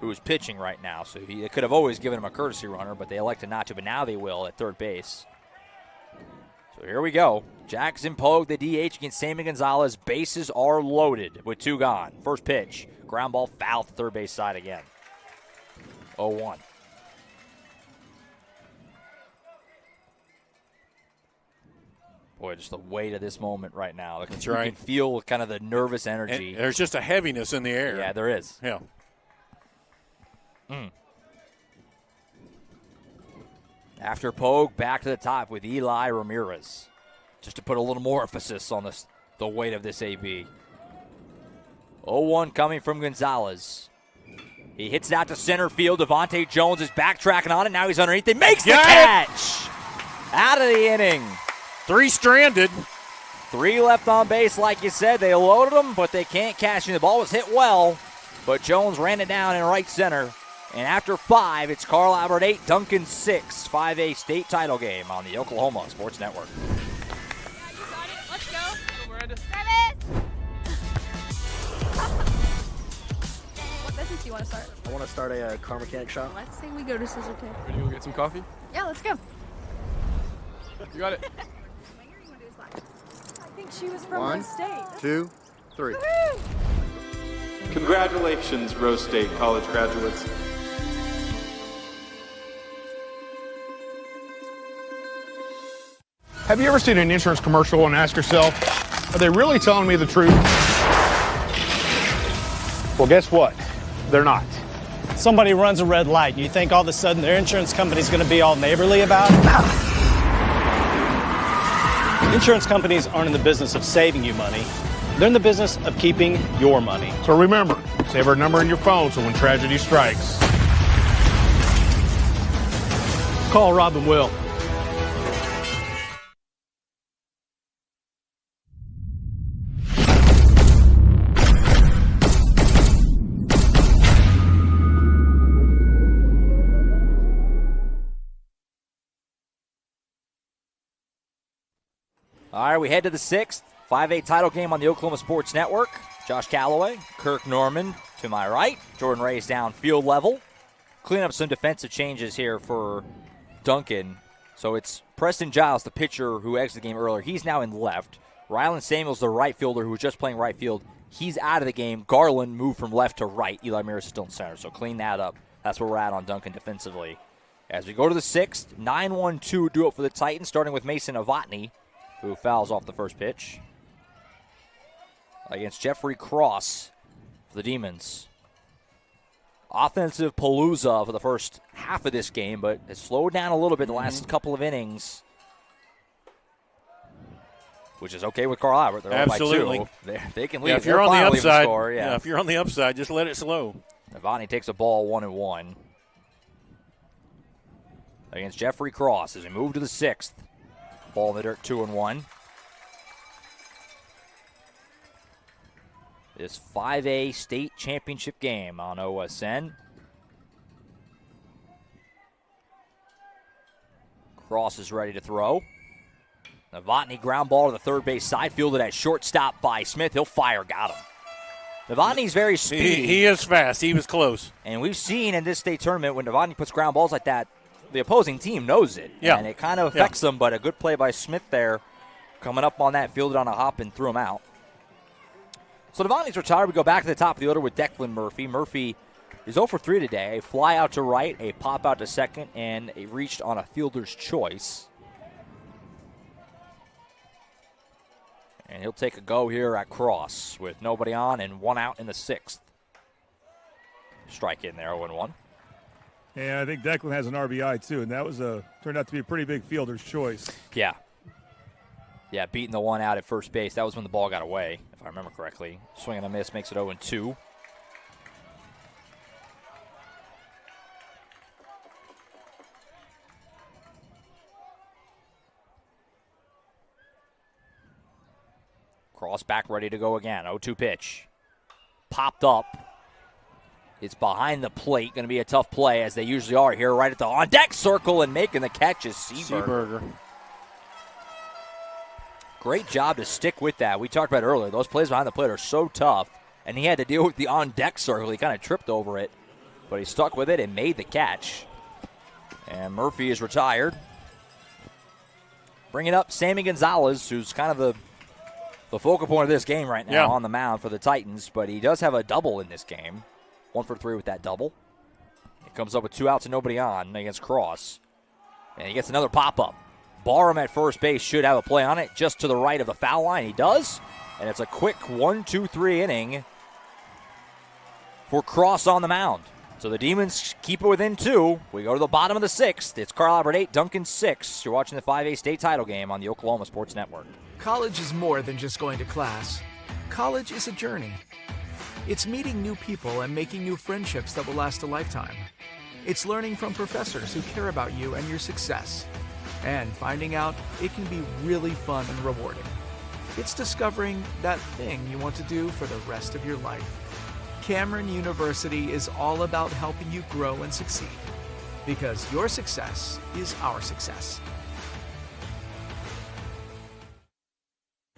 who is pitching right now. So they could have always given him a courtesy runner, but they elected not to, but now they will at third base. So here we go. Jackson Pogue, the DH against Sammy Gonzalez. Bases are loaded with 2 gone. First pitch, ground ball foul to third base side again. 0-1. Boy, just the weight of this moment right now. That's you right. You can feel kind of the nervous energy. And there's just a heaviness in the air. Yeah, there is. Yeah. After Pogue, back to the top with Eli Ramirez. Just to put a little more emphasis on the weight of this AB. 0-1 coming from Gonzalez. He hits it out to center field. Devontae Jones is backtracking on it. Now he's underneath. He makes the catch. Out of the inning. 3 stranded. 3 left on base, like you said. They loaded him, but they can't cash in. The ball was hit well, but Jones ran it down in right center. And after 5, it's Carl Albert 8, Duncan 6. 5A state title game on the Oklahoma Sports Network. Yeah, you got it. Let's go. Miranda. What business do you want to start? I want to start a car mechanic shop. Let's say we go to Scissor Tape. Ready to go get some coffee? Yeah, let's go. You got it. I think she was from 1, Rose State. 2, 3. Woohoo! Congratulations, Rose State college graduates. Have you ever seen an insurance commercial and asked yourself, are they really telling me the truth? Well, guess what? They're not. Somebody runs a red light, and you think all of a sudden their insurance company's going to be all neighborly about it? Insurance companies aren't in the business of saving you money. They're in the business of keeping your money. So remember, save our number in your phone so when tragedy strikes, Call Rob and Will. All right, we head to the 6th 5A title game on the Oklahoma Sports Network. Josh Calloway, Kirk Norman to my right. Jordan Ray's down field level. Clean up some defensive changes here for Duncan. So it's Preston Giles, the pitcher who exited the game earlier. He's now in left. Rylan Samuels, the right fielder who was just playing right field, he's out of the game. Garland moved from left to right. Eli Mears is still in center, so clean that up. That's where we're at on Duncan defensively. As we go to the 6th, 9-1-2 duo for the Titans, starting with Mason Novotny, who fouls off the first pitch against Jeffrey Cross for the Demons. Offensive palooza for the first half of this game, but has slowed down a little bit the last couple of innings, which is okay with Carl Albert. They're Absolutely. up by 2. They can leave. If you're on the upside, score, if you're on the upside, just let it slow. Novotny takes a ball 1-1 against Jeffrey Cross as we move to the 6th. Ball in the dirt, 2-1. This 5A state championship game on OSN. Cross is ready to throw. Novotny ground ball to the third base side, fielded at shortstop by Smith. He'll fire, got him. Novotny's very speedy. He is fast. He was close. And we've seen in this state tournament when Novotny puts ground balls like that, the opposing team knows it. Yeah. And it kind of affects them, but a good play by Smith there. Coming up on that, fielded on a hop and threw him out. So Novotny's retired. We go back to the top of the order with Declan Murphy. Murphy is 0 for 3 today. A fly out to right, a pop out to second, and a reached on a fielder's choice. And he'll take a go here at Cross with nobody on and 1 out in the 6th. Strike in there, 0-1. And I think Declan has an RBI too, and that was turned out to be a pretty big fielder's choice. Yeah. Yeah, beating the 1 out at first base. That was when the ball got away, if I remember correctly. Swing and a miss makes it 0-2. Cross back, ready to go again. 0-2 pitch. Popped up. It's behind the plate. Going to be a tough play, as they usually are here, right at the on-deck circle, and making the catch is Seaberger. Great job to stick with that. We talked about it earlier. Those plays behind the plate are so tough, and he had to deal with the on-deck circle. He kind of tripped over it, but he stuck with it and made the catch. And Murphy is retired. Bringing up Sammy Gonzalez, who's kind of the focal point of this game right now on the mound for the Titans, but he does have a double in this game. 1 for 3 with that double. He comes up with 2 outs and nobody on against Cross. And he gets another pop-up. Barham at first base should have a play on it just to the right of the foul line. He does. And it's a quick 1-2-3 inning for Cross on the mound. So the Demons keep it within 2. We go to the bottom of the 6th. It's Carl Albert 8, Duncan 6. You're watching the 5A state title game on the Oklahoma Sports Network. College is more than just going to class. College is a journey. It's meeting new people and making new friendships that will last a lifetime. It's learning from professors who care about you and your success. And finding out it can be really fun and rewarding. It's discovering that thing you want to do for the rest of your life. Cameron University is all about helping you grow and succeed. Because your success is our success.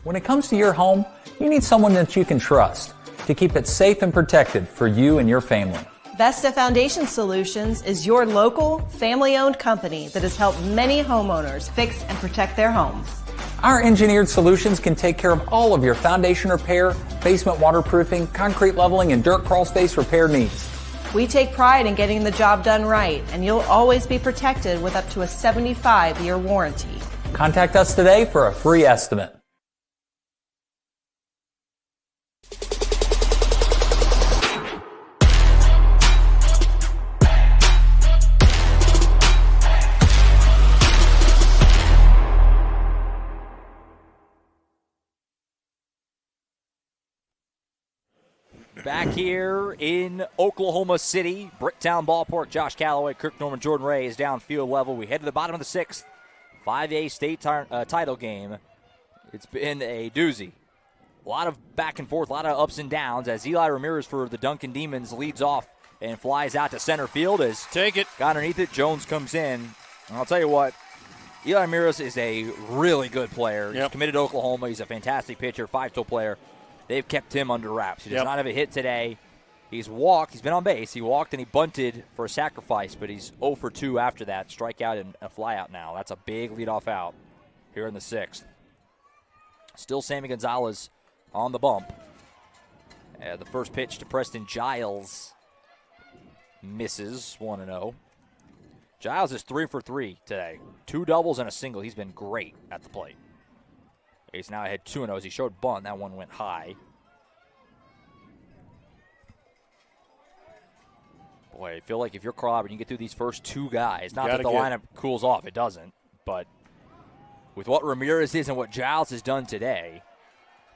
When it comes to your home, you need someone that you can trust to keep it safe and protected for you and your family. Vesta Foundation Solutions is your local, family-owned company that has helped many homeowners fix and protect their homes. Our engineered solutions can take care of all of your foundation repair, basement waterproofing, concrete leveling, and dirt crawl space repair needs. We take pride in getting the job done right, and you'll always be protected with up to a 75-year warranty. Contact us today for a free estimate. Back here in Oklahoma City, Bricktown Ballpark, Josh Calloway, Kirk Norman, Jordan Ray is downfield level. We head to the bottom of the 6th, 5A state title game. It's been a doozy. A lot of back and forth, a lot of ups and downs as Eli Ramirez for the Duncan Demons leads off and flies out to center field as take it. Got underneath it. Jones comes in. And I'll tell you what, Eli Ramirez is a really good player. He's committed to Oklahoma. He's a fantastic pitcher, 5-tool player. They've kept him under wraps. He does not have a hit today. He's walked. He's been on base. He walked and he bunted for a sacrifice, but he's 0 for 2 after that. Strikeout and a flyout now. That's a big leadoff out here in the 6th. Still Sammy Gonzalez on the bump. The first pitch to Preston Giles misses 1-0. Giles is 3 for 3 today. 2 doubles and a single. He's been great at the plate. He's now ahead 2-0 as he showed bunt. That one went high. Boy, I feel like if you're Carl Albert, you can get through these first 2 guys. Not that the lineup cools off. It doesn't. But with what Ramirez is and what Giles has done today,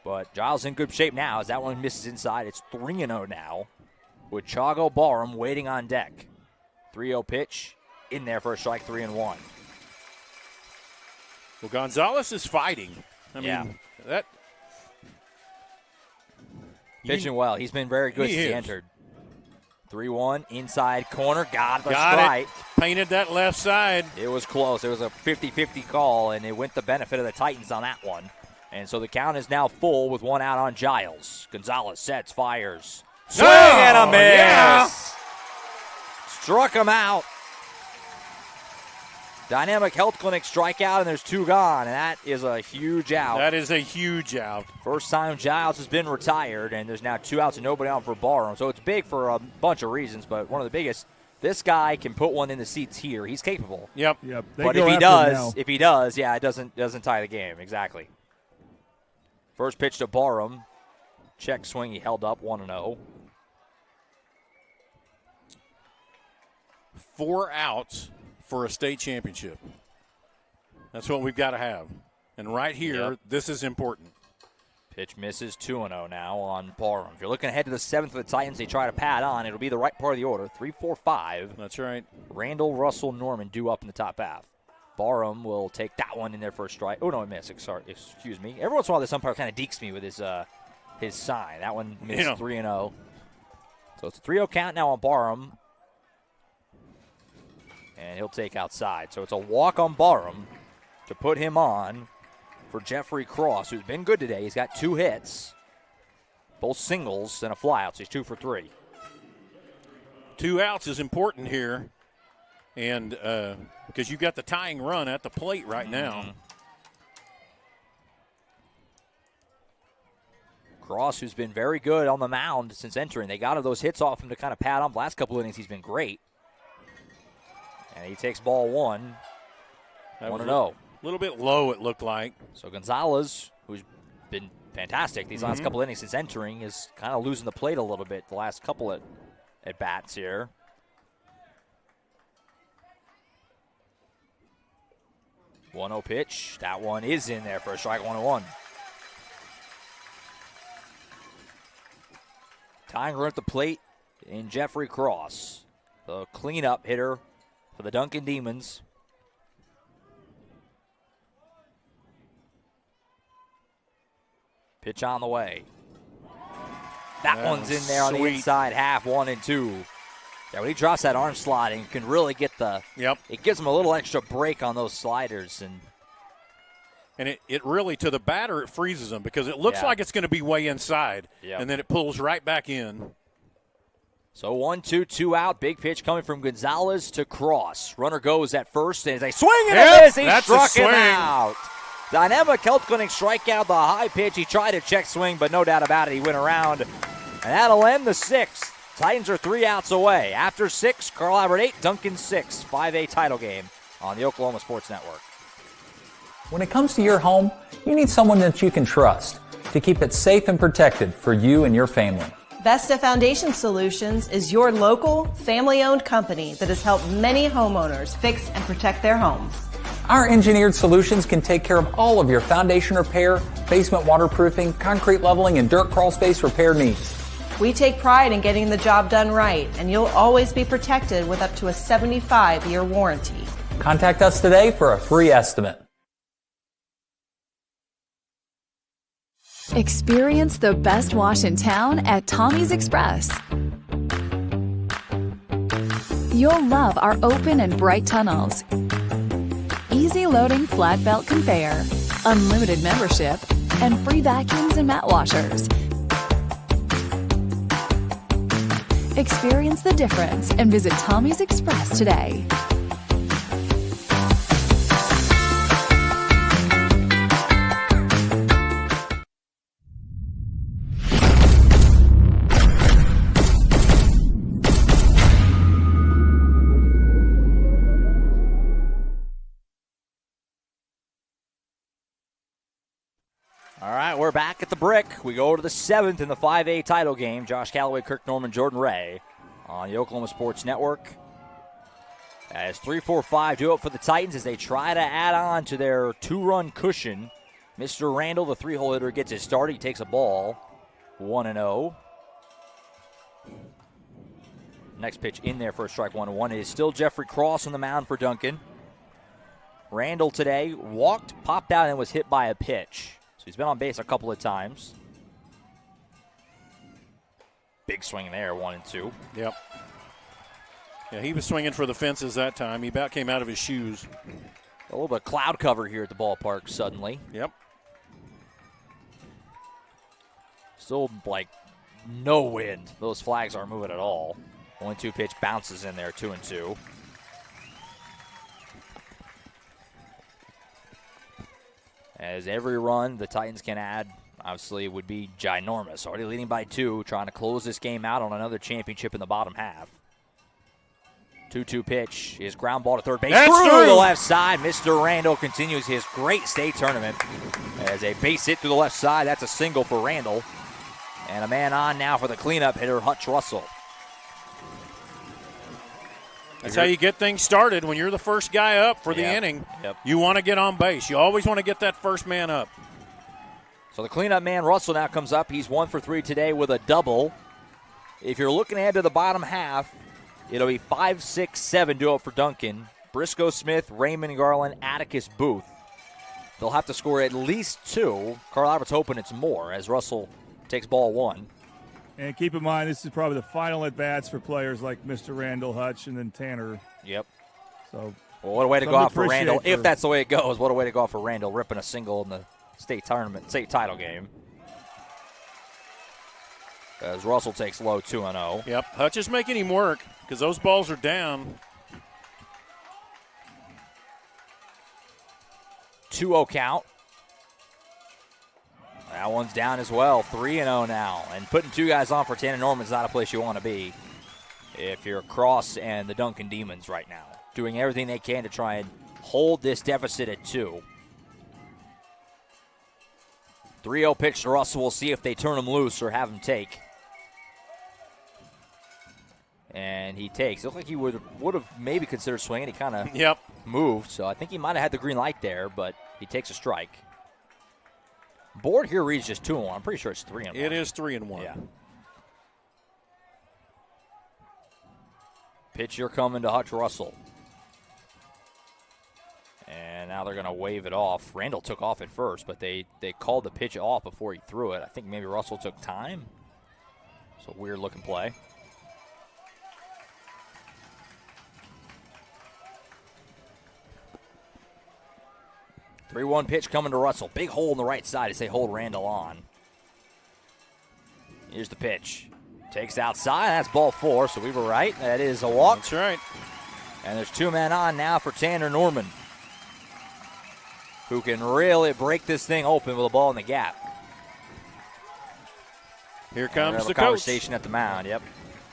but Giles in good shape now as that one misses inside. It's 3-0 now with Chago Barham waiting on deck. 3-0 pitch in there for a strike, 3-1. Well, Gonzalez is fighting. I mean, that pitching well. He's been very good since he entered. 3-1 inside corner. Got the strike. strike. Painted that left side. It was close. It was a 50-50 call, and it went the benefit of the Titans on that one. And so the count is now full with 1 out on Giles. Gonzalez sets, fires. Swing and a miss. Yeah. Struck him out. Dynamic Health Clinic strikeout, and there's 2 gone, and that is a huge out. That is a huge out. First time Giles has been retired, and there's now 2 outs and nobody on for Barham. So it's big for a bunch of reasons, but one of the biggest, this guy can put one in the seats here. He's capable. Yep. But if he does, it doesn't tie the game. Exactly. First pitch to Barham. Check swing, he held up 1-0. 4 outs for a state championship. That's what we've got to have. And right here, this is important. Pitch misses 2-0 now on Barham. If you're looking ahead to the 7th of the Titans, they try to pad on. It'll be the right part of the order. 3, 4, 5. That's right. Randall, Russell, Norman due up in the top half. Barham will take that one in there for a strike. Oh, no, it missed. Sorry, excuse me. Every once in a while, this umpire kind of deeks me with his sign. That one missed 3-0. So it's a 3-0 count now on Barham. And he'll take outside. So it's a walk on Barham to put him on for Jeffrey Cross, who's been good today. He's got 2 hits, both singles and a flyout. So he's 2 for 3. 2 outs is important here, and because you've got the tying run at the plate right now. Cross, who's been very good on the mound since entering. They got those hits off him to kind of pad on. The last couple innings, he's been great. And he takes ball 1. 1-0. A little bit low, it looked like. So Gonzalez, who's been fantastic these last couple innings since entering, is kind of losing the plate a little bit the last couple at bats here. One-0 pitch. That one is in there for a strike, 1-1. Tying run at the plate in Jeffrey Cross, the cleanup hitter for the Duncan Demons. Pitch on the way. That one's in there on the inside half, 1-2. Yeah, when he drops that arm sliding, you can really get the. Yep. It gives him a little extra break on those sliders, and it really, to the batter, it freezes him because it looks like it's going to be way inside, and then it pulls right back in. So 1-2, 2 out. Big pitch coming from Gonzalez to Cross. Runner goes at first, and as they swing and a miss, he struck him out. Dynamic health clinic strike out the high pitch. He tried a check swing, but no doubt about it, he went around, and that'll end the sixth. Titans are 3 outs away. After 6, Carl Albert 8, Duncan 6. 5A title game on the Oklahoma Sports Network. When it comes to your home, you need someone that you can trust to keep it safe and protected for you and your family. Vesta Foundation Solutions is your local, family-owned company that has helped many homeowners fix and protect their homes. Our engineered solutions can take care of all of your foundation repair, basement waterproofing, concrete leveling, and dirt crawl space repair needs. We take pride in getting the job done right, and you'll always be protected with up to a 75-year warranty. Contact us today for a free estimate. Experience the best wash in town at Tommy's Express. You'll love our open and bright tunnels, easy loading flat belt conveyor, unlimited membership, and free vacuums and mat washers. Experience the difference and visit Tommy's Express today. All right, we're back at the Brick. We go to the 7th in the 5A title game. Josh Calloway, Kirk Norman, Jordan Ray on the Oklahoma Sports Network. As 3-4-5 do up for the Titans as they try to add on to their 2-run cushion. Mr. Randall, the 3-hole hitter, gets his start. He takes a ball, 1-0. Next pitch in there for a strike, 1-1. It is still Jeffrey Cross on the mound for Duncan. Randall today walked, popped out, and was hit by a pitch. So he's been on base a couple of times. Big swing there, 1-2. Yep. Yeah, he was swinging for the fences that time. He about came out of his shoes. A little bit of cloud cover here at the ballpark suddenly. Yep. Still, like, no wind. Those flags aren't moving at all. 1-2 pitch bounces in there, 2-2. As every run the Titans can add, obviously, would be ginormous. Already leading by 2, trying to close this game out on another championship in the bottom half. 2-2 pitch is ground ball to third base. Through the left side. Mr. Randall continues his great state tournament as a base hit through the left side. That's a single for Randall. And a man on now for the cleanup hitter, Hutch Russell. That's how you get things started. When you're the first guy up for the inning, you want to get on base. You always want to get that first man up. So the cleanup man, Russell, now comes up. He's 1 for 3 today with a double. If you're looking ahead to the bottom half, it'll be 5, 6, 7 duo for Duncan. Briscoe Smith, Raymond Garland, Atticus Booth. They'll have to score at least 2. Carl Albert's hoping it's more as Russell takes ball 1. And keep in mind, this is probably the final at-bats for players like Mr. Randall, Hutch, and then Tanner. Yep. So, well, what a way to go out for Randall. If that's the way it goes, what a way to go out for Randall, ripping a single in the state title game. As Russell takes low, 2-0. Yep. Hutch is making him work because those balls are down. 2-0 count. That one's down as well, 3-0 now. And putting 2 guys on for Tanner Norman's not a place you want to be if you're Cross and the Duncan Demons right now. Doing everything they can to try and hold this deficit at 2. 3-0 pitch to Russell. We'll see if they turn him loose or have him take. And he takes. It looked like he would have maybe considered swinging. He kind of moved, so I think he might have had the green light there, but he takes a strike. Board here reads just 2-1. I'm pretty sure it's 3-1. It is 3-1. Yeah. Pitch here coming to Hutch Russell. And now they're going to wave it off. Randall took off at first, but they called the pitch off before he threw it. I think maybe Russell took time. It's a weird-looking play. Three-one pitch coming to Russell. Big hole in the right side as they hold Randall on. Here's the pitch. Takes outside. That's ball 4, so we were right. That is a walk. That's right. And there's 2 men on now for Tanner Norman, who can really break this thing open with a ball in the gap. Here comes the conversation at the mound. Yep.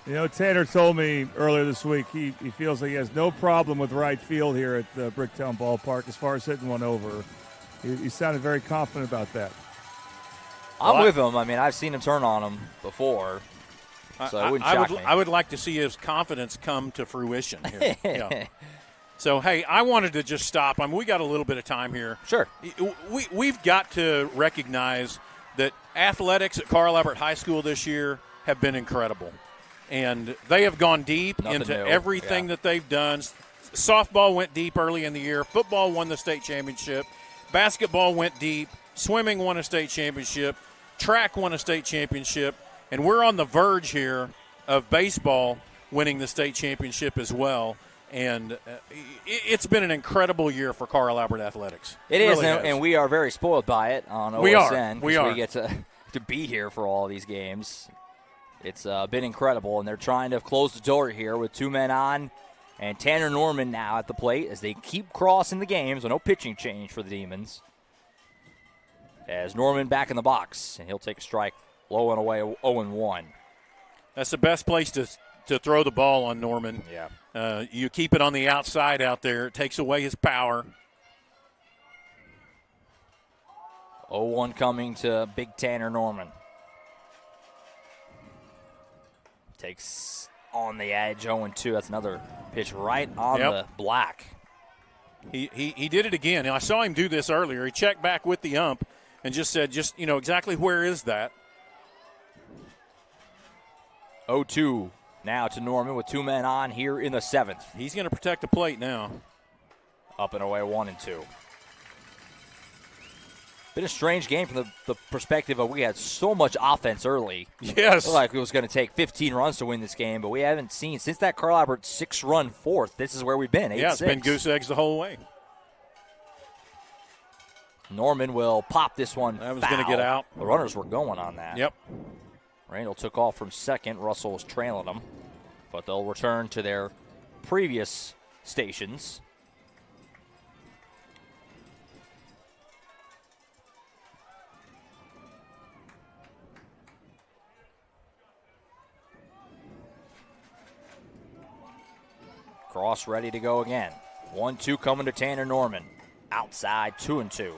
You know, Tanner told me earlier this week he feels like he has no problem with right field here at the Bricktown Ballpark as far as hitting one over. He sounded very confident about that. I'm with him. I mean, I've seen him turn on him before, so it wouldn't shock me. I would like to see his confidence come to fruition here. Yeah. So, hey, I wanted to just stop. I mean, we got a little bit of time here. Sure. We've got to recognize that athletics at Carl Albert High School this year have been incredible. And they have gone deep into everything that they've done. Softball went deep early in the year. Football won the state championship. Basketball went deep. Swimming won a state championship. Track won a state championship. And we're on the verge here of baseball winning the state championship as well. And it's been an incredible year for Carl Albert Athletics. It is, and we are very spoiled by it on OSN. We are. We get to be here for all these games. It's been incredible, and they're trying to close the door here with 2 men on. And Tanner Norman now at the plate as they keep crossing the game, so no pitching change for the Demons. As Norman back in the box, and he'll take a strike low and away, 0-1. That's the best place to throw the ball on Norman. Yeah. You keep it on the outside out there. It takes away his power. 0-1 coming to Big Tanner Norman. Takes on the edge, 0-2. That's another pitch right on the black. He did it again. I saw him do this earlier. He checked back with the ump and just said, exactly where is that? 0-2 now to Norman with 2 men on here in the 7th. He's going to protect the plate now. Up and away, 1-2. Been a strange game from the perspective of we had so much offense early. Yes. Looked like it was going to take 15 runs to win this game, but we haven't seen, since that Carl Albert 6-run fourth, this is where we've been, 8-6. Yeah, it's been goose eggs the whole way. Norman will pop this one. That was going to get out. The runners were going on that. Yep. Randall took off from second. Russell was trailing them, but they'll return to their previous stations. Cross ready to go again. 1-2 coming to Tanner Norman. Outside, 2-2.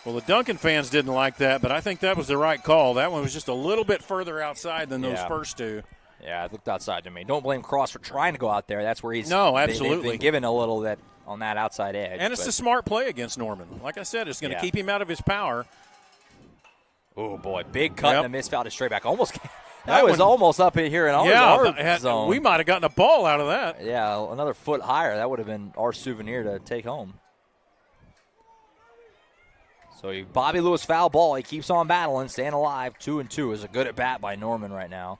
Well, the Duncan fans didn't like that, but I think that was the right call. That one was just a little bit further outside than those first two. Yeah, it looked outside to me. Don't blame Cross for trying to go out there. That's where he's absolutely they've been given a little that on that outside edge. And it's a smart play against Norman. Like I said, it's going to keep him out of his power. Oh, boy. Big cut and a miss, fouled it straight back. That was almost up in here in our zone. We might have gotten a ball out of that. Yeah, another foot higher. That would have been our souvenir to take home. So Bobby Lewis foul ball. He keeps on battling, staying alive. 2-2 is a good at bat by Norman right now.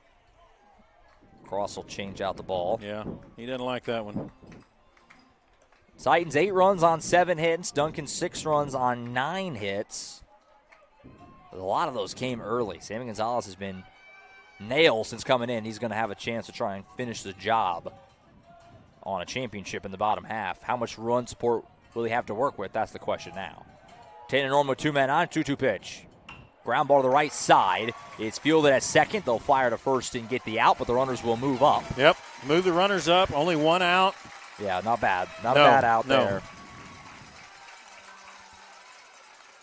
Cross will change out the ball. Yeah, he didn't like that one. Titans 8 runs on 7 hits. Duncan 6 runs on 9 hits. A lot of those came early. Sammy Gonzalez has been nailed since coming in. He's going to have a chance to try and finish the job on a championship in the bottom half. How much run support will he have to work with? That's the question now. Tanner Norman with 2 men on, 2-2 pitch. Ground ball to the right side. It's fielded at second. They'll fire to first and get the out, but the runners will move up. Yep, move the runners up. Only 1 out. Yeah, not bad. Not bad out there.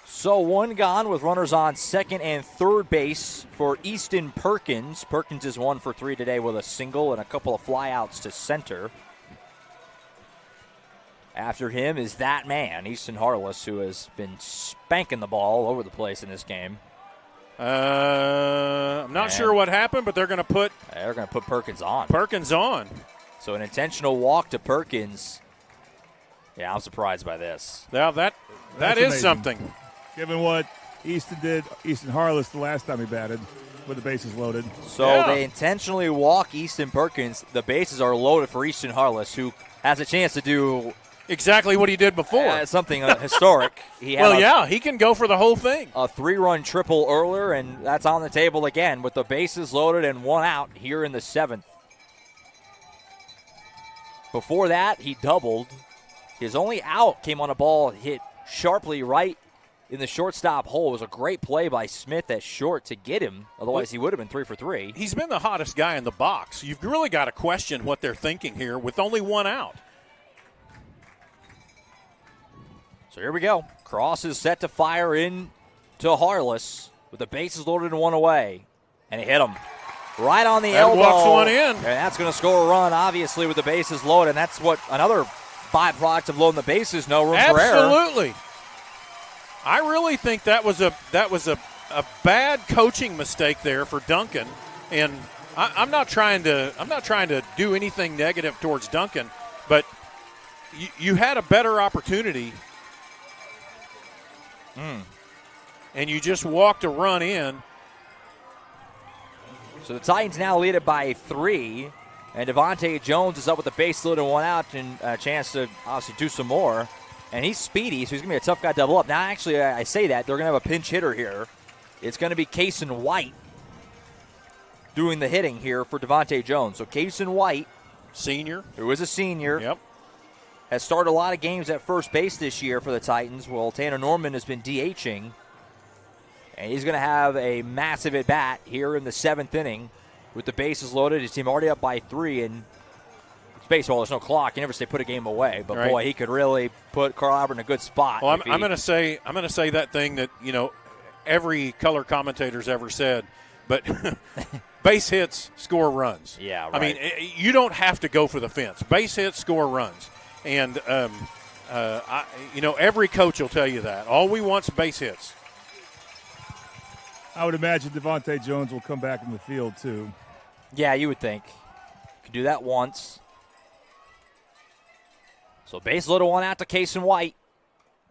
So one gone with runners on second and third base for Easton Perkins. Perkins is 1 for 3 today with a single and a couple of flyouts to center. After him is that man, Easton Harless, who has been spanking the ball all over the place in this game. I'm not sure what happened, but they're going to put Perkins on. Perkins on. So an intentional walk to Perkins. Yeah, I'm surprised by this. Now that is amazing. something. Given what Easton did, Easton Harless the last time he batted with the bases loaded. So they intentionally walk Easton Perkins. The bases are loaded for Easton Harless, who has a chance to do exactly what he did before. Something historic. He can go for the whole thing. A 3-run triple earlier, and that's on the table again with the bases loaded and 1 out here in the 7th. Before that, he doubled. His only out came on a ball hit sharply right in the shortstop hole. It was a great play by Smith at short to get him. Otherwise, he would have been 3 for 3. He's been the hottest guy in the box. You've really got to question what they're thinking here with only 1 out. So here we go. Cross is set to fire in to Harless with the bases loaded and 1 away. And he hit him right on the elbow. Walks one in. And that's going to score a run, obviously, with the bases loaded. And that's what another byproduct of loading the bases, no room for error. Absolutely. I really think that was a bad coaching mistake there for Duncan, and I'm not trying to do anything negative towards Duncan, but you had a better opportunity, and you just walked a run in. So the Titans now lead it by 3, and Devontae Jones is up with the base load and 1 out, and a chance to obviously do some more. And he's speedy, so he's going to be a tough guy to double up. Now, actually, I say that. They're going to have a pinch hitter here. It's going to be Kaysen White doing the hitting here for Devontae Jones. So Kaysen White, senior, who is a senior, has started a lot of games at first base this year for the Titans. Well, Tanner Norman has been DHing. And he's going to have a massive at-bat here in the 7th inning with the bases loaded. His team already up by 3, and baseball, there's no clock. You never say put a game away, but boy, he could really put Carl Albert in a good spot. Well, I'm going to say that thing that every color commentator's ever said, but base hits score runs. Yeah, right. I mean, you don't have to go for the fence. Base hits score runs, and every coach will tell you that. All we want's base hits. I would imagine Devontae Jones will come back in the field too. Yeah, you would think. Could do that once. So base loaded 1 out to Kaysen White.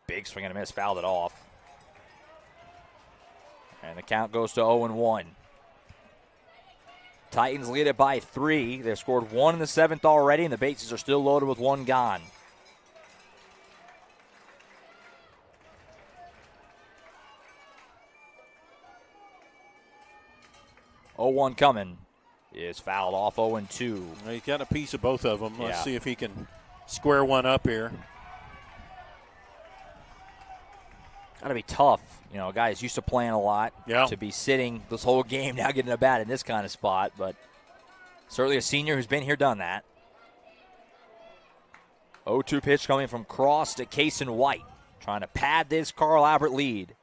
Big swing and a miss, fouled it off. And the count goes to 0-1. Titans lead it by 3. They've scored 1 in the 7th already, and the bases are still loaded with 1 gone. (0-1) coming. Is fouled off 0-2. He's got a piece of both of them. Let's Yeah. see if he can square one up here. Got to be tough. A guy who's used to playing a lot to be sitting this whole game, now getting a bat in this kind of spot. But certainly a senior who's been here, done that. 0-2 pitch coming from Cross to Kaysen White. Trying to pad this Carl Albert lead.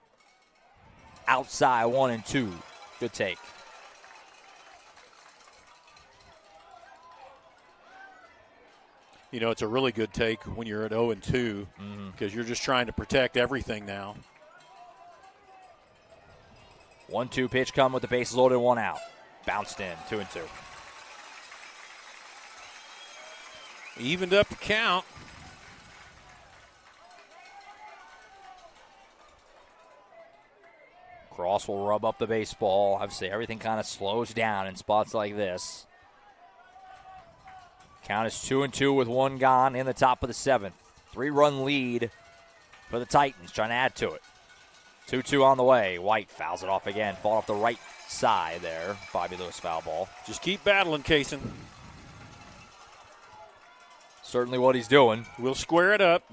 Outside 1-2. Good take. It's a really good take when you're at 0-2 because you're just trying to protect everything now. 1-2 pitch come with the bases loaded, 1 out. Bounced in, 2-2. Evened up the count. Cross will rub up the baseball. Obviously, everything kind of slows down in spots like this. Count is 2-2 with 1 gone in the top of the 7th. 3-run lead for the Titans, trying to add to it. 2-2 on the way. White fouls it off again. Fall off the right side there. Bobby Lewis foul ball. Just keep battling, Kaysen. Certainly what he's doing. We'll square it up.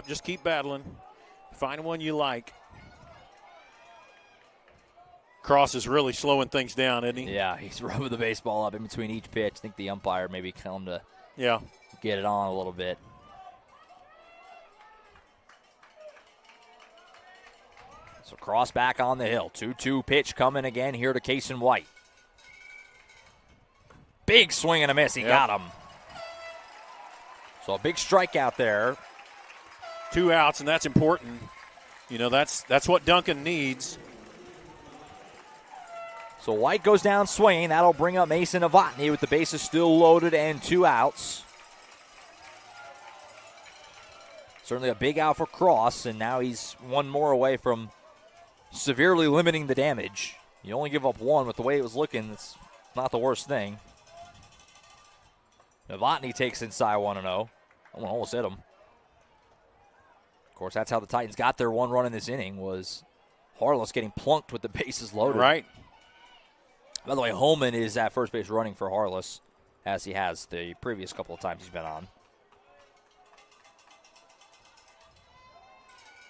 Just keep battling. Find one you like. Cross is really slowing things down, isn't he? Yeah, he's rubbing the baseball up in between each pitch. I think the umpire maybe told him to Yeah. get it on a little bit. So cross back on the hill. 2-2 pitch coming again here to Kason White. Big swing and a miss. He got him. So a big strikeout there. 2 outs, and that's important. You know, that's what Duncan needs. So White goes down swinging. That'll bring up Mason Novotny with the bases still loaded and 2 outs. Certainly a big out for Cross, and now he's one more away from severely limiting the damage. You only give up 1 with the way it was looking. It's not the worst thing. Novotny takes inside 1-0. Almost hit him. Of course, that's how the Titans got their 1 run in this inning, was Harless getting plunked with the bases loaded. Right. By the way, Holman is at first base running for Harless, as he has the previous couple of times he's been on.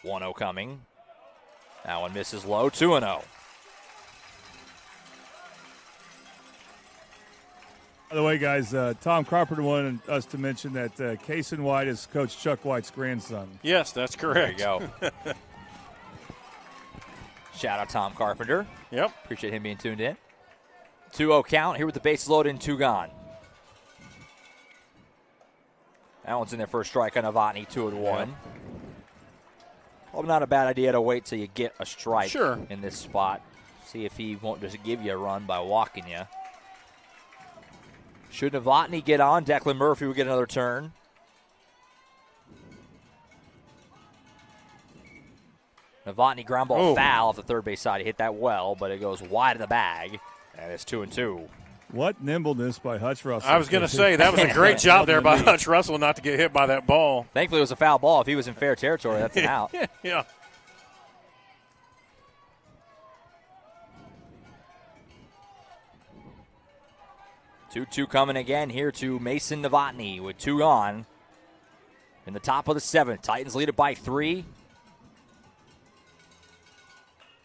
1-0 coming. That one misses low, 2-0. By the way, guys, Tom Crawford wanted us to mention that Kason White is Coach Chuck White's grandson. Yes, that's correct. There you go. Shout out Tom Carpenter. Yep. Appreciate him being tuned in. 2-0 count here with the bases loaded and 2 gone. That one's in there for a strike on Novotny, 2-1. Yeah. Probably not a bad idea to wait till you get a strike Sure. in this spot. See if he won't just give you a run by walking you. Should Novotny get on, Declan Murphy will get another turn. Novotny ground ball foul off the third base side. He hit that well, but it goes wide of the bag, and it's 2-2. What nimbleness by Hutch Russell. I was going to say, that was a great job there by Hutch Russell not to get hit by that ball. Thankfully, it was a foul ball. If he was in fair territory, that's an out. Yeah. 2-2 coming again here to Mason Novotny with 2 on. In the top of the 7th, Titans lead it by 3.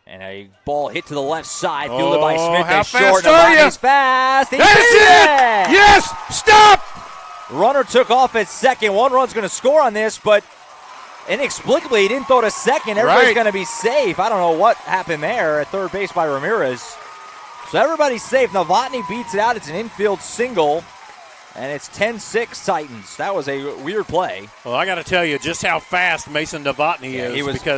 And a ball hit to the left side, fielded by Smith. How short. fast are you? Novotny's fast. That's it! Yes! Stop! Runner took off at second. 1 run's going to score on this, but inexplicably he didn't throw to second. Everybody's going to be safe. I don't know what happened there at third base by Ramirez. So everybody's safe. Novotny beats it out. It's an infield single, and it's 10-6 Titans. That was a weird play. Well, I got to tell you just how fast Mason Novotny is.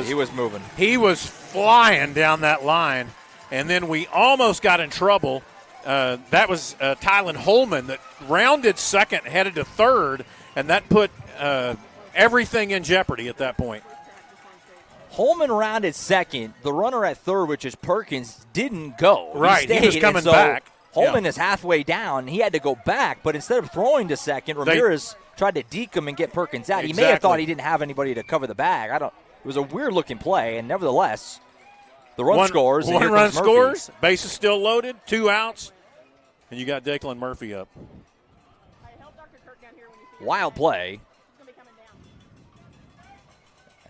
He was moving. He was flying down that line, and then we almost got in trouble. That was Tylen Holman that rounded second, headed to third, and that put everything in jeopardy at that point. Holman rounded second. The runner at third, which is Perkins, didn't go. Right, he was coming so back. Holman is halfway down. He had to go back, but instead of throwing to second, Ramirez tried to deke him and get Perkins out. He may have thought he didn't have anybody to cover the bag. It was a weird-looking play, and nevertheless, the run scores. One run scores, base is still loaded, 2 outs, and you got Declan Murphy up. Wild play.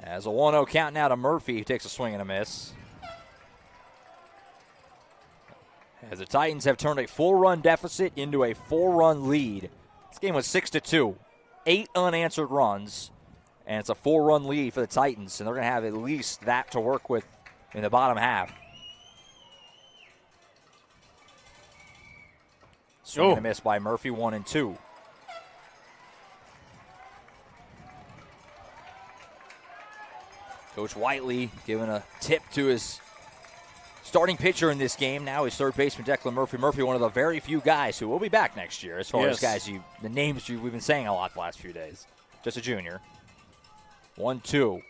As a 1-0 count now to Murphy, who takes a swing and a miss. As the Titans have turned a 4-run deficit into a 4-run lead. This game was 6-2. 8 unanswered runs, and it's a 4-run lead for the Titans, and they're going to have at least that to work with in the bottom half. Swing and a miss by Murphy, 1-2. Coach Whiteley giving a tip to his starting pitcher in this game. Now his third baseman, Declan Murphy. Murphy, one of the very few guys who will be back next year as far as guys, the names we've been saying a lot the last few days. Just a junior. 1-2.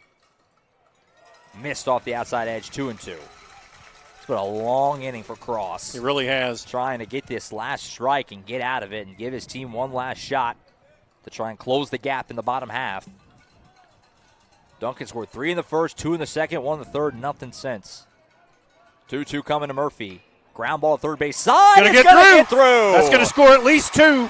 Missed off the outside edge, 2-2. It's been a long inning for Cross. He really has. Trying to get this last strike and get out of it and give his team one last shot to try and close the gap in the bottom half. Duncan scored 3 in the first, 2 in the second, 1 in the third, nothing since. 2-2 coming to Murphy. Ground ball third base side. Gonna get through. That's going to score at least 2.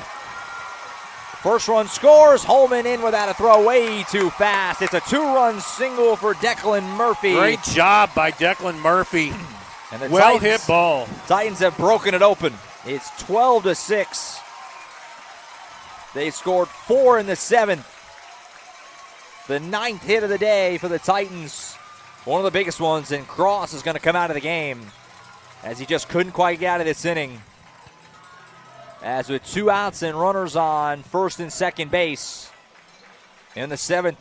First run scores. Holman in without a throw, way too fast. It's a 2-run single for Declan Murphy. Great job by Declan Murphy. And the well hit ball. Titans have broken it open. It's 12-6. They scored 4 in the 7th. The 9th hit of the day for the Titans. One of the biggest ones, and Cross is going to come out of the game as he just couldn't quite get out of this inning. As with 2 outs and runners on first and second base. In the 7th,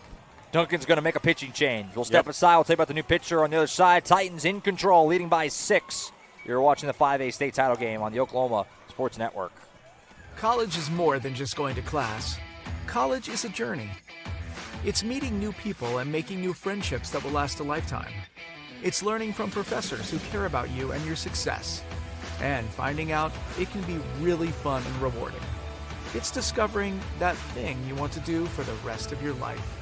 Duncan's going to make a pitching change. We'll step aside. We'll take about the new pitcher on the other side. Titans in control, leading by 6. You're watching the 5A state title game on the Oklahoma Sports Network. College is more than just going to class. College is a journey. It's meeting new people and making new friendships that will last a lifetime. It's learning from professors who care about you and your success. And finding out it can be really fun and rewarding. It's discovering that thing you want to do for the rest of your life.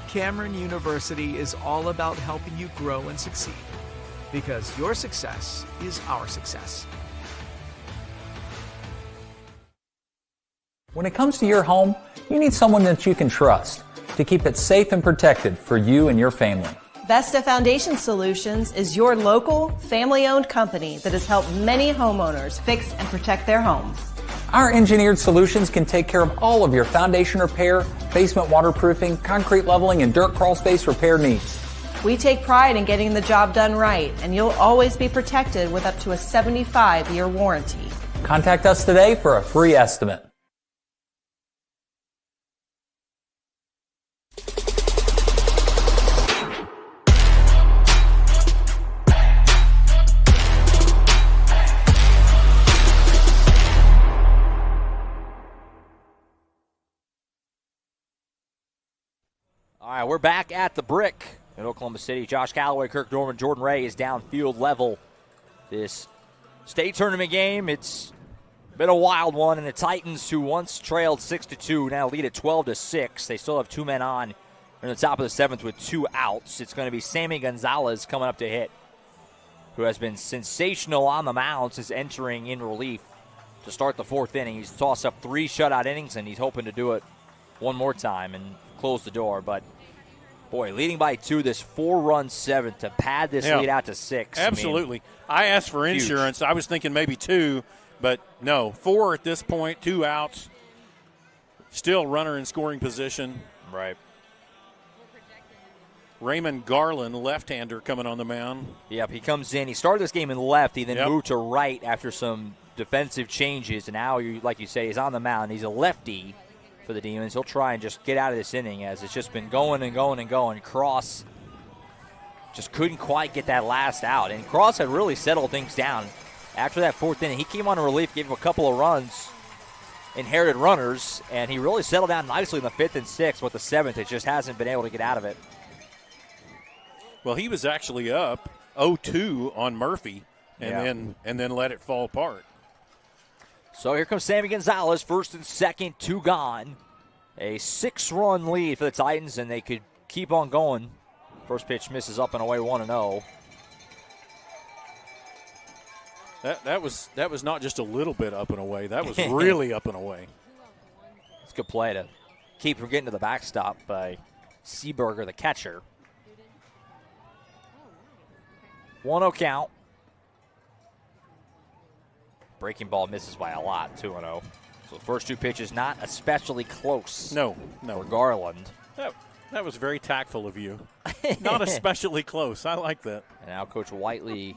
Cameron University is all about helping you grow and succeed. Because your success is our success. When it comes to your home, you need someone that you can trust to keep it safe and protected for you and your family. Vesta Foundation Solutions is your local, family-owned company that has helped many homeowners fix and protect their homes. Our engineered solutions can take care of all of your foundation repair, basement waterproofing, concrete leveling, and dirt crawl space repair needs. We take pride in getting the job done right, and you'll always be protected with up to a 75-year warranty. Contact us today for a free estimate. All right, we're back at the Brick in Oklahoma City. Josh Calloway, Kirk Norman, Jordan Ray is downfield level. This state tournament game, it's been a wild one, and the Titans, who once trailed 6-2, now lead at 12-6. They still have 2 men on in the top of the 7th with 2 outs. It's going to be Sammy Gonzalez coming up to hit, who has been sensational on the mound since entering in relief to start the 4th inning. He's tossed up 3 shutout innings, and he's hoping to do it one more time and close the door. But boy, leading by 2, this 4-run 7th to pad this lead out to 6. Absolutely. I asked for insurance. Huge. I was thinking maybe 2, but no, 4 at this point, 2 outs. Still runner in scoring position. Right. Raymond Garland, left-hander, coming on the mound. Yep, he comes in. He started this game in left. He then moved to right after some defensive changes, and now, like you say, he's on the mound. He's a lefty for the Demons. He'll try and just get out of this inning as it's just been going and going and going. Cross just couldn't quite get that last out, and Cross had really settled things down after that 4th inning. He came on in relief, gave him a couple of runs, inherited runners, and he really settled down nicely in the 5th and 6th. With the 7th, it just hasn't been able to get out of it. Well, he was actually up 0-2 on Murphy, and then let it fall apart. So here comes Sammy Gonzalez, 1st and 2nd, 2 gone. A 6-run lead for the Titans, and they could keep on going. First pitch misses up and away, 1-0. That was not just a little bit up and away. That was really up and away. It's a good play to keep from getting to the backstop by Seaberger, the catcher. 1-0 count. Breaking ball misses by a lot, 2-0. So the first 2 pitches not especially close. No. For Garland. That was very tactful of you. Not especially close. I like that. And now Coach Whiteley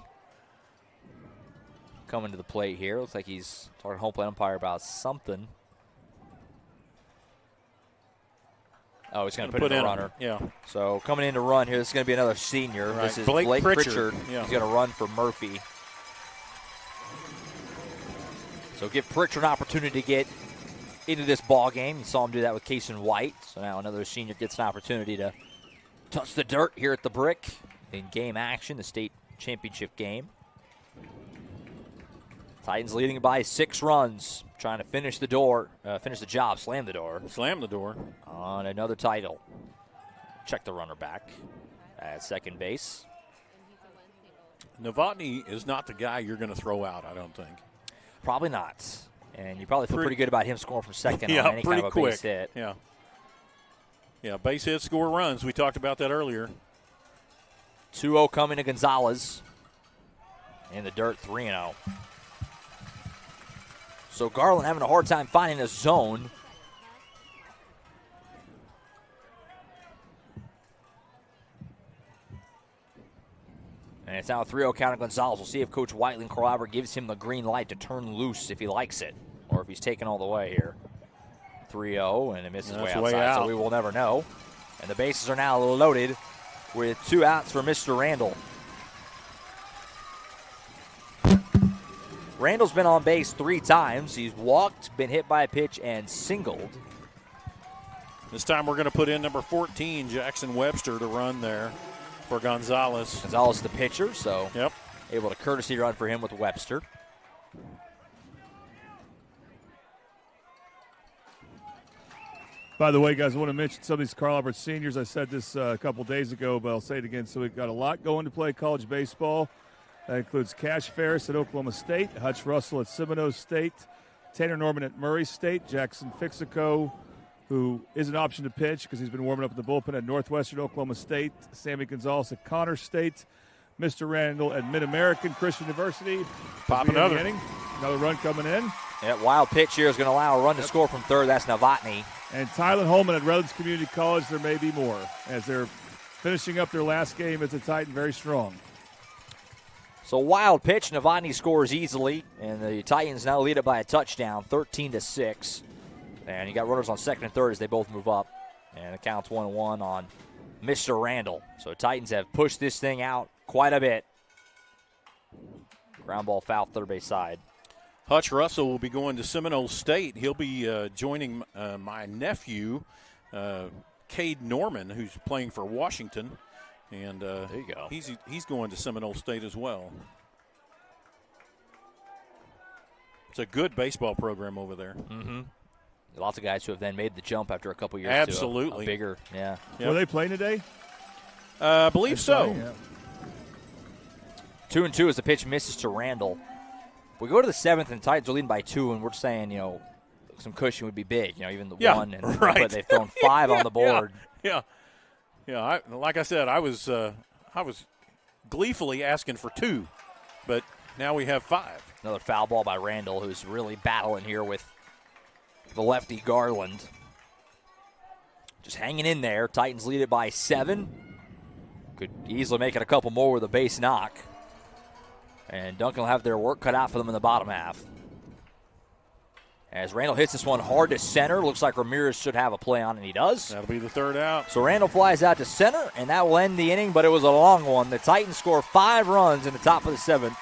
coming to the plate here. Looks like he's talking to home plate umpire about something. Oh, he's going to put in a runner. Yeah. So coming in to run here, this is going to be another senior. Right. This is Blake Pritchard. Yeah. He's going to run for Murphy. So give Pritchard an opportunity to get into this ball game. You saw him do that with Kason White. So now another senior gets an opportunity to touch the dirt here at the Brick in game action, the state championship game. Titans leading by 6 runs, trying to finish the job, slam the door on another title. Check the runner back at second base. Novotny is not the guy you're going to throw out, I don't think. Probably not. And you probably feel pretty good about him scoring from second on any kind of a quick. base hit. Yeah, base hits score runs. We talked about that earlier. 2-0 coming to Gonzalez. In the dirt, 3-0. So Garland having a hard time finding a zone. And it's now a 3-0 count on Gonzalez. We'll see if Coach Whiteley and Carl Albert gives him the green light to turn loose if he likes it, or if he's taken all the way here. 3-0, and it misses way outside, so we will never know. And the bases are now loaded with 2 outs for Mr. Randall. Randall's been on base 3 times. He's walked, been hit by a pitch, and singled. This time we're going to put in number 14, Jackson Webster, to run there for Gonzalez. Gonzalez is the pitcher, so able to courtesy run for him with Webster. By the way, guys, I want to mention some of these Carl Albert seniors. I said this a couple days ago, but I'll say it again. So we've got a lot going to play college baseball. That includes Cash Ferris at Oklahoma State, Hutch Russell at Seminole State, Tanner Norman at Murray State, Jackson Fixico, who is an option to pitch because he's been warming up in the bullpen at Northwestern Oklahoma State, Sammy Gonzalez at Connor State, Mr. Randall at Mid-American Christian University. Pop another. Another run coming in. That wild pitch here is going to allow a run to score from third. That's Novotny. And Tylen Holman at Redlands Community College. There may be more as they're finishing up their last game as a Titan very strong. So wild pitch. Novotny scores easily, and the Titans now lead it by a touchdown, 13-6. And you got runners on second and third as they both move up. And the count's 1-1 on Mr. Randall. So Titans have pushed this thing out quite a bit. Ground ball foul, third base side. Hutch Russell will be going to Seminole State. He'll be joining my nephew, Cade Norman, who's playing for Washington. And there you go. He's going to Seminole State as well. It's a good baseball program over there. Mm-hmm. Lots of guys who have then made the jump after a couple years. Absolutely. To a bigger, yeah. Yep. Were they playing today? I believe so. 2-2 as the pitch misses to Randall. We go to the 7th, and Titans are leading by 2, and we're saying, some cushion would be big. Even the 1, and but they've thrown 5 on the board. Yeah. Like I said, I was gleefully asking for 2, but now we have 5. Another foul ball by Randall, who's really battling here with the lefty Garland. Just hanging in there. Titans lead it by 7. Could easily make it a couple more with a base knock. And Duncan will have their work cut out for them in the bottom half. As Randall hits this one hard to center. Looks like Ramirez should have a play on, and he does. That'll be the third out. So Randall flies out to center, and that will end the inning, but it was a long one. The Titans score 5 runs in the top of the 7th,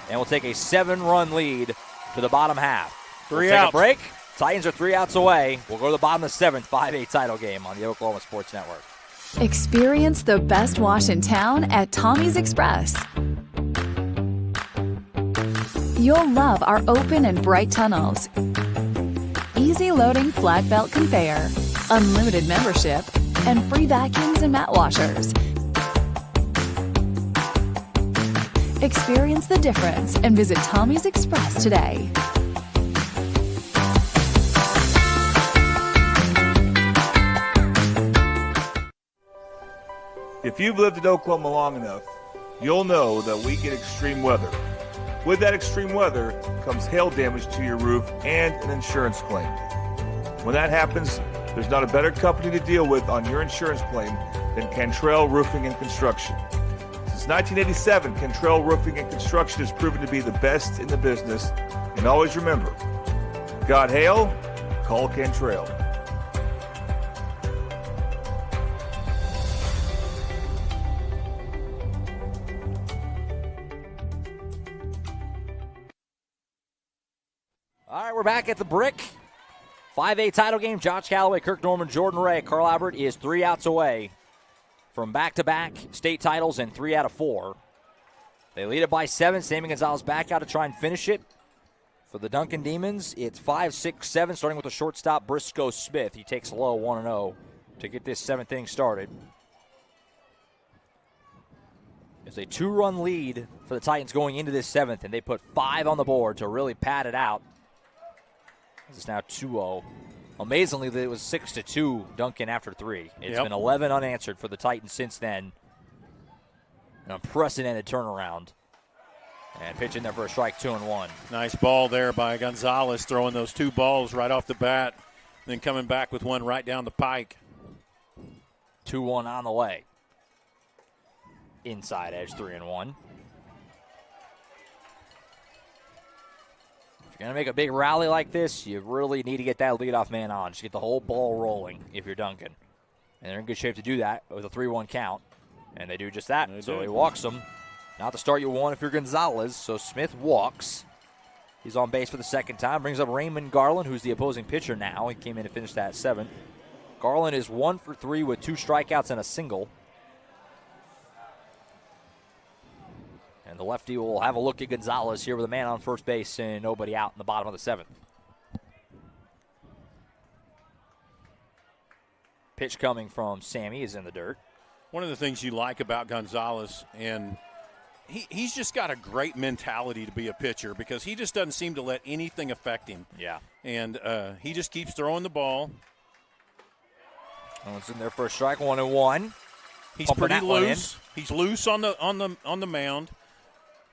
and will take a 7-run lead to the bottom half. 3 We'll outs. take a break. Titans are 3 outs away. We'll go to the bottom of the 7th, 5-8 title game on the Oklahoma Sports Network. Experience the best wash in town at Tommy's Express. You'll love our open and bright tunnels, easy loading flat belt conveyor, unlimited membership, and free vacuums and mat washers. Experience the difference and visit Tommy's Express today. If you've lived in Oklahoma long enough, you'll know that we get extreme weather. With that extreme weather comes hail damage to your roof and an insurance claim. When that happens, there's not a better company to deal with on your insurance claim than Cantrell Roofing and Construction. Since 1987, Cantrell Roofing and Construction has proven to be the best in the business. And always remember, got hail? Call Cantrell. All right, we're back at the Brick. 5A title game. Josh Calloway, Kirk Norman, Jordan Ray. Carl Albert is 3 outs away from back-to-back state titles and 3 out of 4. They lead it by 7. Sammy Gonzalez back out to try and finish it. For the Duncan Demons, it's 5-6-7, starting with the shortstop, Briscoe Smith. He takes low 1-0 to get this 7th inning started. It's a 2-run lead for the Titans going into this 7th, and they put 5 on the board to really pad it out. This is now 2-0. Amazingly, it was 6-2 Duncan after 3. It's been 11 unanswered for the Titans since then. An unprecedented turnaround. And pitch in there for a strike, 2-1. Nice ball there by Gonzalez, throwing those 2 balls right off the bat, then coming back with one right down the pike. 2-1 on the way. Inside edge, 3-1. If you're going to make a big rally like this, you really need to get that leadoff man on. Just get the whole ball rolling if you're Duncan. And they're in good shape to do that with a 3-1 count. And they do just that. So he walks them. Not the start you want if you're Gonzalez. So Smith walks. He's on base for the second time. Brings up Raymond Garland, who's the opposing pitcher now. He came in to finish that 7th. Garland is 1 for 3 with 2 strikeouts and a single. And the lefty will have a look at Gonzalez here with a man on first base and nobody out in the bottom of the 7th. Pitch coming from Sammy is in the dirt. One of the things you like about Gonzalez, and he's just got a great mentality to be a pitcher because he just doesn't seem to let anything affect him. Yeah. And he just keeps throwing the ball. It's in there for a strike, 1-1. He's pretty loose. He's loose on the mound.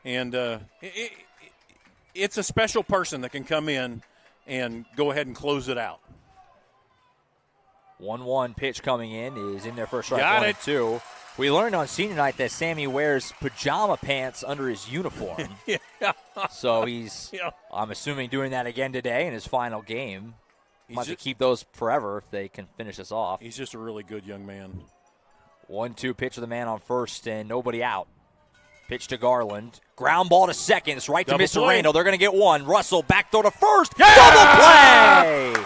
And it's a special person that can come in and go ahead and close it out. 1-1 pitch coming in is there for a strike. Got 1-2. We learned on senior night that Sammy wears pajama pants under his uniform. Yeah. So he's, I'm assuming, doing that again today in his final game. He's might have to keep those forever if they can finish this off. He's just a really good young man. 1-2 pitch of the man on first and nobody out. Pitch to Garland. Ground ball to second. It's right to Mr. Randall. They're going to get one. Russell back throw to first. Yeah! Double play!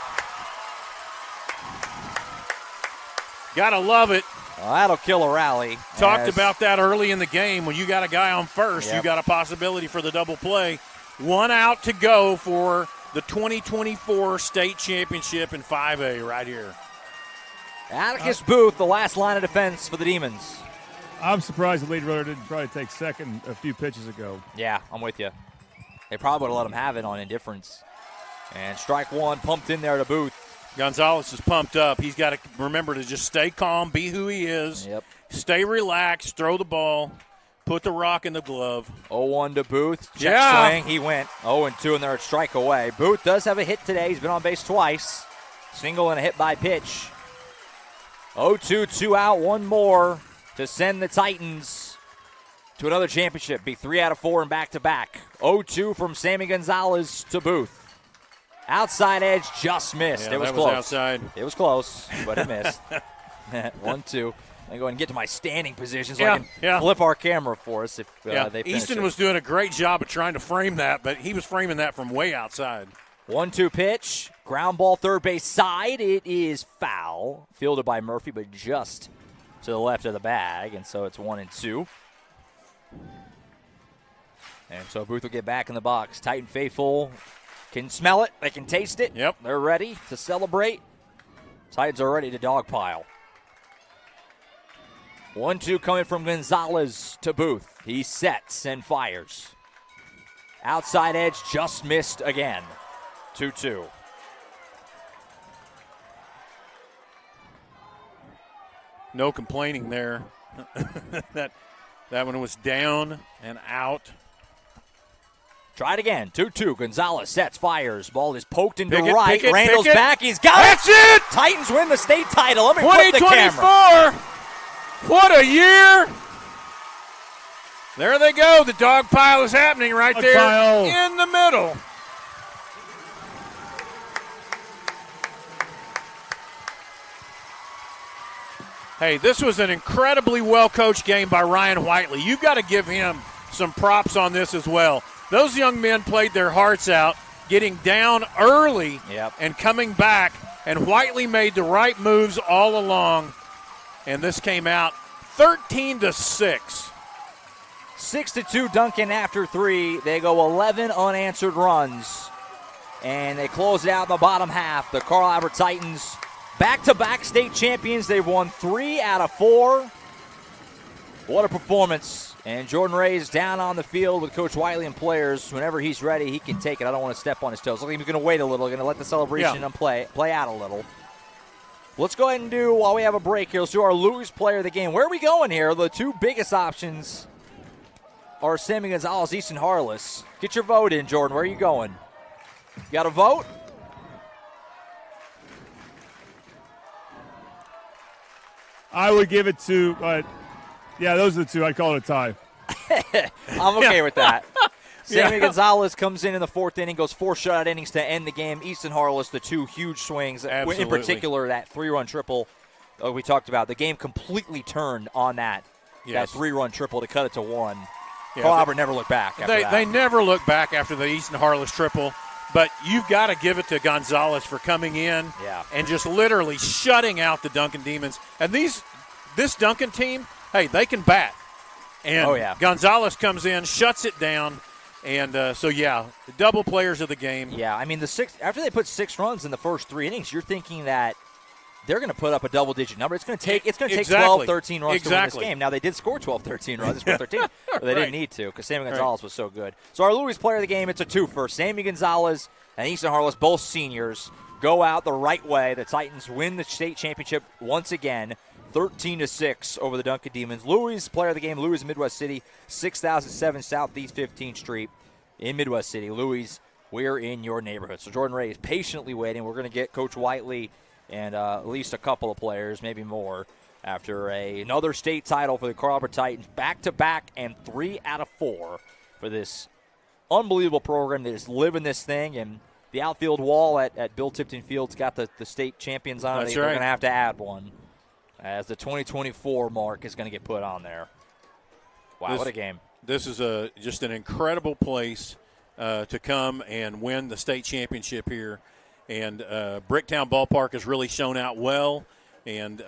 Gotta love it. Well, that'll kill a rally. Talked about that early in the game. When you got a guy on first, you got a possibility for the double play. 1 out to go for the 2024 state championship in 5A right here. Atticus Booth, the last line of defense for the Demons. I'm surprised the lead runner didn't try to take second a few pitches ago. Yeah, I'm with you. They probably would have let him have it on indifference. And strike 1 pumped in there to Booth. Gonzalez is pumped up. He's got to remember to just stay calm, be who he is, stay relaxed, throw the ball, put the rock in the glove. 0-1 to Booth. Check swing. He went 0-2 and they're at strike away. Booth does have a hit today. He's been on base twice. Single and a hit by pitch. 0-2, 2 out, 1 more to send the Titans to another championship. Be 3 out of 4 and back-to-back. 0-2 from Sammy Gonzalez to Booth. Outside edge just missed. Yeah, it was that close. Was outside. It was close, but it missed. 1-2. I'm going to go ahead and get to my standing position so I can flip our camera for us if they finish Easton it. was doing a great job of trying to frame that, but he was framing that from way outside. 1-2 pitch. Ground ball third base side. It is foul. Fielded by Murphy, but just to the left of the bag, and so it's 1-2. And so Booth will get back in the box. Titan faithful can smell it. They can taste it. Yep. They're ready to celebrate. Titans are ready to dogpile. 1-2 coming from Gonzalez to Booth. He sets and fires. Outside edge just missed again. 2-2. No complaining there. that one was down and out. Try it again. 2-2. Gonzalez sets, fires. Ball is poked into Pickett, right. Pickett, Randall's Pickett. back. He's got That's it. Titans win the state title. Let me flip the camera. 2024. What a year. There they go. The dog pile is happening right there in the middle. Hey, this was an incredibly well-coached game by Ryan Whiteley. You've got to give him some props on this as well. Those young men played their hearts out, getting down early and coming back, and Whiteley made the right moves all along, and this came out 13-6. 6-2 Duncan after 3. They go 11 unanswered runs, and they close it out in the bottom half. The Carl Albert Titans, back-to-back state champions. They've won 3 out of 4. What a performance. And Jordan Ray's down on the field with Coach Whiteley and players. Whenever he's ready, he can take it. I don't want to step on his toes. I think he's going to wait a little, going to let the celebration play out a little. Let's go ahead and do, while we have a break here, let's do our Lewis player of the game. Where are we going here? The two biggest options are Sammy Gonzalez, Easton Harless. Get your vote in, Jordan. Where are you going? You got a vote? I would give it to, yeah, those are the two. I'd call it a tie. I'm okay with that. Sammy Gonzalez comes in the fourth inning, goes 4 shutout innings to end the game. Easton Harless, the 2 huge swings. Absolutely. In particular, that 3-run triple we talked about. The game completely turned on that 3-run triple to cut it to 1. Yeah, Carl Albert never looked back after that. They never look back after the Easton Harless triple. But you've got to give it to Gonzalez for coming in and just literally shutting out the Duncan Demons. And this Duncan team, hey, they can bat. And Gonzalez comes in, shuts it down. And double players of the game. Yeah, I mean, after they put 6 runs in the first 3 innings, you're thinking that they're going to put up a double-digit number. It's going to take 12, 13 runs to win this game. Now, they did score 12, 13 runs. They scored 13, but they didn't need to because Sammy Gonzalez was so good. So our Louis player of the game, it's a 2-fer. Sammy Gonzalez and Easton Harless, both seniors, go out the right way. The Titans win the state championship once again, 13-6 over the Duncan Demons. Louis player of the game, Louis Midwest City, 6007 Southeast 15th Street in Midwest City. Louis, we're in your neighborhood. So Jordan Ray is patiently waiting. We're going to get Coach Whiteley and at least a couple of players, maybe more, after another state title for the Carl Albert Titans, back-to-back and 3 out of 4 for this unbelievable program that is living this thing. And the outfield wall at Bill Tipton Field's got the state champions on it. That's They're right. going to have to add one as the 2024 mark is going to get put on there. Wow, what a game. This is just an incredible place to come and win the state championship here. And Bricktown Ballpark has really shown out well, and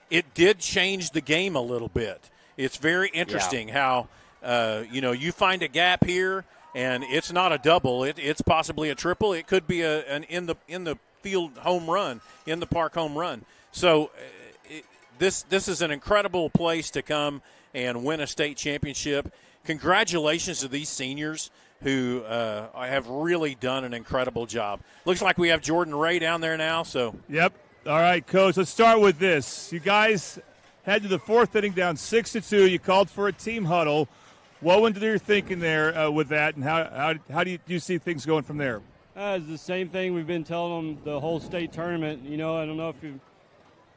it did change the game a little bit. It's very interesting how, you find a gap here, and it's not a double. It's possibly a triple. It could be an in the field home run, in the park home run. So this is an incredible place to come and win a state championship. Congratulations to these seniors who have really done an incredible job. Looks like we have Jordan Ray down there now. So Yep. All right, Coach, let's start with this. You guys head to the 4th inning down 6-2. You called for a team huddle. What went through your thinking there with that, and how do you see things going from there? It's the same thing we've been telling them the whole state tournament. I don't know if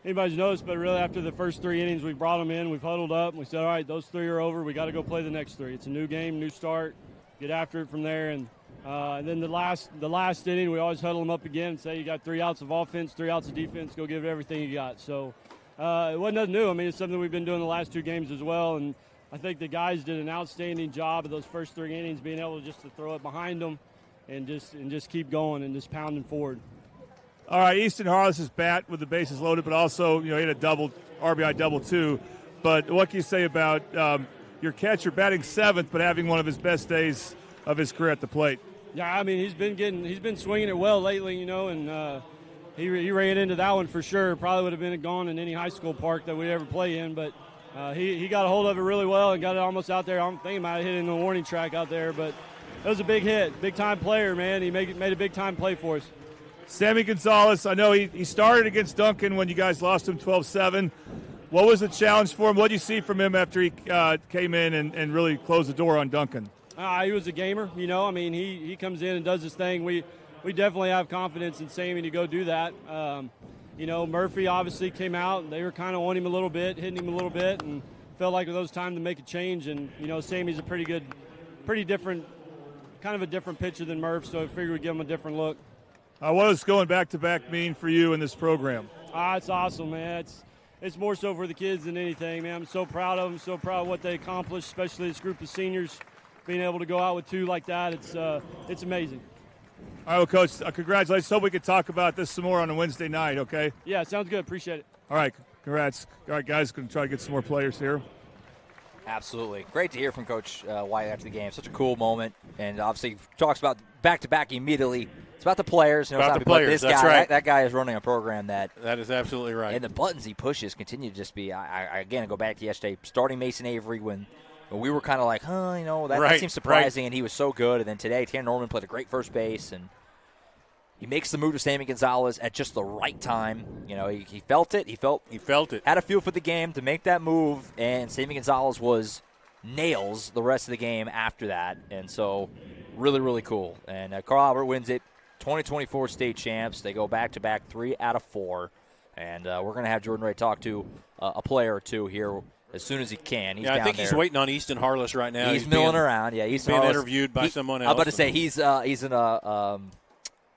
anybody's noticed, but really after the first 3 innings, we brought them in, we've huddled up, and we said, all right, those 3 are over. We got to go play the next 3. It's a new game, new start. Get after it from there, and then the last inning, we always huddle them up again and say, you got 3 outs of offense, 3 outs of defense, go give it everything you got. So it wasn't nothing new. I mean, it's something we've been doing the last 2 games as well, and I think the guys did an outstanding job of those first 3 innings, being able to throw it behind them and just keep going and just pounding forward. All right, Easton Harless' bat with the bases loaded, but also he had a RBI double too. But what can you say about your catcher batting 7th, but having one of his best days of his career at the plate? Yeah, I mean he's been swinging it well lately, and he ran into that one for sure. Probably would have been gone in any high school park that we ever play in, but he got a hold of it really well and got it almost out there. I'm thinking about hitting the warning track out there, but it was a big hit, big time player, man. He made a big time play for us. Sammy Gonzalez, I know he started against Duncan when you guys lost him 12-7. What was the challenge for him? What did you see from him after he came in and really closed the door on Duncan? He was a gamer, I mean, he comes in and does his thing. We definitely have confidence in Sammy to go do that. Murphy obviously came out. They were kind of on him a little bit, hitting him a little bit, and felt like it was time to make a change. And, Sammy's a pretty different, kind of a different pitcher than Murph, so I figured we'd give him a different look. What does going back-to-back mean for you in this program? It's awesome, man. It's more so for the kids than anything, man. I'm so proud of them, so proud of what they accomplished, especially this group of seniors. Being able to go out with 2 like that, it's amazing. All right, well, Coach, congratulations. Hope we could talk about this some more on a Wednesday night, okay? Yeah, sounds good. Appreciate it. All right, congrats. All right, guys, going to try to get some more players here. Absolutely. Great to hear from Coach White after the game. Such a cool moment. And obviously talks about back-to-back immediately. It's about the players. About the players, that's guy, right. That guy is running a program that is absolutely right. And the buttons he pushes continue to just be, I go back to yesterday, starting Mason Avery when we were kind of like, that seems surprising, and he was so good. And then today, Tanner Norman played a great first base, and he makes the move to Sammy Gonzalez at just the right time. He felt it. He felt it. Had a feel for the game to make that move, and Sammy Gonzalez was nails the rest of the game after that. And so really, really cool. And Carl Albert wins it. 2024 state champs. They go back-to-back 3 out of 4. And we're going to have Jordan Ray talk to a player or two here as soon as he can. He's I down think there. he's waiting on Easton Harless right now. He's milling around. Yeah, he's being interviewed by someone else. I'm about to say he's in a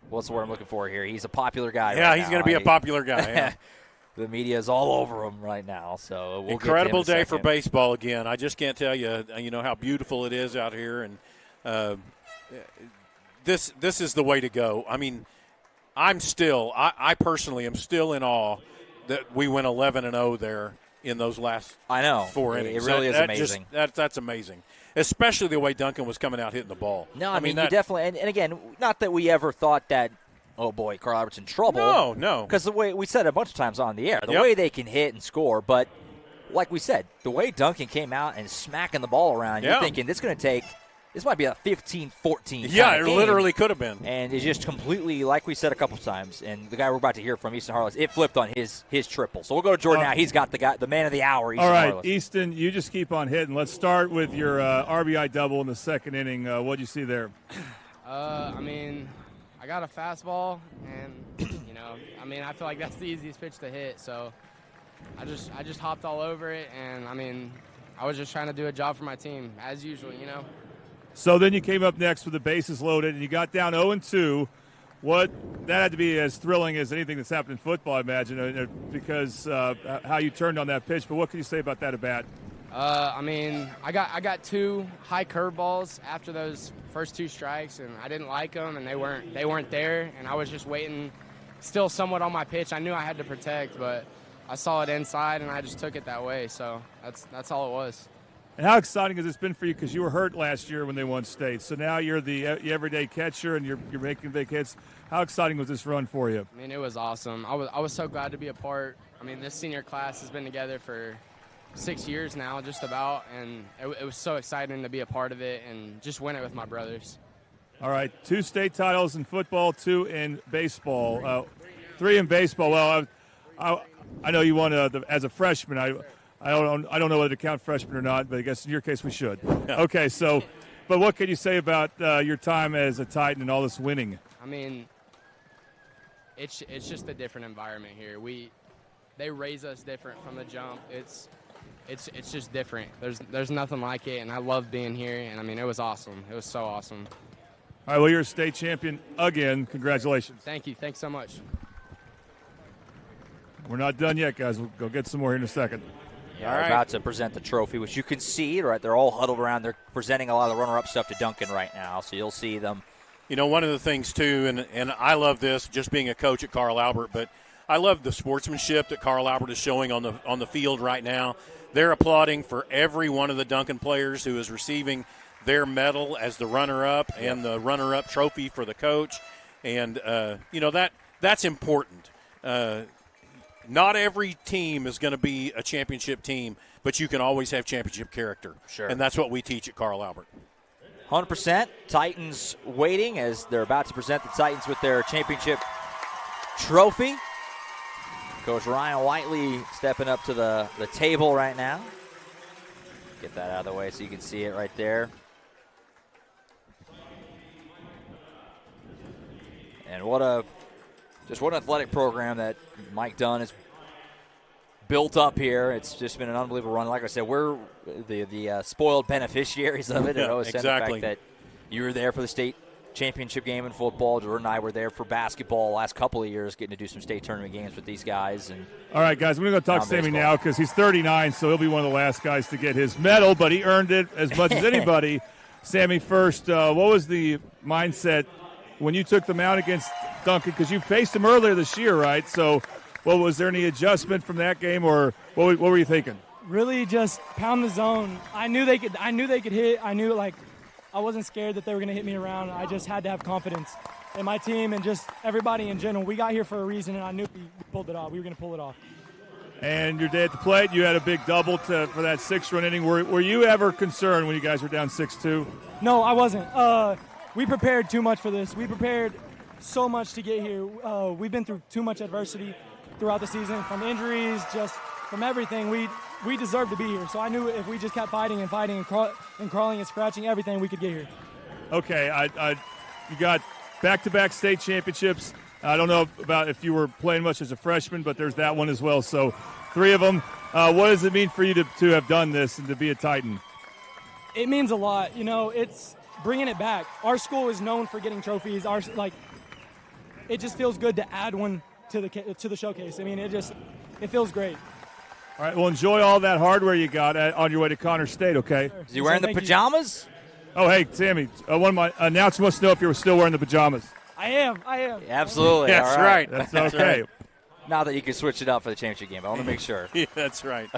what's the word I'm looking for here? He's a popular guy. Yeah, right he's going to be a popular guy. Yeah. The media is all over him right now. So we'll incredible get to him in a day for second. baseball again. I just can't tell you, how beautiful it is out here, and this is the way to go. I mean, I personally am still in awe that we went 11-0 there in those last 4 innings. It really is amazing. That's amazing, especially the way Duncan was coming out hitting the ball. No, I mean you definitely, and again, not that we ever thought that, oh boy, Carl Albert's in trouble. No. Because the way we said it a bunch of times on the air, the way they can hit and score, but like we said, the way Duncan came out and smacking the ball around, you're thinking this might be a 15-14 Yeah, kind of it game. literally could have been. And it's just completely, like we said a couple times, and the guy we're about to hear from, Easton Harless, it flipped on his triple. So we'll go to Jordan now. He's got the man of the hour, Easton All right, Harless. Easton, you just keep on hitting. Let's start with your RBI double in the second inning. What'd you see there? I mean, I got a fastball, and I feel like that's the easiest pitch to hit. So I just hopped all over it, and I was just trying to do a job for my team as usual, So then you came up next with the bases loaded, and you got down 0-2. That had to be as thrilling as anything that's happened in football, I imagine, because how you turned on that pitch. But what can you say about that at bat? I got 2 high curveballs after those first 2 strikes, and I didn't like them, and they weren't there, and I was just waiting, still somewhat on my pitch. I knew I had to protect, but I saw it inside, and I just took it that way. So that's all it was. And how exciting has this been for you? Because you were hurt last year when they won state. So now you're the everyday catcher, and you're making big hits. How exciting was this run for you? I mean, it was awesome. I was so glad to be a part. I mean, this senior class has been together for 6 years now, just about, and it was so exciting to be a part of it and just win it with my brothers. All right, 2 state titles in football, 2 in baseball, 3 in baseball. Well, I know you won as a freshman. I don't know whether to count freshman or not, but I guess in your case we should. Okay, so, but what can you say about your time as a Titan and all this winning? I mean, it's just a different environment here. They raise us different from the jump. It's just different. There's nothing like it, and I love being here. And it was awesome. It was so awesome. All right, well, you're a state champion again. Congratulations. Thank you. Thanks so much. We're not done yet, guys. We'll go get some more here in a second. Yeah, we're about to present the trophy, which you can see, right? They're all huddled around. They're presenting a lot of the runner-up stuff to Duncan right now, so you'll see them. One of the things, too, and I love this, just being a coach at Carl Albert, but I love the sportsmanship that Carl Albert is showing on the field right now. They're applauding for every one of the Duncan players who is receiving their medal as the runner-up and the runner-up trophy for the coach. And, that's important. Not every team is going to be a championship team, but you can always have championship character. Sure. And that's what we teach at Carl Albert. 100%. Titans waiting as they're about to present the Titans with their championship trophy. Coach Ryan Whiteley stepping up to the table right now. Get that out of the way so you can see it right there. And what an athletic program that Mike Dunn has built up here. It's just been an unbelievable run. Like I said, we're the spoiled beneficiaries of it at OSSAA. Exactly. The fact that you were there for the state championship game in football. Jordan and I were there for basketball the last couple of years, getting to do some state tournament games with these guys. And all right, guys, we're going to talk to Sammy now because he's 39, so he'll be one of the last guys to get his medal, but he earned it as much as anybody. Sammy, first, what was the mindset when you took the mound against Duncan? Because you faced him earlier this year, right? So, was there any adjustment from that game, or what were you thinking? Really, just pound the zone. I knew they could hit. I knew I wasn't scared that they were going to hit me around. I just had to have confidence in my team and just everybody in general. We got here for a reason, and I knew we pulled it off. We were going to pull it off. And your day at the plate, you had a big double for that 6-run inning. Were you ever concerned when you guys were down 6-2? No, I wasn't. We prepared too much for this. We prepared so much to get here. We've been through too much adversity throughout the season, from injuries, just from everything. We deserve to be here. So I knew if we just kept fighting and crawling and scratching everything, we could get here. Okay, you got back-to-back state championships. I don't know about if you were playing much as a freshman, but there's that one as well. So 3 of them. What does it mean for you to have done this and to be a Titan? It means a lot. It's bringing it back. Our school is known for getting trophies. It just feels good to add one to the showcase. I mean, it feels great. All right, well, enjoy all that hardware you got on your way to Connor State, okay? Is he wearing the pajamas? Oh, hey, Sammy, one of my announcers wants to know if you were still wearing the pajamas. I am. Absolutely. That's all right. That's okay. Not that you can switch it up for the championship game, but I want to make sure. Yeah, that's right.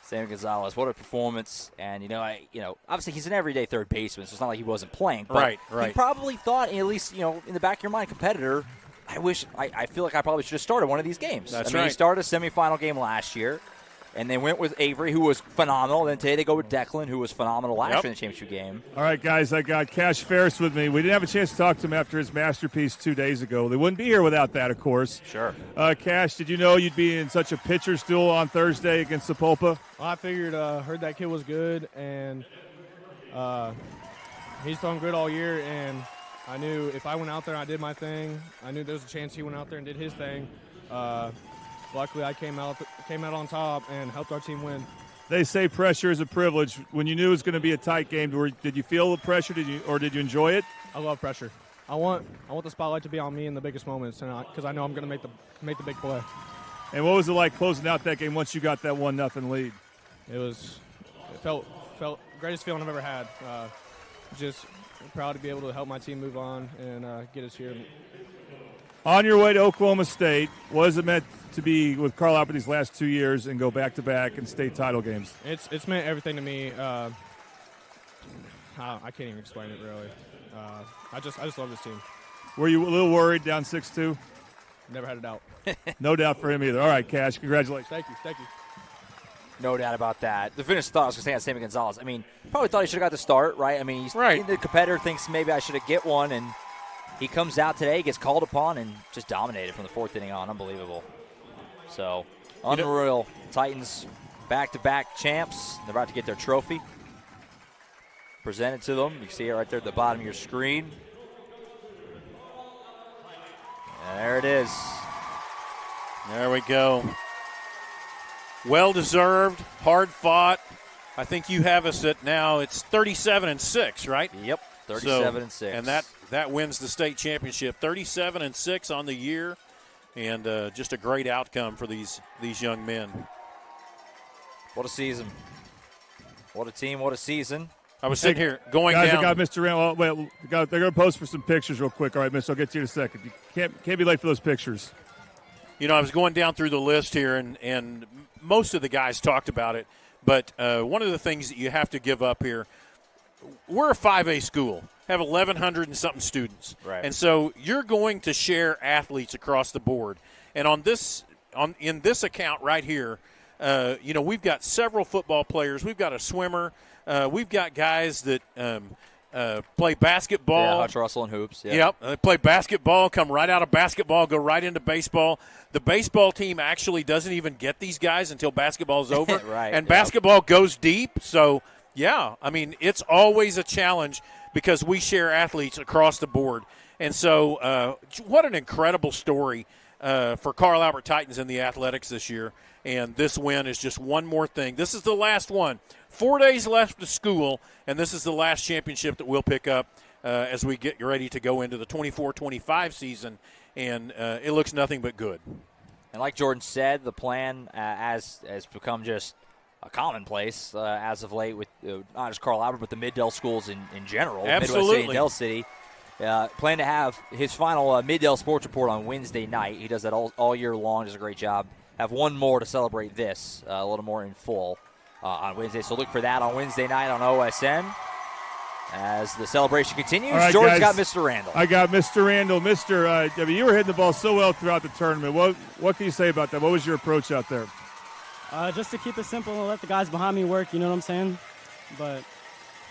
Sammy Gonzalez, what a performance. And, obviously he's an everyday third baseman, so it's not like he wasn't playing. But Right. He probably thought, at least, in the back of your mind, competitor, I feel like I probably should have started one of these games. That's He started a semifinal game last year, and they went with Avery, who was phenomenal. Then today they go with Declan, who was phenomenal last year in the championship game. All right, guys, I got Cash Ferris with me. We didn't have a chance to talk to him after his masterpiece 2 days ago. They wouldn't be here without that, of course. Sure. Cash, did you know you'd be in such a pitcher's duel on Thursday against Sapulpa? Well, I figured, heard that kid was good, and he's done good all year, and I knew if I went out there and I did my thing, I knew there was a chance he went out there and did his thing. Luckily, I came out on top and helped our team win. They say pressure is a privilege. When you knew it was going to be a tight game, did you feel the pressure? Did you enjoy it? I love pressure. I want the spotlight to be on me in the biggest moments, because I know I'm going to make the big play. And what was it like closing out that game once you got that 1-0 lead? It felt greatest feeling I've ever had. Just proud to be able to help my team move on and get us here. On your way to Oklahoma State, what has it meant to be with Carl Albert these last 2 years and go back-to-back in state title games? It's meant everything to me. I can't even explain it, really. I just love this team. Were you a little worried down 6-2? Never had a doubt. No doubt for him either. All right, Cash, congratulations. Thank you. No doubt about that. The finished thought I was going to say on Sammy Gonzalez. I mean, probably thought he should have got the start, right? I mean, the competitor thinks maybe I should have get one, and he comes out today, gets called upon, and just dominated from the 4th inning on. Unbelievable. So, unreal. Titans back-to-back champs. They're about to get their trophy presented to them. You can see it right there at the bottom of your screen. And there it is. There we go. Well-deserved, hard-fought. I think you have us at now, it's 37-6, right? Yep, 37-6. And that wins the state championship. 37-6 on the year, and just a great outcome for these young men. What a season. What a team, what a season. I was sitting here going guys, down. I got Mr. Randall. Wait, they're going to post for some pictures real quick. All right, Mister, I'll get to you in a second. You can't be late for those pictures. I was going down through the list here, and most of the guys talked about it, but one of the things that you have to give up here, we're a 5A school, have 1,100 and something students. Right. And so you're going to share athletes across the board. And in this account right here, we've got several football players. We've got a swimmer. We've got guys that play basketball. Yeah, Hutch Russell and hoops. Yeah. Yep, they play basketball, come right out of basketball, go right into baseball. The baseball team actually doesn't even get these guys until basketball's over. Right. And basketball goes deep. So, yeah, I mean, it's always a challenge because we share athletes across the board. And so what an incredible story for Carl Albert Titans in the athletics this year. And this win is just one more thing. This is the last one. 4 days left of school, and this is the last championship that we'll pick up as we get ready to go into the 24-25 season. And it looks nothing but good. And like Jordan said, the plan has become just a commonplace as of late with not just Carl Albert, but the Mid-Dell schools in general. Absolutely. Midwest City and Dell City. Plan to have his final Mid-Dell Sports Report on Wednesday night. He does that all year long, does a great job. Have one more to celebrate this, a little more in full on Wednesday. So look for that on Wednesday night on OSN. As the celebration continues, right, Jordan's guys, got Mr. Randall. I got Mr. Randall. You were hitting the ball so well throughout the tournament. What can you say about that? What was your approach out there? Just to keep it simple and let the guys behind me work, you know what I'm saying? But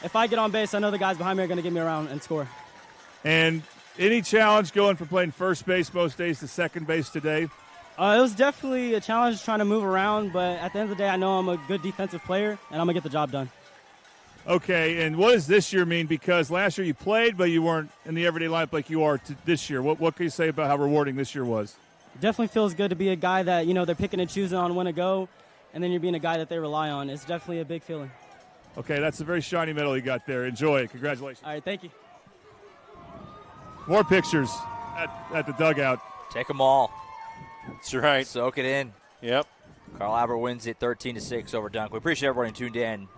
if I get on base, I know the guys behind me are going to get me around and score. And any challenge going from playing first base most days to second base today? It was definitely a challenge trying to move around, but at the end of the day, I know I'm a good defensive player, and I'm going to get the job done. Okay, and what does this year mean? Because last year you played, but you weren't in the everyday lineup like you are this year. What can you say about how rewarding this year was? definitely feels good to be a guy that, they're picking and choosing on when to go, and then you're being a guy that they rely on. It's definitely a big feeling. Okay, that's a very shiny medal you got there. Enjoy it. Congratulations. All right, thank you. More pictures at the dugout. Take them all. That's right. Soak it in. Yep. Carl Albert wins it 13-6 over Duncan. We appreciate everyone who tuned in.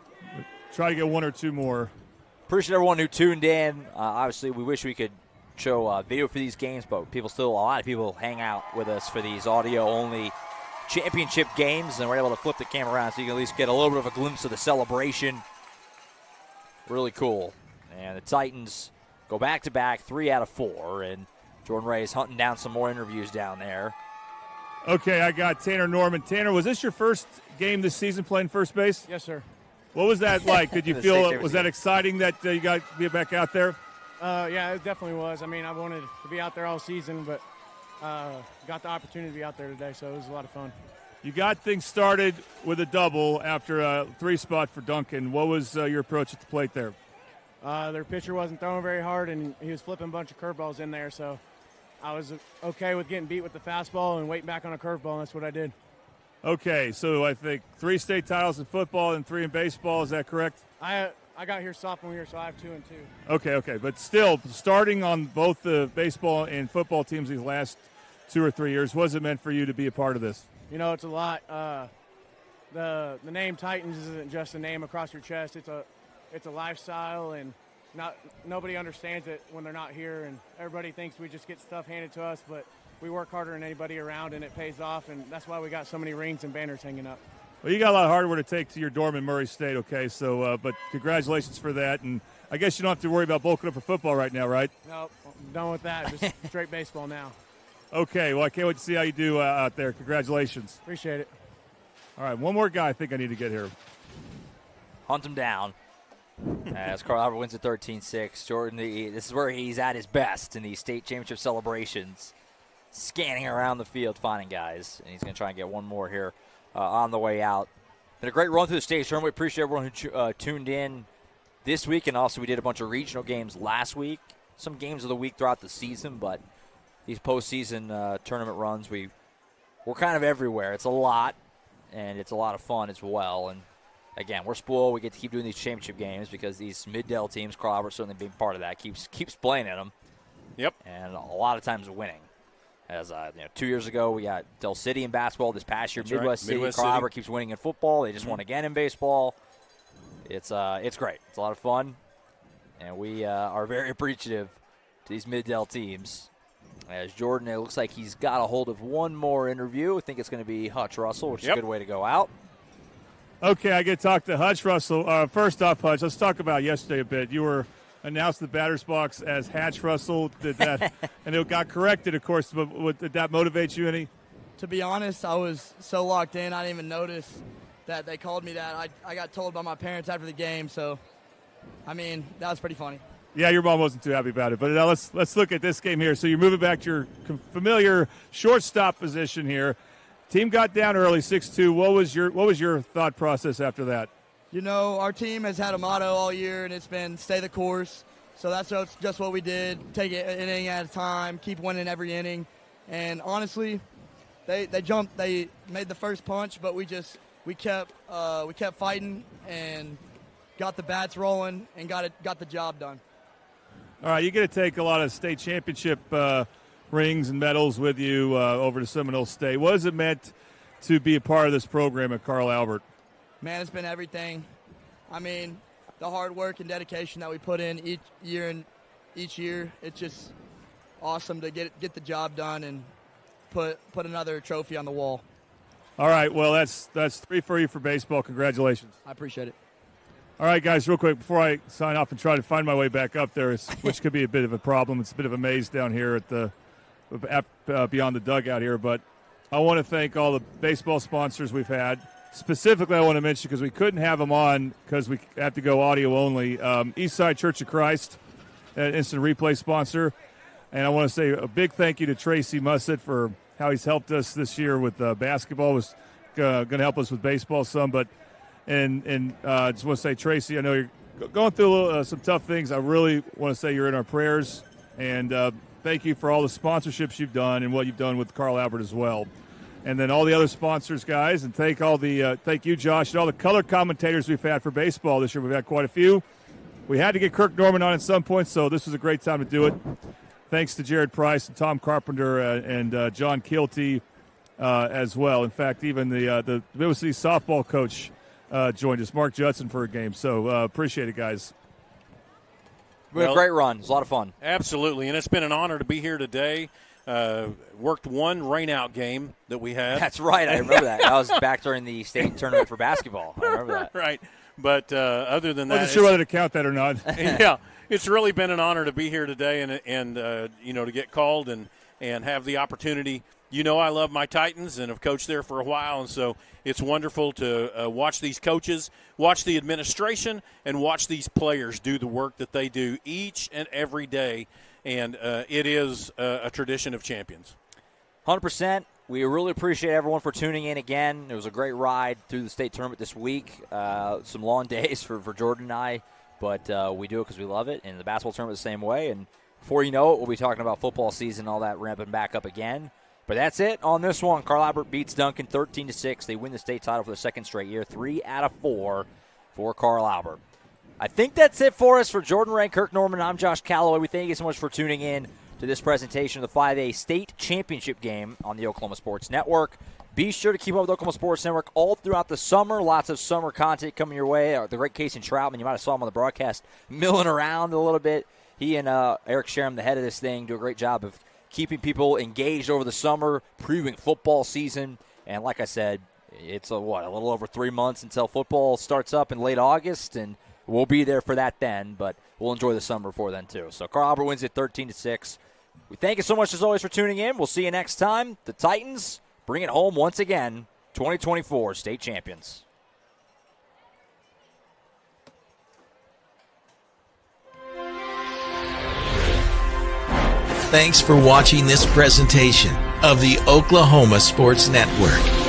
Try to get one or two more. Appreciate everyone who tuned in. Obviously, we wish we could show video for these games, but a lot of people hang out with us for these audio-only championship games, and we're able to flip the camera around so you can at least get a little bit of a glimpse of the celebration. Really cool. And the Titans go back-to-back, 3 out of 4, and Jordan Ray is hunting down some more interviews down there. Okay, I got Tanner Norman. Tanner, was this your first game this season playing first base? Yes, sir. What was that like? Did you feel, was that exciting that you got to be back out there? Yeah, it definitely was. I mean, I wanted to be out there all season, but got the opportunity to be out there today, so it was a lot of fun. You got things started with a double after a 3-spot for Duncan. What was your approach at the plate there? Their pitcher wasn't throwing very hard, and he was flipping a bunch of curveballs in there, so I was okay with getting beat with the fastball and waiting back on a curveball, and that's what I did. Okay, so I think 3 state titles in football and 3 in baseball. Is that correct? I got here sophomore year, so I have 2 and 2. Okay, but still, starting on both the baseball and football teams these last 2 or 3 years, what has it meant for you to be a part of this? It's a lot. The name Titans isn't just a name across your chest. It's a lifestyle, and nobody understands it when they're not here, and everybody thinks we just get stuff handed to us, but we work harder than anybody around, and it pays off, and that's why we got so many rings and banners hanging up. Well, you got a lot of hard work to take to your dorm in Murray State, okay? So, but congratulations for that, and I guess you don't have to worry about bulking up for football right now, right? Nope, I'm done with that. Just straight baseball now. Okay, well, I can't wait to see how you do out there. Congratulations. Appreciate it. All right, one more guy I think I need to get here. Hunt him down. As Carl Albert wins at 13-6. Jordan, this is where he's at his best in these state championship celebrations. Scanning around the field, finding guys. And he's going to try and get one more here on the way out. Been a great run through the state tournament. We appreciate everyone who tuned in this week. And also we did a bunch of regional games last week. Some games of the week throughout the season. But these postseason tournament runs, we're kind of everywhere. It's a lot. And it's a lot of fun as well. And again, we're spoiled. We get to keep doing these championship games because these mid-Del teams, Carl Albert certainly being part of that, keeps playing in them. Yep. And a lot of times winning. As 2 years ago, we got Del City in basketball. This past year, Midwest City. Carl Albert keeps winning in football. They just won again in baseball. It's great. It's a lot of fun. And we are very appreciative to these mid-Del teams. As Jordan, it looks like he's got a hold of one more interview. I think it's going to be Hutch Russell, which is a good way to go out. Okay, I get to talk to Hutch Russell. First off, Hutch, let's talk about yesterday a bit. You were announced the batter's box as Hatch Russell. Did that, and it got corrected, of course. But did that motivate you any? To be honest, I was so locked in, I didn't even notice that they called me that. I got told by my parents after the game, so, I mean, that was pretty funny. Yeah, your mom wasn't too happy about it. But now let's look at this game here. So you're moving back to your familiar shortstop position here. Team got down early, 6-2. What was your thought process after that? Our team has had a motto all year, and it's been stay the course. So that's just what we did. Take it an inning at a time, keep winning every inning. And honestly, they jumped. They made the first punch, but we kept fighting and got the bats rolling and got the job done. All right, you get to take a lot of state championship rings and medals with you over to Seminole State. What has it meant to be a part of this program at Carl Albert? Man, it's been everything. I mean, the hard work and dedication that we put in each year, it's just awesome to get the job done and put another trophy on the wall. All right, well, that's 3 for you for baseball. Congratulations. I appreciate it. All right, guys, real quick, before I sign off and try to find my way back up there, which could be a bit of a problem. It's a bit of a maze down here at the beyond the dugout here. But I want to thank all the baseball sponsors we've had. Specifically, I want to mention, because we couldn't have them on because we have to go audio only, Eastside Church of Christ, an instant replay sponsor. And I want to say a big thank you to Tracy Mussett for how he's helped us this year with basketball. Was going to help us with baseball some, but and I just want to say, Tracy, I know you're going through some tough things. I really want to say you're in our prayers, and thank you for all the sponsorships you've done and what you've done with Carl Albert as well. And then all the other sponsors, guys, and thank you, Josh, and all the color commentators we've had for baseball this year. We've had quite a few. We had to get Kirk Norman on at some point, so this was a great time to do it. Thanks to Jared Price and Tom Carpenter and John Kilty as well. In fact, even the Middle City softball coach joined us, Mark Judson, for a game. So appreciate it, guys. We had a great run. It was a lot of fun. Absolutely, and it's been an honor to be here today. Worked one rain-out game that we had. That's right. I remember that. I was back during the state tournament for basketball. I remember that. Right. But other than that, I wasn't sure whether to count that or not. Yeah, it's really been an honor to be here today and to get called and have the opportunity. I love my Titans and have coached there for a while, and so it's wonderful to watch these coaches, watch the administration, and watch these players do the work that they do each and every day. And it is a tradition of champions. 100%. We really appreciate everyone for tuning in again. It was a great ride through the state tournament this week. Some long days for Jordan and I, but we do it because we love it. And the basketball tournament the same way. And before you know it, we'll be talking about football season and all that ramping back up again. But that's it on this one. Carl Albert beats Duncan 13-6. They win the state title for the second straight year, 3 out of 4 for Carl Albert. I think that's it for us. For Jordan Ray, Kirk Norman, I'm Josh Calloway. We thank you so much for tuning in to this presentation of the 5A state championship game on the Oklahoma Sports Network. Be sure to keep up with the Oklahoma Sports Network all throughout the summer. Lots of summer content coming your way. The great Casey Troutman, you might have saw him on the broadcast milling around a little bit. He and Eric Sherem, the head of this thing, do a great job of keeping people engaged over the summer, previewing football season. And like I said, it's a little over 3 months until football starts up in late August, and we'll be there for that then, but we'll enjoy the summer before then too. So Carl Albert wins it 13-6. We thank you so much as always for tuning in. We'll see you next time. The Titans bring it home once again, 2024 state champions. Thanks for watching this presentation of the Oklahoma Sports Network.